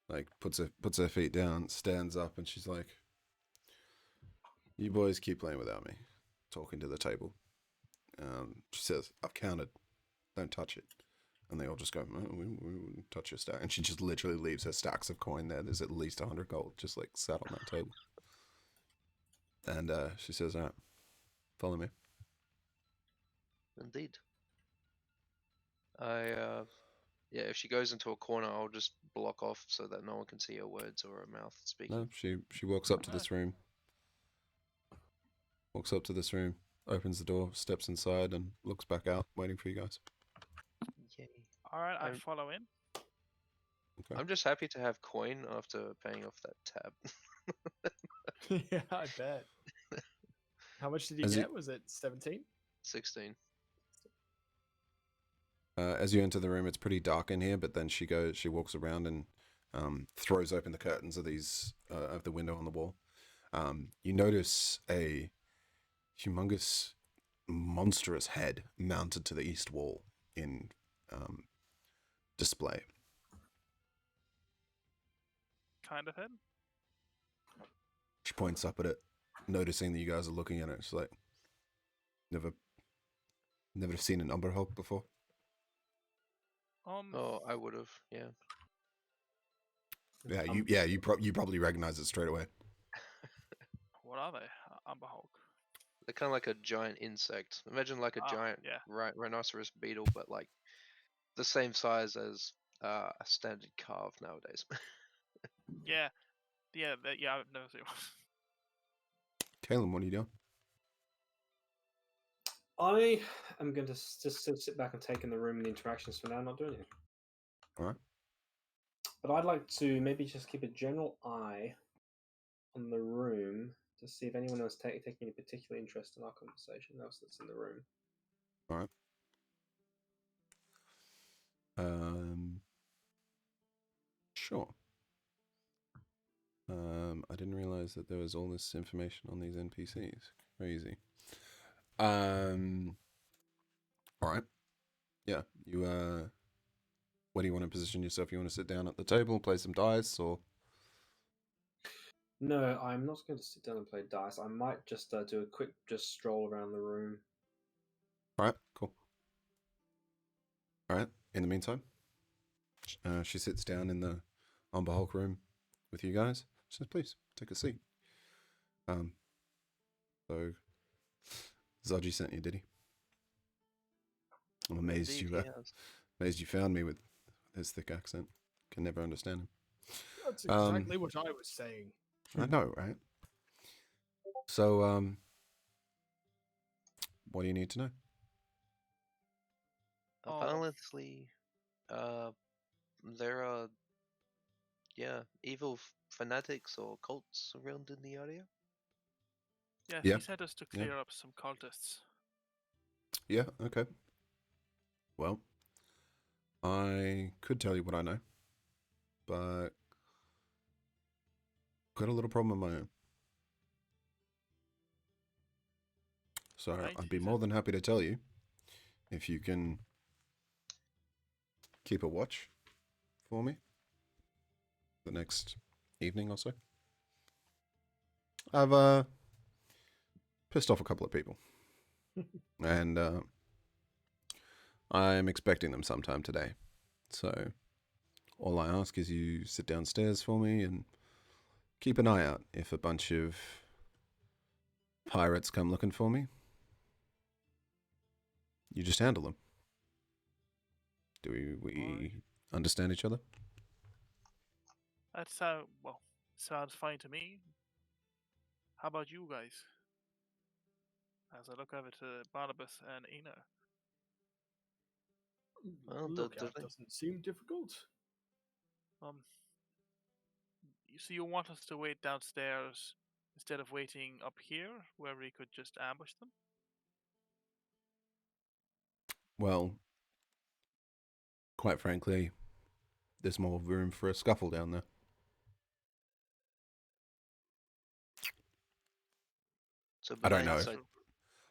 like puts her feet down, stands up, and she's like, "You boys keep playing without me," talking to the table. She says, "I've counted. Don't touch it." And they all just go, "Oh, we won't touch your stack." And she just literally leaves her stacks of coin there. There's at least 100 gold just like sat on that table. And she says, "All right, follow me." Indeed. Yeah, if she goes into a corner, I'll just block off so that no one can see her words or her mouth speaking. No, she walks up to this room. Walks up to this room, opens the door, steps inside, and looks back out, waiting for you guys. Yay. All right, I I'm- follow in. Okay. I'm just happy to have coin after paying off that tab. Yeah, I bet. How much did he As get? you- Was it 17? 16. As you enter the room, it's pretty dark in here, but then she walks around and throws open the curtains of of the window on the wall. You notice a humongous, monstrous head mounted to the east wall in display. Kind of him. She points up at it, noticing that you guys are looking at it. She's like, never seen an Umber Hulk before. Oh, I would have. Yeah. You probably recognize it straight away. What are they? Amber Hulk. They're kind of like a giant insect. Imagine like a giant yeah. rhinoceros beetle, but like the same size as a standard carve nowadays. Yeah, I've never seen one. Caleb, what are you doing? I am going to just sit back and take in the room and the interactions for now, not doing anything. All right. But I'd like to maybe just keep a general eye on the room to see if anyone else taking any particular interest in our conversation else that's in the room. All right. Sure. I didn't realize that there was all this information on these NPCs. Crazy. All right. Yeah. You where do you want to position yourself? You want to sit down at the table, play some dice, or? No, I'm not going to sit down and play dice. I might just do a quick stroll around the room. All right. Cool. All right. In the meantime, she sits down in the Umber Hulk room with you guys. She says, "Please take a seat." So Zaji sent you, did he? I'm amazed Indeed, you he has. amazed you found me with his thick accent. Can never understand him. That's exactly what I was saying. I know, right? So, what do you need to know? Apparently, there are evil fanatics or cults around in the area. Yeah, Yeah. he sent us to clear up some cultists. Yeah, okay. Well, I could tell you what I know, but got a little problem of my own. So Right, I'd be is more it- than happy to tell you if you can keep a watch for me the next evening or so. I've pissed off a couple of people, and I'm expecting them sometime today. So all I ask is you sit downstairs for me and keep an eye out if a bunch of pirates come looking for me. You just handle them. Do we understand each other? That sounds fine to me. How about you guys? As I look over to Barnabas and Eno. Well, Lookout doesn't seem difficult. So you want us to wait downstairs instead of waiting up here, where we could just ambush them? Well, quite frankly, there's more room for a scuffle down there. So I don't know. inside.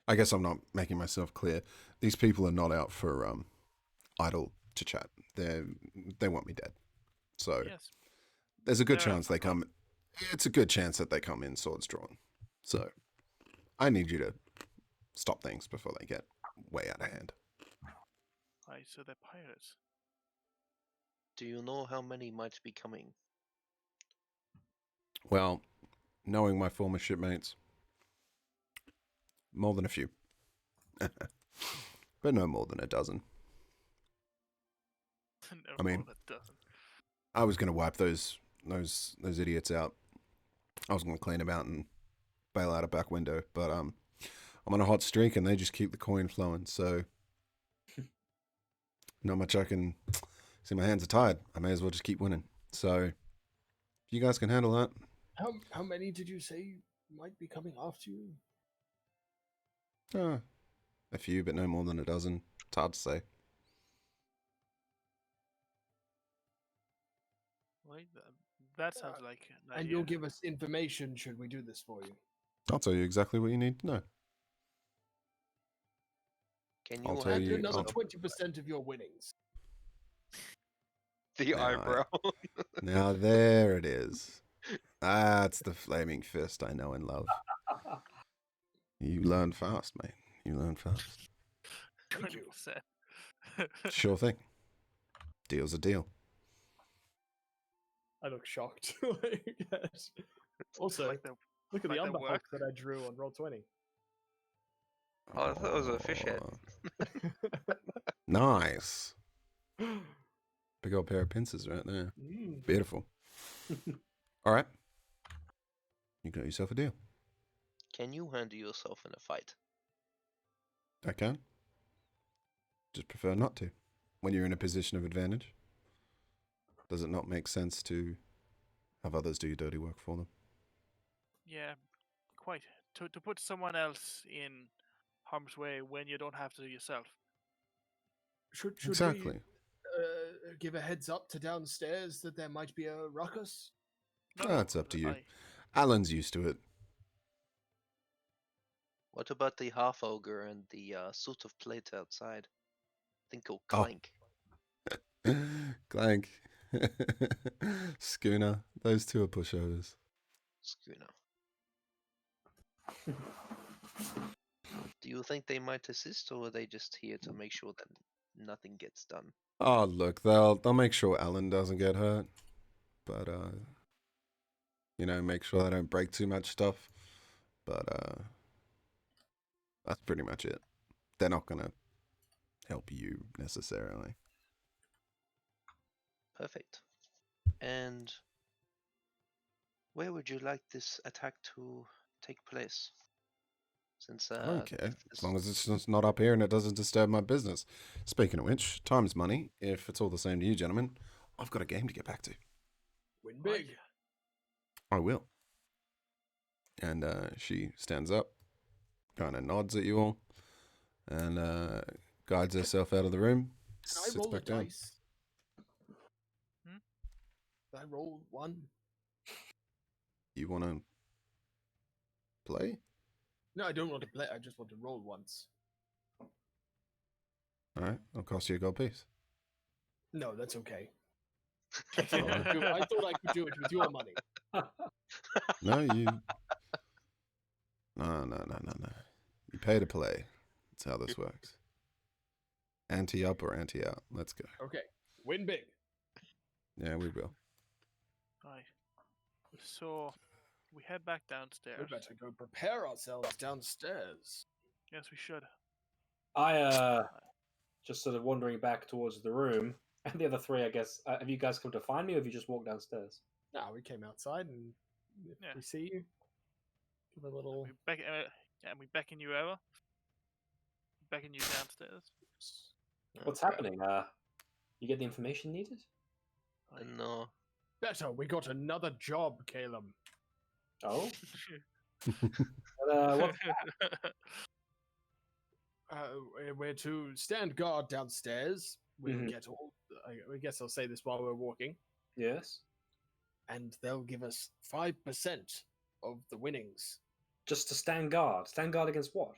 I guess I'm not making myself clear. These people are not out for idle to chat. They want me dead. So Yes. there's a good They're chance they come. It's a good chance that they come in swords drawn. So I need you to stop things before they get way out of hand. Right, so they're pirates. Do you know how many might be coming? Well, knowing my former shipmates, more than a few. But no more than a dozen. I mean, I was going to wipe those idiots out. I was going to clean them out and bail out a back window, but I'm on a hot streak and they just keep the coin flowing, so not much I can see. My hands are tied. I may as well just keep winning. So if you guys can handle that. How many did you say might be coming after you? A few, but no more than a dozen. It's hard to say. Right, that sounds like an And idea. you'll give us information should we do this for you. I'll tell you exactly what you need to know. Can I'll you tell And you- another I'll- 20% of your winnings. The Now, eyebrow? Now there it is. That's the flaming fist I know and love. You learn fast, mate. You learn fast. 20%. Sure thing. Deal's a deal. I look shocked. Like, yes. Also, Like the- look at like the the Umber work. Hulk that I drew on Roll20. Oh, I thought it was a fish head. Nice. Big old pair of pincers right there. Mm. Beautiful. All right. You got yourself a deal. Can you handle yourself in a fight? I can. Just prefer not to. When you're in a position of advantage, does it not make sense to have others do your dirty work for them? Yeah, quite. To put someone else in harm's way when you don't have to yourself. Should Exactly. we give a heads up to downstairs that there might be a ruckus? No, That's up to you. I- Alan's used to it. What about the half ogre and the suit of plate outside? Think he'll Oh. clank. Clank. Schooner. Those two are pushovers. Schooner. Do you think they might assist, or are they just here to make sure that nothing gets done? Oh, look, they'll make sure Alan doesn't get hurt. But, make sure they don't break too much stuff. But, that's pretty much it. They're not going to help you necessarily. Perfect. And where would you like this attack to take place? Since I don't care. As this- long as it's just not up here and it doesn't disturb my business. Speaking of which, time's money. If it's all the same to you, gentlemen, I've got a game to get back to. Win Right. big. I will. And she stands up, kind of nods at you all, and guides herself out of the room. Can I Sits roll a back down. dice? Hmm? Did I roll one? You want to play? No, I don't want to play. I just want to roll once. All right, I'll cost you a gold piece. No, that's okay. All right. I thought I could do it with your money. No, you. No. You pay to play. That's how this works. Ante up or ante out. Let's go. Okay, win big. Yeah, we will. Right. So we head back We downstairs. better go prepare ourselves downstairs. Yes, we should. I just sort of wandering back towards the room, and the other three, I guess. Have you guys come to find me, or have you just walked downstairs? No, we came outside and if Yeah. we see you, give a little. We beckon you over. Beckon you downstairs. What's Okay. happening? You get the information needed? No. Better, we got another job, Caleb. Oh, what's We're to stand guard downstairs. We'll Mhm. get all. I guess I'll say this while we're walking, yes? and they'll give us 5% of the winnings. Just to stand guard. Stand guard against what?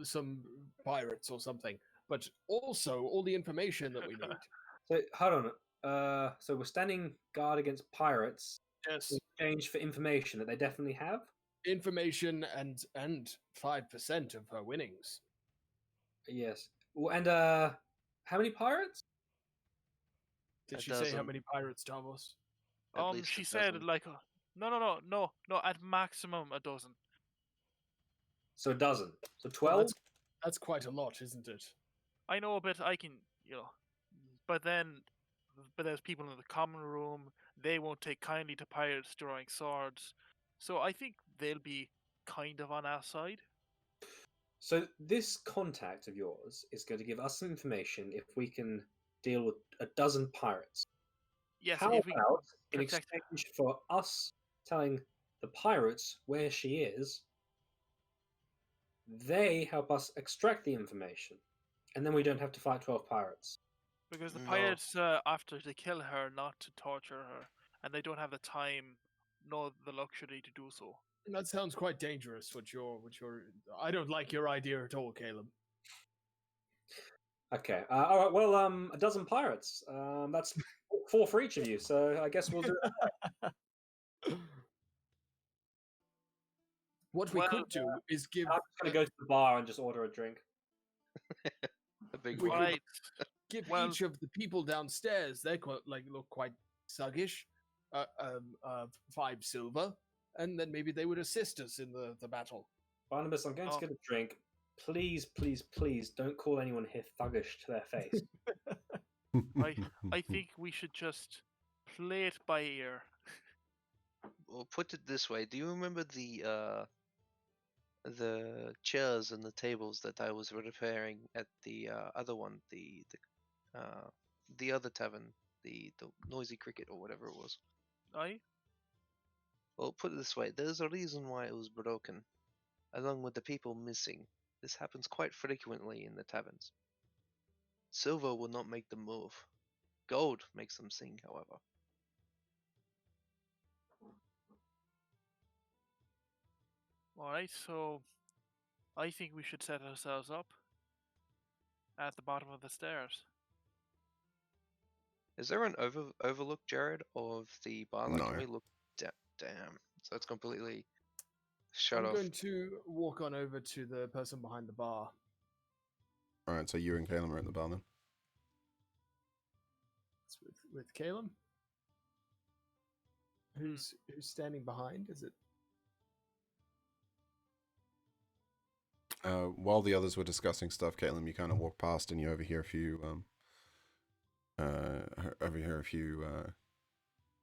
Some pirates or something, but also all the information that we need. So hold on. So we're standing guard against pirates Yes, in exchange for information that they definitely have. information and 5% of her winnings. Yes. And how many pirates? Did A she say how dozen. many pirates, Davos? At least she a said dozen. like no, at maximum a dozen. So a dozen. So Well, 12. that's quite a lot, isn't it? I know, but I can, but there's people in the common room. They won't take kindly to pirates drawing swords, so I think they'll be kind of on our side. So this contact of yours is going to give us some information if we can deal with a dozen pirates. Yes, How if we about in protect- exchange for us telling the pirates where she is, they help us extract the information, and then we don't have to fight 12 pirates. because the No. pirates after they kill her, not to torture her, and they don't have the time nor the luxury to do so. That sounds quite dangerous. What you're. I don't like your idea at all, Caleb. Okay. All right. Well, a dozen pirates. That's 4 for each of you. So I guess we'll do it. What we Well, could do is give I'm just going to go to the bar and just order a drink. A big We one. could- Right. give well- each of the people downstairs. They look quite sluggish. 5 silver, and then maybe they would assist us in the battle. Barnabas, I'm going Oh. to get a drink. please, please, please don't call anyone here thuggish to their face. I think we should just play it by ear. Well, put it this way: do you remember the chairs and the tables that I was repairing at the other one, the other tavern, the Noisy Cricket or whatever it was? Aye? Well, put it this way: there's a reason why it was broken, along with the people missing. This happens quite frequently in the taverns. Silver will not make them move. Gold makes them sing, however. Alright, so I think we should set ourselves up at the bottom of the stairs. Is there an overlook, Jared, of the bar? Like, No. can we look? Damn. So it's completely shut I'm off. going to walk on over to the person behind the bar. All right, so you and Caleb are at the bar then. It's with Caleb. Who's standing behind? Is it? While the others were discussing stuff, Caitlin, you kind of walk past and you overhear a few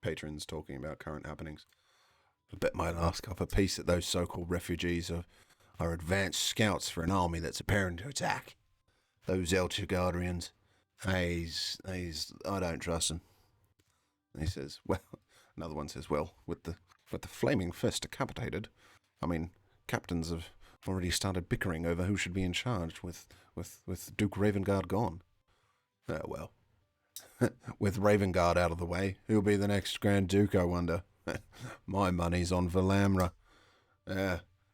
patrons talking about current happenings. I bet my last cup of peace that those so-called refugees are advanced scouts for an army that's preparing to attack. Those Elchegardrians, I don't trust them. And he says, well, another one says, well, with the flaming fist decapitated, I mean, captains have already started bickering over who should be in charge with Duke Ravengard gone. Oh, well. With Ravengard out of the way, who'll be the next Grand Duke, I wonder? My money's on Valamra.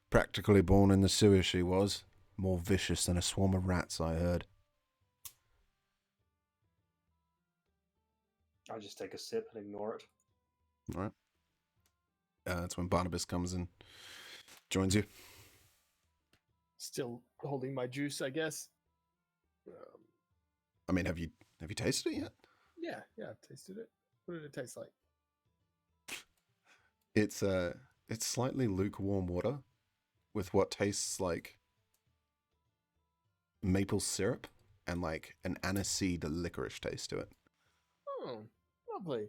Practically born in the sewer she was. More vicious than a swarm of rats, I heard. I just take a sip and ignore it. All right. That's when Barnabas comes and joins you. Still holding my juice, I guess. I mean, have you tasted it yet? Yeah, I've tasted it. What did it taste like? It's slightly lukewarm water with what tastes like maple syrup and like an aniseed licorice taste to it. Oh, lovely.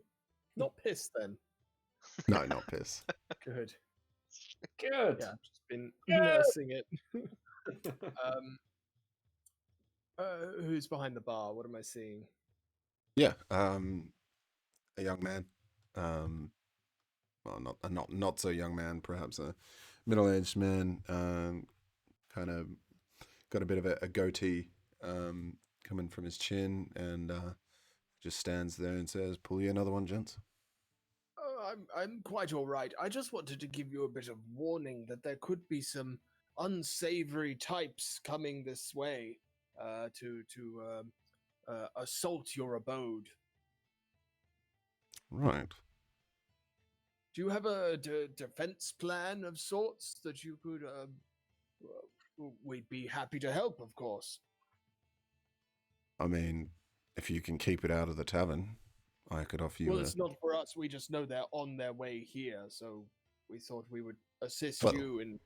Not piss then. No, not piss. Good. Good. Yeah, I've just been nursing it. Who's behind the bar? What am I seeing? Yeah, a young man. Well, not so young man, perhaps a middle-aged man. Kind of got a bit of a goatee coming from his chin, and just stands there and says, "Pull you another one, gents." I'm quite all right. I just wanted to give you a bit of warning that there could be some unsavory types coming this way to assault your abode. Right. Do you have a defense plan of sorts that you could? We'd be happy to help, of course. I mean, if you can keep it out of the tavern, I could offer you. Well, it's not for us. We just know they're on their way here, so we thought we would assist Well, you in.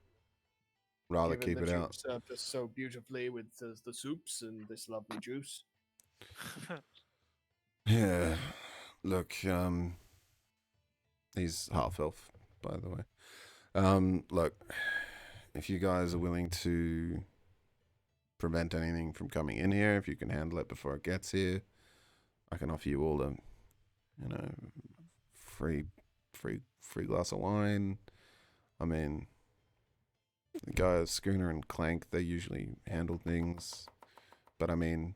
rather Given keep that it you've out. served us so beautifully with the soups and this lovely juice. Yeah. Look, he's half elf, by the way. Look, if you guys are willing to prevent anything from coming in here, if you can handle it before it gets here, I can offer you all a, free glass of wine. I mean, the guys, Schooner and Clank, they usually handle things, but I mean,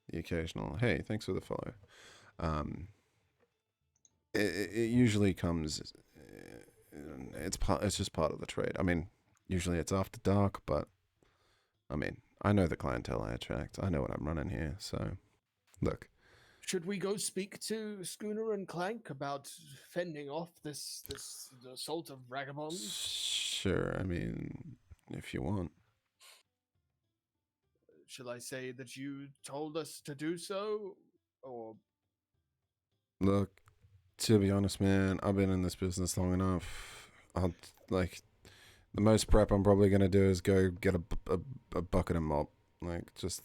the occasional, hey, thanks for the follow. It usually comes. It's just part of the trade. I mean, usually it's after dark, but I mean, I know the clientele I attract. I know what I'm running here. So, look. Should we go speak to Schooner and Clank about fending off this assault of vagabonds? Sure. I mean, if you want. Shall I say that you told us to do so, or? Look, to be honest, man, I've been in this business long enough. The most prep I'm probably gonna do is go get a bucket and mop. Like, just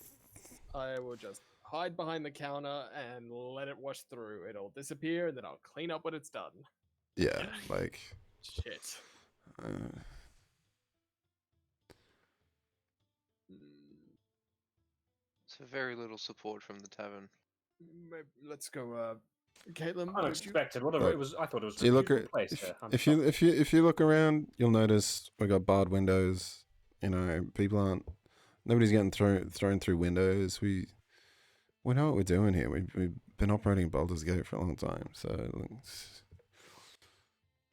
I will just hide behind the counter and let it wash through. It'll disappear, and then I'll clean up when it's done. yeah, like. Shit. Uh, So very little support from the tavern. Let's go, Caitlin. would you- Unexpected. What a, Look, it was. I thought it was so a you look beautiful at place here. I'm if shocked. you look around, you'll notice we got barred windows. You know, nobody's getting thrown through windows. We know what we're doing here. We've been operating Baldur's Gate for a long time. So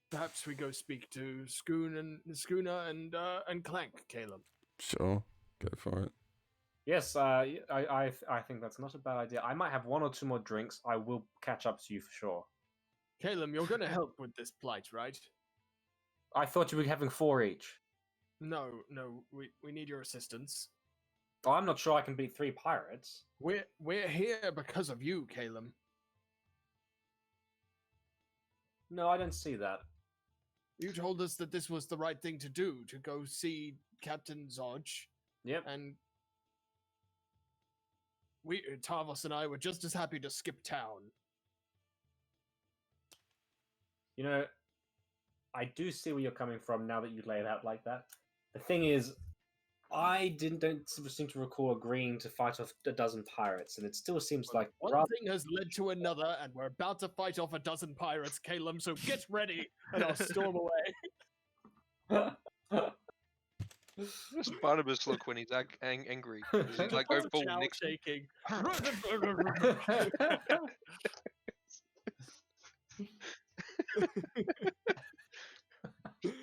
Perhaps we go speak to Schooner and Clank, Caleb. sure, go for it. Yes, I think that's not a bad idea. I might have one or two more drinks. I will catch up to you for sure. Caleb, you're gonna help with this plight, right? I thought you were having 4 each. No, we need your assistance. Oh, I'm not sure I can beat 3 pirates. We're here because of you, Caleb. No, I don't see that. You told us that this was the right thing to do, to go see Captain Zodge, Yep. and Tarvos and I were just as happy to skip town. You know, I do see where you're coming from now that you lay it out like that. The thing is, I don't seem to recall agreeing to fight off a dozen pirates, and it still seems like One thing has led to another, and we're about to fight off a dozen pirates, Caleb, so get ready, and I'll storm away. What's Barnabas look when he's angry? Does he like go full Chow Nixon? shaking.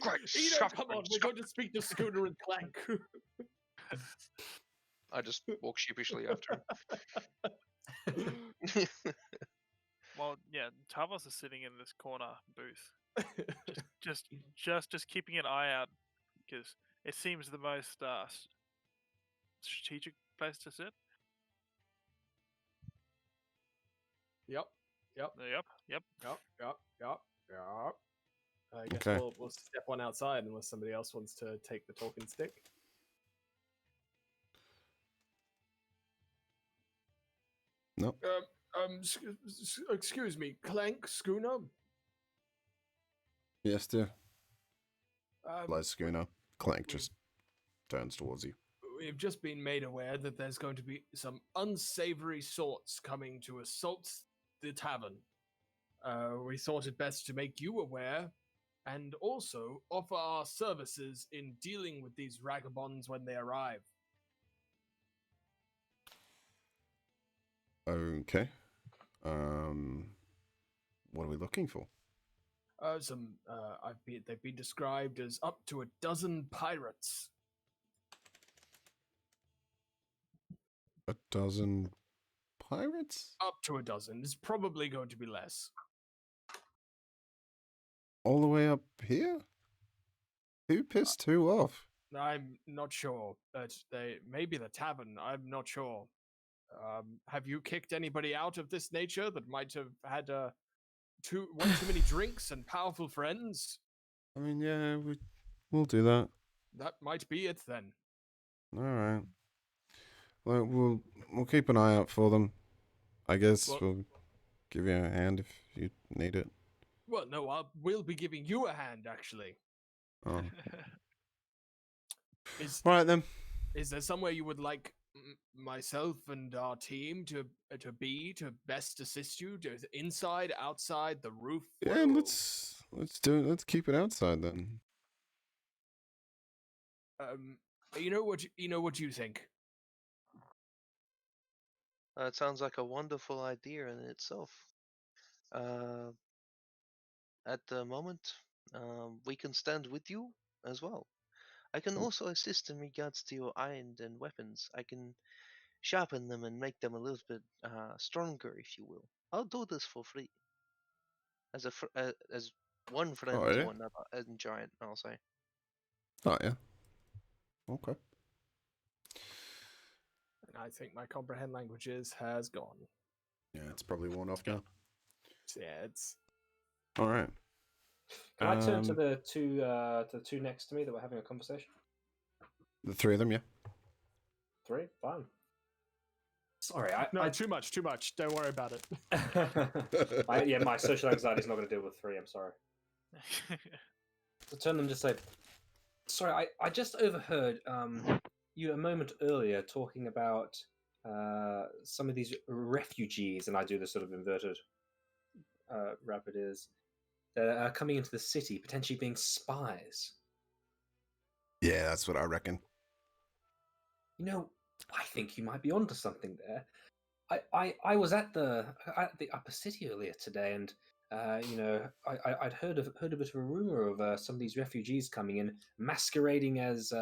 Great, Eno, come on, we're going to speak to Schooner and Clank. I just walk sheepishly after him. Well, yeah, Tavos is sitting in this corner booth, just keeping an eye out because it seems the most strategic place to sit. Yep. Yep. I guess Okay. we'll step one outside unless somebody else wants to take the talking stick. No. Excuse me, Clank Schooner. Yes, dear. Um, Light schooner. Clank just turns towards you. We've just been made aware that there's going to be some unsavory sorts coming to assault the tavern. We thought it best to make you aware and also offer our services in dealing with these vagabonds when they arrive. Okay. What are we looking for? They've been described as up to a dozen pirates. A dozen pirates? Up to a dozen. It's probably going to be less. All the way up here? Who pissed who off? I'm not sure, but maybe the tavern. I'm not sure. Have you kicked anybody out of this nature that might have had one too many drinks and powerful friends? I mean, yeah, we'll do that. That might be it then. All right. Well, we'll keep an eye out for them. I guess Well- we'll give you a hand if you need it. Well, no, we'll be giving you a hand, actually. Oh. Is All right then. is there somewhere you would like myself and our team to best assist you? Inside, outside, the roof? Yeah, let's do it. Let's keep it outside then. You know what you think? It sounds like a wonderful idea in itself. At the moment, we can stand with you as well. I can also assist in regards to your iron and weapons. I can sharpen them and make them a little bit stronger, if you will. I'll do this for free. As as one friend Oh, yeah? to another, and giant, I'll say. Oh yeah. Okay. I think my comprehend languages has gone. Yeah, it's probably worn off now. Yeah, it's All right. Can I turn to Um, the two next to me that were having a conversation? the three of them, yeah. 3, fine. Sorry, No, too much. Don't worry about it. my social anxiety is not going to deal with 3. I'm sorry. So turn them to say, sorry, I just overheard you a moment earlier talking about some of these refugees, and I do this sort of inverted rapid is that are coming into the city, potentially being spies. Yeah, that's what I reckon. You know, I think you might be onto something there. I was at the upper city earlier today, and I'd heard a bit of a rumor of some of these refugees coming in, masquerading as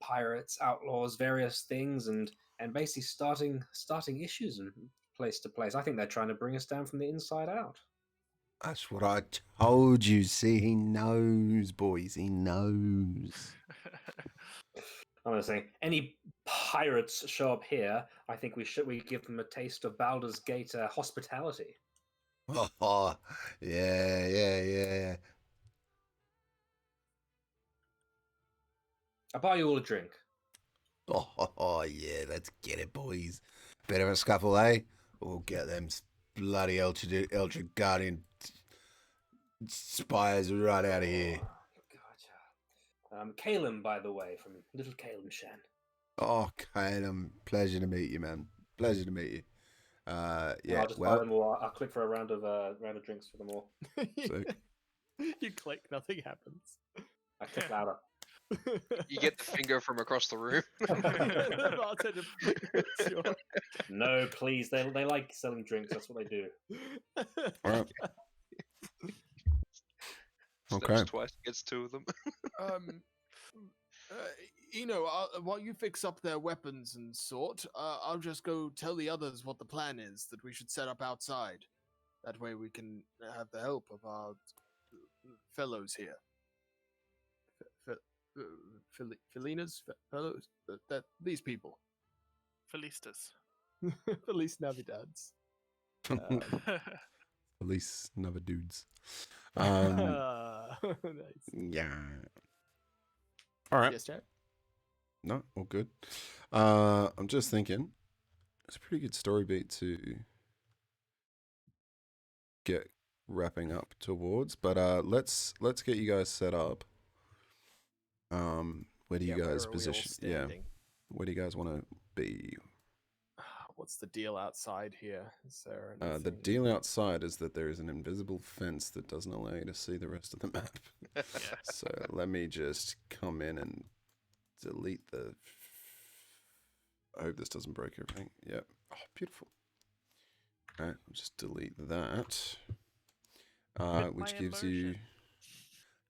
pirates, outlaws, various things, and basically starting issues and place to place. I think they're trying to bring us down from the inside out. That's what I told you. See, he knows, boys. He knows. I'm gonna say any pirates show up here, I think we give them a taste of Baldur's Gate hospitality. Oh, yeah. I'll buy you all a drink. Oh, yeah, let's get it, boys. Bit of a scuffle, eh? We'll get them bloody Eldritch Guardian spies right out of here. Gotcha. Calum, by the way, from Little Calum Shan. Oh, Calum, pleasure to meet you, man. Pleasure to meet you. Yeah, I'll just buy them all. I'll click for a round of drinks for them all. So- You click, nothing happens. I click louder. You get the finger from across the room. The bartender flicks your- No, please. They like selling drinks. That's what they do. All right. Steps Okay. twice, gets 2 of them. While you fix up their weapons and sort, I'll just go tell the others what the plan is that we should set up outside. That way we can have the help of our fellows here. Felinas? Fellows? These people. Felistas. Feliz Navidades. Police, another dudes. Nice. Yeah. All right. Yes, Jack? No, all good. I'm just thinking, it's a pretty good story beat to get wrapping up towards, but let's get you guys set up. Where do you where guys are we all position? Yeah, standing? where do you guys want to be? What's the deal outside here? Is there The anything- deal outside is that there is an invisible fence that doesn't allow you to see the rest of the map. So let me just come in and delete the. I hope this doesn't break everything. Yep. Oh, beautiful. All right, I'll just delete that. Which gives you.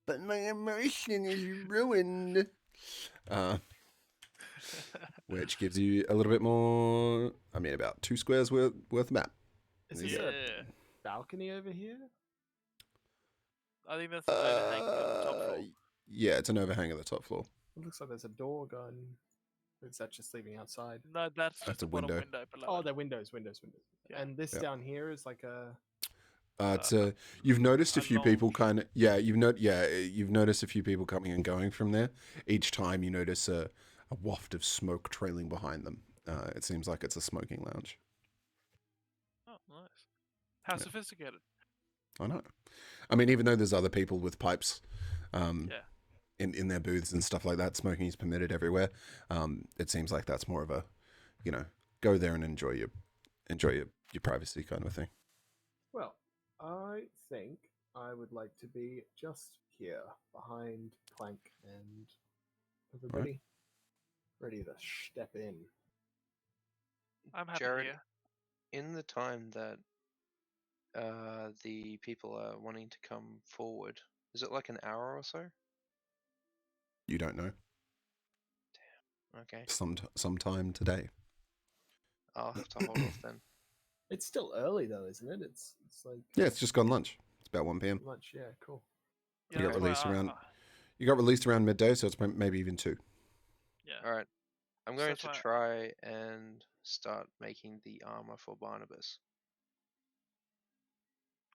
But my emotion is ruined. Which gives you a little bit more. I mean, about 2 squares worth map. Is There this you a Yeah. balcony over here? I think that's the overhang on the top floor. Yeah, it's an overhang at the top floor. It looks like there's a door going. Is that just leaving outside? No, that's just That's a a bottom window. window below. Oh, it. they're windows. Yeah. And this Yeah. down here is like a. It's you've noticed a a few people lounge. kind of you've noticed a few people coming and going from there. Each time you notice a waft of smoke trailing behind them. It seems like it's a smoking lounge. Oh, nice. How Yeah. sophisticated. I know. I mean, even though there's other people with pipes, Yeah. in their booths and stuff like that, smoking is permitted everywhere. It seems like that's more of a, go there and enjoy your privacy kind of a thing. Well, I think I would like to be just here behind Clank and everybody ready to step in. I'm happy Jared, here. in the time that the people are wanting to come forward, is it like an hour or so? You don't know. Okay, Sometime today. I'll have to hold off then. It's still early though, isn't it? It's like Yeah, it's just gone lunch. It's about 1 p.m. lunch. Yeah, cool. You got that's why released around. You got released around midday, so it's maybe even 2. Yeah. All right, I'm So going that's to why- try and start making the armor for Barnabas.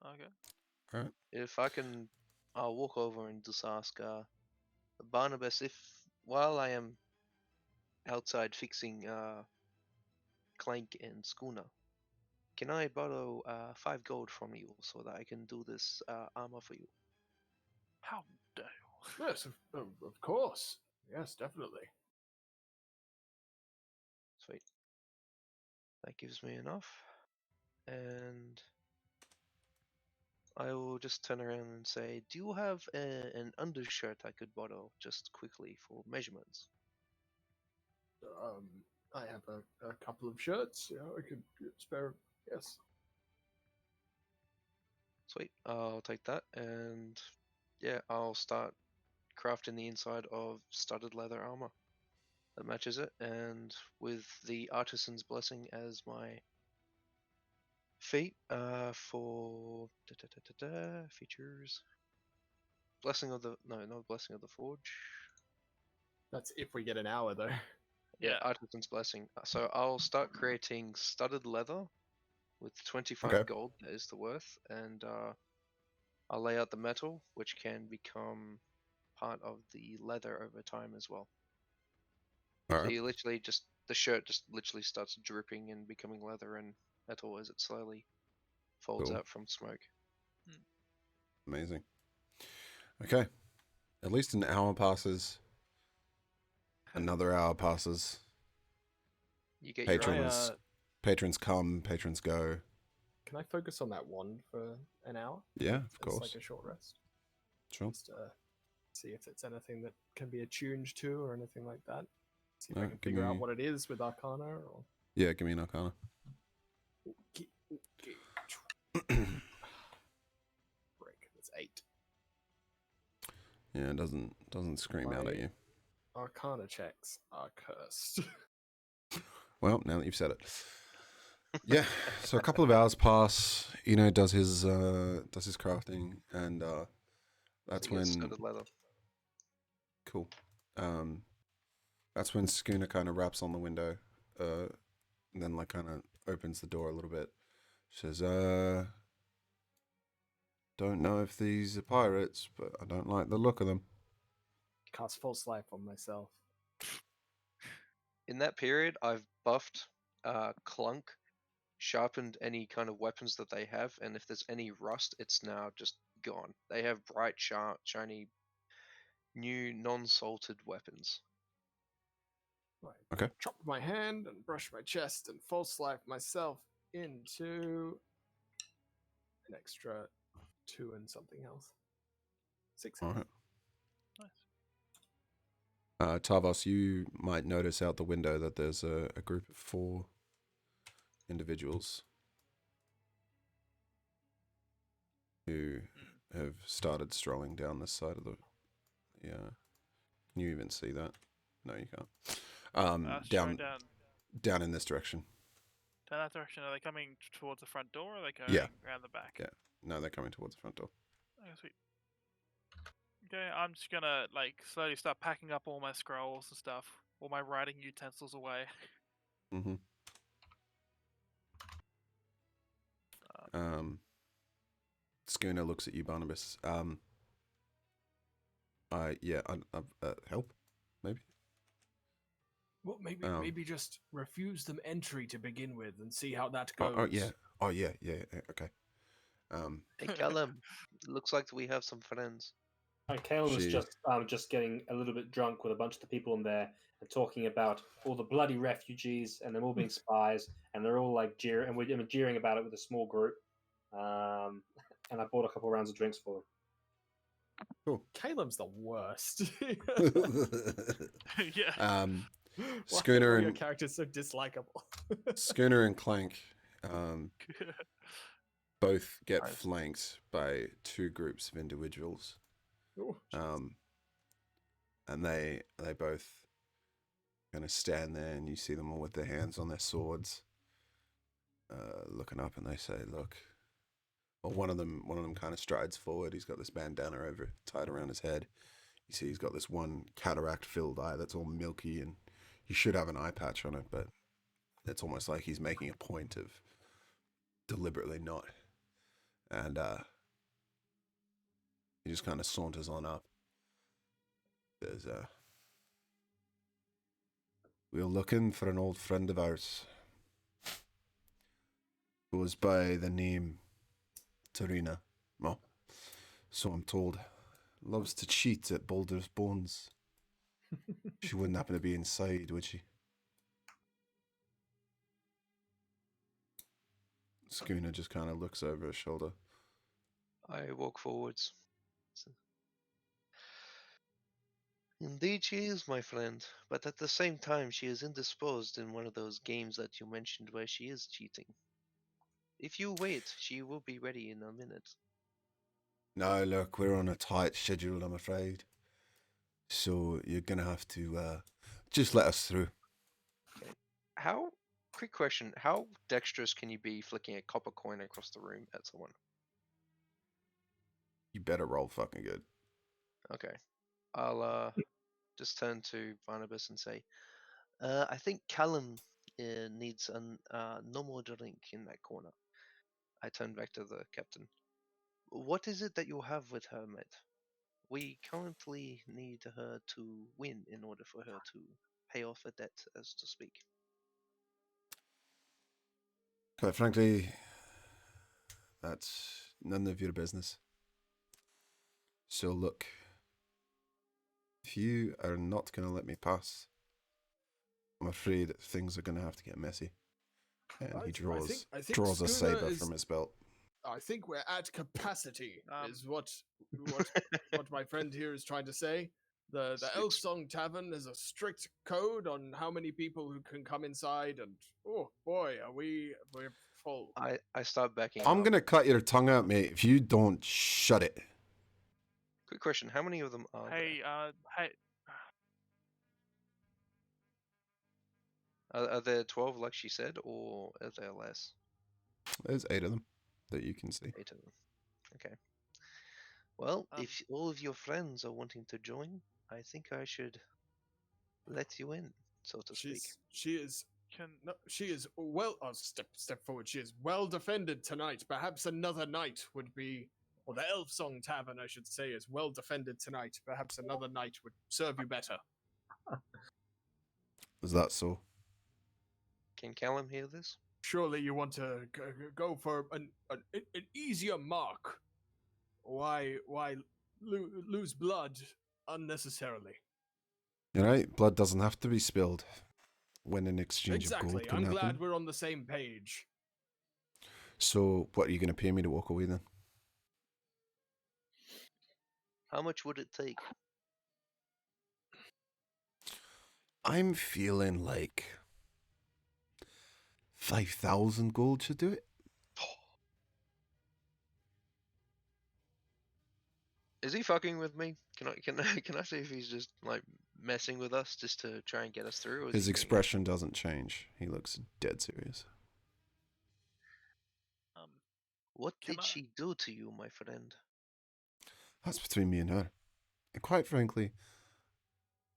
Okay. If I can I'll walk over and just ask Barnabas if, while I am outside fixing Clank and Schooner, can I borrow 5 gold from you so that I can do this armor for you? How dare you? Yes, of course. Yes, definitely. Sweet. That gives me enough. And I will just turn around and say, do you have an undershirt I could borrow just quickly for measurements? I have a couple of shirts. Yeah, I could spare. Yes. Sweet. I'll take that, and yeah, I'll start crafting the inside of studded leather armor that matches it, and with the artisan's blessing as my feat for features. Blessing of the not blessing of the forge. That's if we get an hour though. Yeah. Artisan's blessing. So I'll start creating studded leather with 25 Okay. gold. That is the worth, and I'll lay out the metal, which can become part of the leather over time as well. All So right. you literally just the shirt just literally starts dripping and becoming leather and metal as it slowly folds Cool. out from smoke. Amazing. Okay. At least an hour passes. Another hour passes. You get Patrons. your Patrons come, patrons go. Can I focus on that wand for an hour? Yeah, of It's course. like a short rest. Sure. Just see if it's anything that can be attuned to or anything like that. See if I Alright, can give figure out me- what it is with Arcana or. Yeah, give me an Arcana. Break. That's 8. Yeah, it doesn't scream out at My- you. Arcana checks are cursed. Well, now that you've said it. Yeah, so a couple of hours pass. Does his crafting, and that's so you get when studded leather. cool. That's when Schooner kind of raps on the window, and then like kind of opens the door a little bit. Says, don't know if these are pirates, but I don't like the look of them. Cast false life on myself. In that period, I've buffed Clunk, sharpened any kind of weapons that they have, and if there's any rust, it's now just gone. They have bright, sharp, shiny, new, non-salted weapons. Right. Okay. Chop my hand and brush my chest and false life myself into an extra 2 and something else. 6 All health. right. Nice. Tavos, you might notice out the window that there's a group of 4 individuals who have started strolling down this side of the. Yeah. Can you even see that? No, you can't. Straight Down in this direction. down that direction. Are they coming towards the front door, or are they going Yeah. around the back? Yeah. No, they're coming towards the front door. Okay, sweet. Okay, I'm just gonna slowly start packing up all my scrolls and stuff, all my writing utensils away. Mm-hmm. Schooner looks at you, Barnabas. Help, maybe. Well, maybe just refuse them entry to begin with and see how that Oh, goes. yeah. Oh, yeah. Okay. Hey, Callum, looks like we have some friends. And Kalen was She- just getting a little bit drunk with a bunch of the people in there and talking about all the bloody refugees and them all being spies, and they're all like jeering, and we're jeering about it with a small group. And I bought a couple rounds of drinks for them. Caleb's the worst. Yeah. Why Schooner are your and characters so dislikable? Schooner and Clank, both get Nice. flanked by 2 groups of individuals. Ooh, jeez. And they both kind of stand there, and you see them all with their hands on their swords, looking up, and they say, "Look." Well, one of them kind of strides forward. He's got this bandana tied around his head. You see, he's got this one cataract-filled eye that's all milky, and he should have an eye patch on it, but it's almost like he's making a point of deliberately not. And He just kind of saunters on up. Says, we're looking for an old friend of ours. Goes by the name Tarina. Well, so I'm told. Loves to cheat at Baldur's Bones. She wouldn't happen to be inside, would she? Schooner just kind of looks over her shoulder. I walk forwards. Indeed she is, my friend, but at the same time she is indisposed in one of those games that you mentioned where she is cheating. If you wait, she will be ready in a minute. No, look, we're on a tight schedule, I'm afraid. So you're going to have to just let us through. Quick question, how dexterous can you be flicking a copper coin across the room at someone? You better roll fucking good. Okay. I'll just turn to Barnabas and say, I think Callum needs no more drink in that corner. I turn back to the captain. What is it that you have with her, mate? We currently need her to win in order for her to pay off a debt, as to speak. Quite frankly, that's none of your business. So look, if you are not going to let me pass, I'm afraid things are going to have to get messy. And he draws I think a Schooner saber is- from his belt. I think we're at capacity. Um, Is what my friend here is trying to say. The Elf Song Tavern has a strict code on how many people who can come inside, and oh boy, we're full. I start backing I'm up. going to cut your tongue out, mate, if you don't shut it. Quick question, how many of them are there? hey, Are there 12 like she said, or are there less? There's 8 of them that you can see. 8 of them. Okay. Well, Um, if all of your friends are wanting to join, I think I should let you in, so to speak. She is can she is well. Oh, step forward. She is well defended tonight. Perhaps another night would be, or the Elf Song Tavern, I should say, is well defended tonight. Perhaps another night would serve you better. Is that so? Can Callum hear this? Surely you want to go for an easier mark. Why lose blood unnecessarily? You're right, blood doesn't have to be spilled when an exchange of gold Exactly. can I'm happen. glad we're on the same page. So, what are you going to pay me to walk away then? How much would it take? I'm feeling like 5,000 gold should do it. Is he fucking with me? Can I see if he's just like messing with us just to try and get us through? Or is His he being- expression doesn't change. He looks dead serious. What Can did I- she do to you, my friend? That's between me and her. And quite frankly,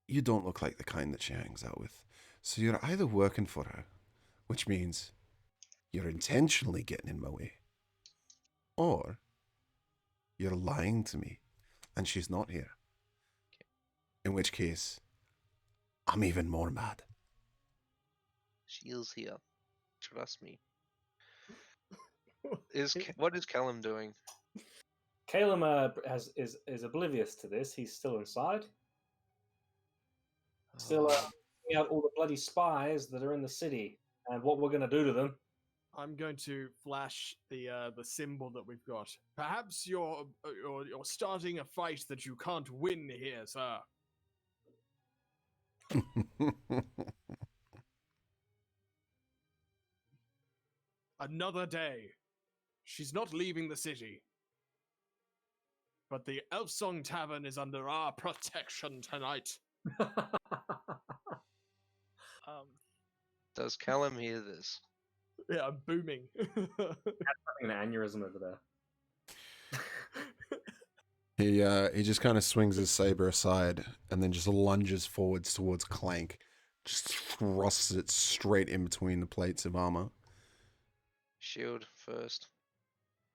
you don't look like the kind that she hangs out with. So you're either working for her, which means you're intentionally getting in my way, or you're lying to me and she's not here. In which case, I'm even more mad. She is here. Trust me. What is Callum doing? Calum is oblivious to this. He's still inside. Still looking out all the bloody spies that are in the city and what we're going to do to them. I'm going to flash the symbol that we've got. Perhaps you're starting a fight that you can't win here, sir. Another day. She's not leaving the city. But the Elf Song Tavern is under our protection tonight. Does Callum hear this? Yeah, I'm booming. Having an aneurysm over there. He just kind of swings his saber aside and then just lunges forwards towards Clank, just thrusts it straight in between the plates of armor. Shield first.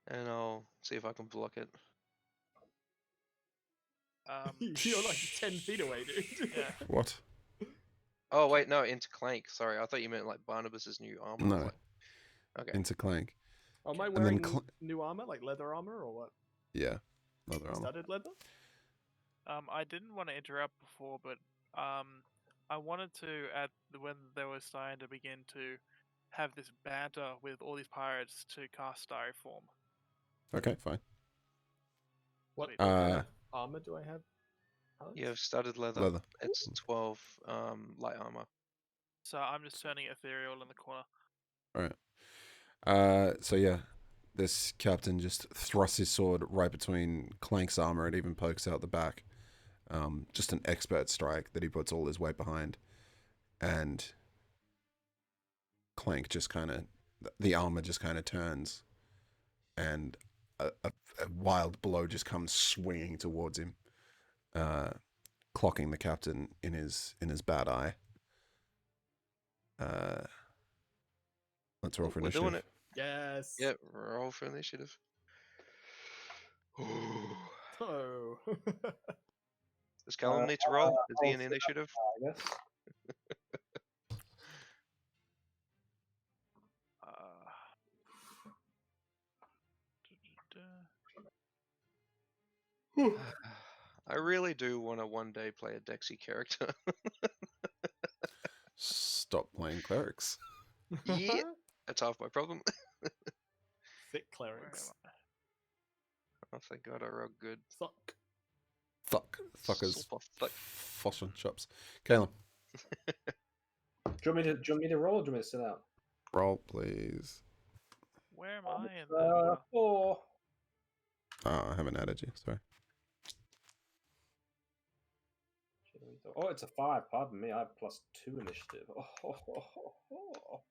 And I'll see if I can block it. You're like 10 feet away, dude. Yeah. What? Oh wait, no, into Clank. Sorry, I thought you meant like Barnabas's new armor. No. Like, okay. Into Clank. Am I then wearing new armor, like leather armor, or what? Yeah. Leather armor. Studded leather? I didn't want to interrupt before, but I wanted to when they were starting to begin to have this banter with all these pirates to cast Starry Form. Okay, fine. What Sweet. kind of armor do I have? Alex? You have studded leather. Leather. It's 12 light armor. So I'm just turning ethereal in the corner. So yeah, this captain just thrusts his sword right between Clank's armor. It even pokes out the back. Just an expert strike that he puts all his weight behind. And Clank just kind of, the armor just kind of turns, and a wild blow just comes swinging towards him, clocking the captain in his bad eye. Let's roll for We're initiative. doing it. Yes. Yep, roll for initiative. Oh. Does Callum need to roll? Is he in I'll- initiative? I guess. I really do want to one day play a Dexy character. Stop playing clerics. Yeah, that's half my problem. Thick Where am clerics. I? Oh, thank God I rolled good. Fuck. Fuckers. Super thick. Fossil chops. Caleb, Do you want me to roll or do you want me to sit out? roll please. Where am I in the order? 4. Oh, I haven't added you. Sorry. Oh, it's a 5. Pardon me. I have +2 initiative. Oh.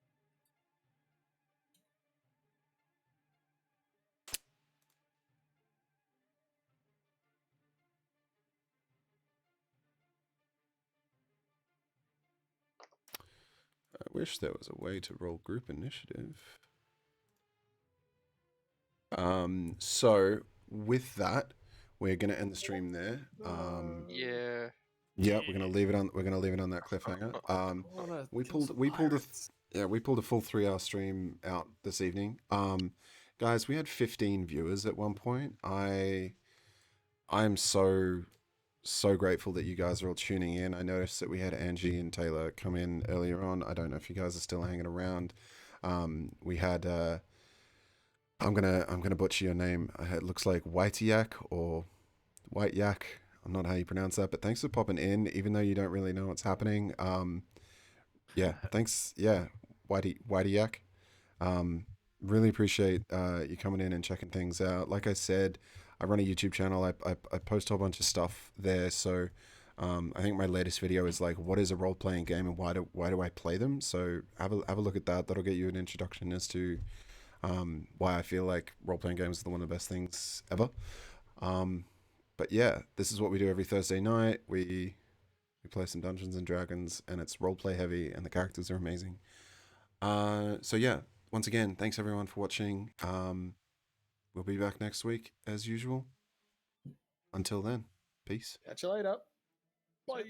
I wish there was a way to roll group initiative. So with that, we're gonna end the stream there. Yeah. Yeah, we're gonna leave it on. We're gonna leave it on that cliffhanger. We pulled a full 3-hour stream out this evening. Guys, we had 15 viewers at one point. I'm so grateful that you guys are all tuning in. I noticed that we had Angie and Taylor come in earlier on. I don't know if you guys are still hanging around. We had I'm gonna butcher your name. It looks like Whitey or White Yak. I'm not how you pronounce that, but thanks for popping in, even though you don't really know what's happening. Yeah, thanks. Yeah, Whitey Yak. Really appreciate you coming in and checking things out. Like I said, I run a YouTube channel. I post a whole bunch of stuff there. So I think my latest video is like, what is a role playing game and why do I play them? So have a look at that. That'll get you an introduction as to why I feel like role playing games are one of the best things ever. But yeah, this is what we do every Thursday night. We play some Dungeons and Dragons, and it's roleplay heavy, and the characters are amazing. So yeah, once again, thanks everyone for watching. We'll be back next week as usual. Until then, peace. Catch you later. Bye.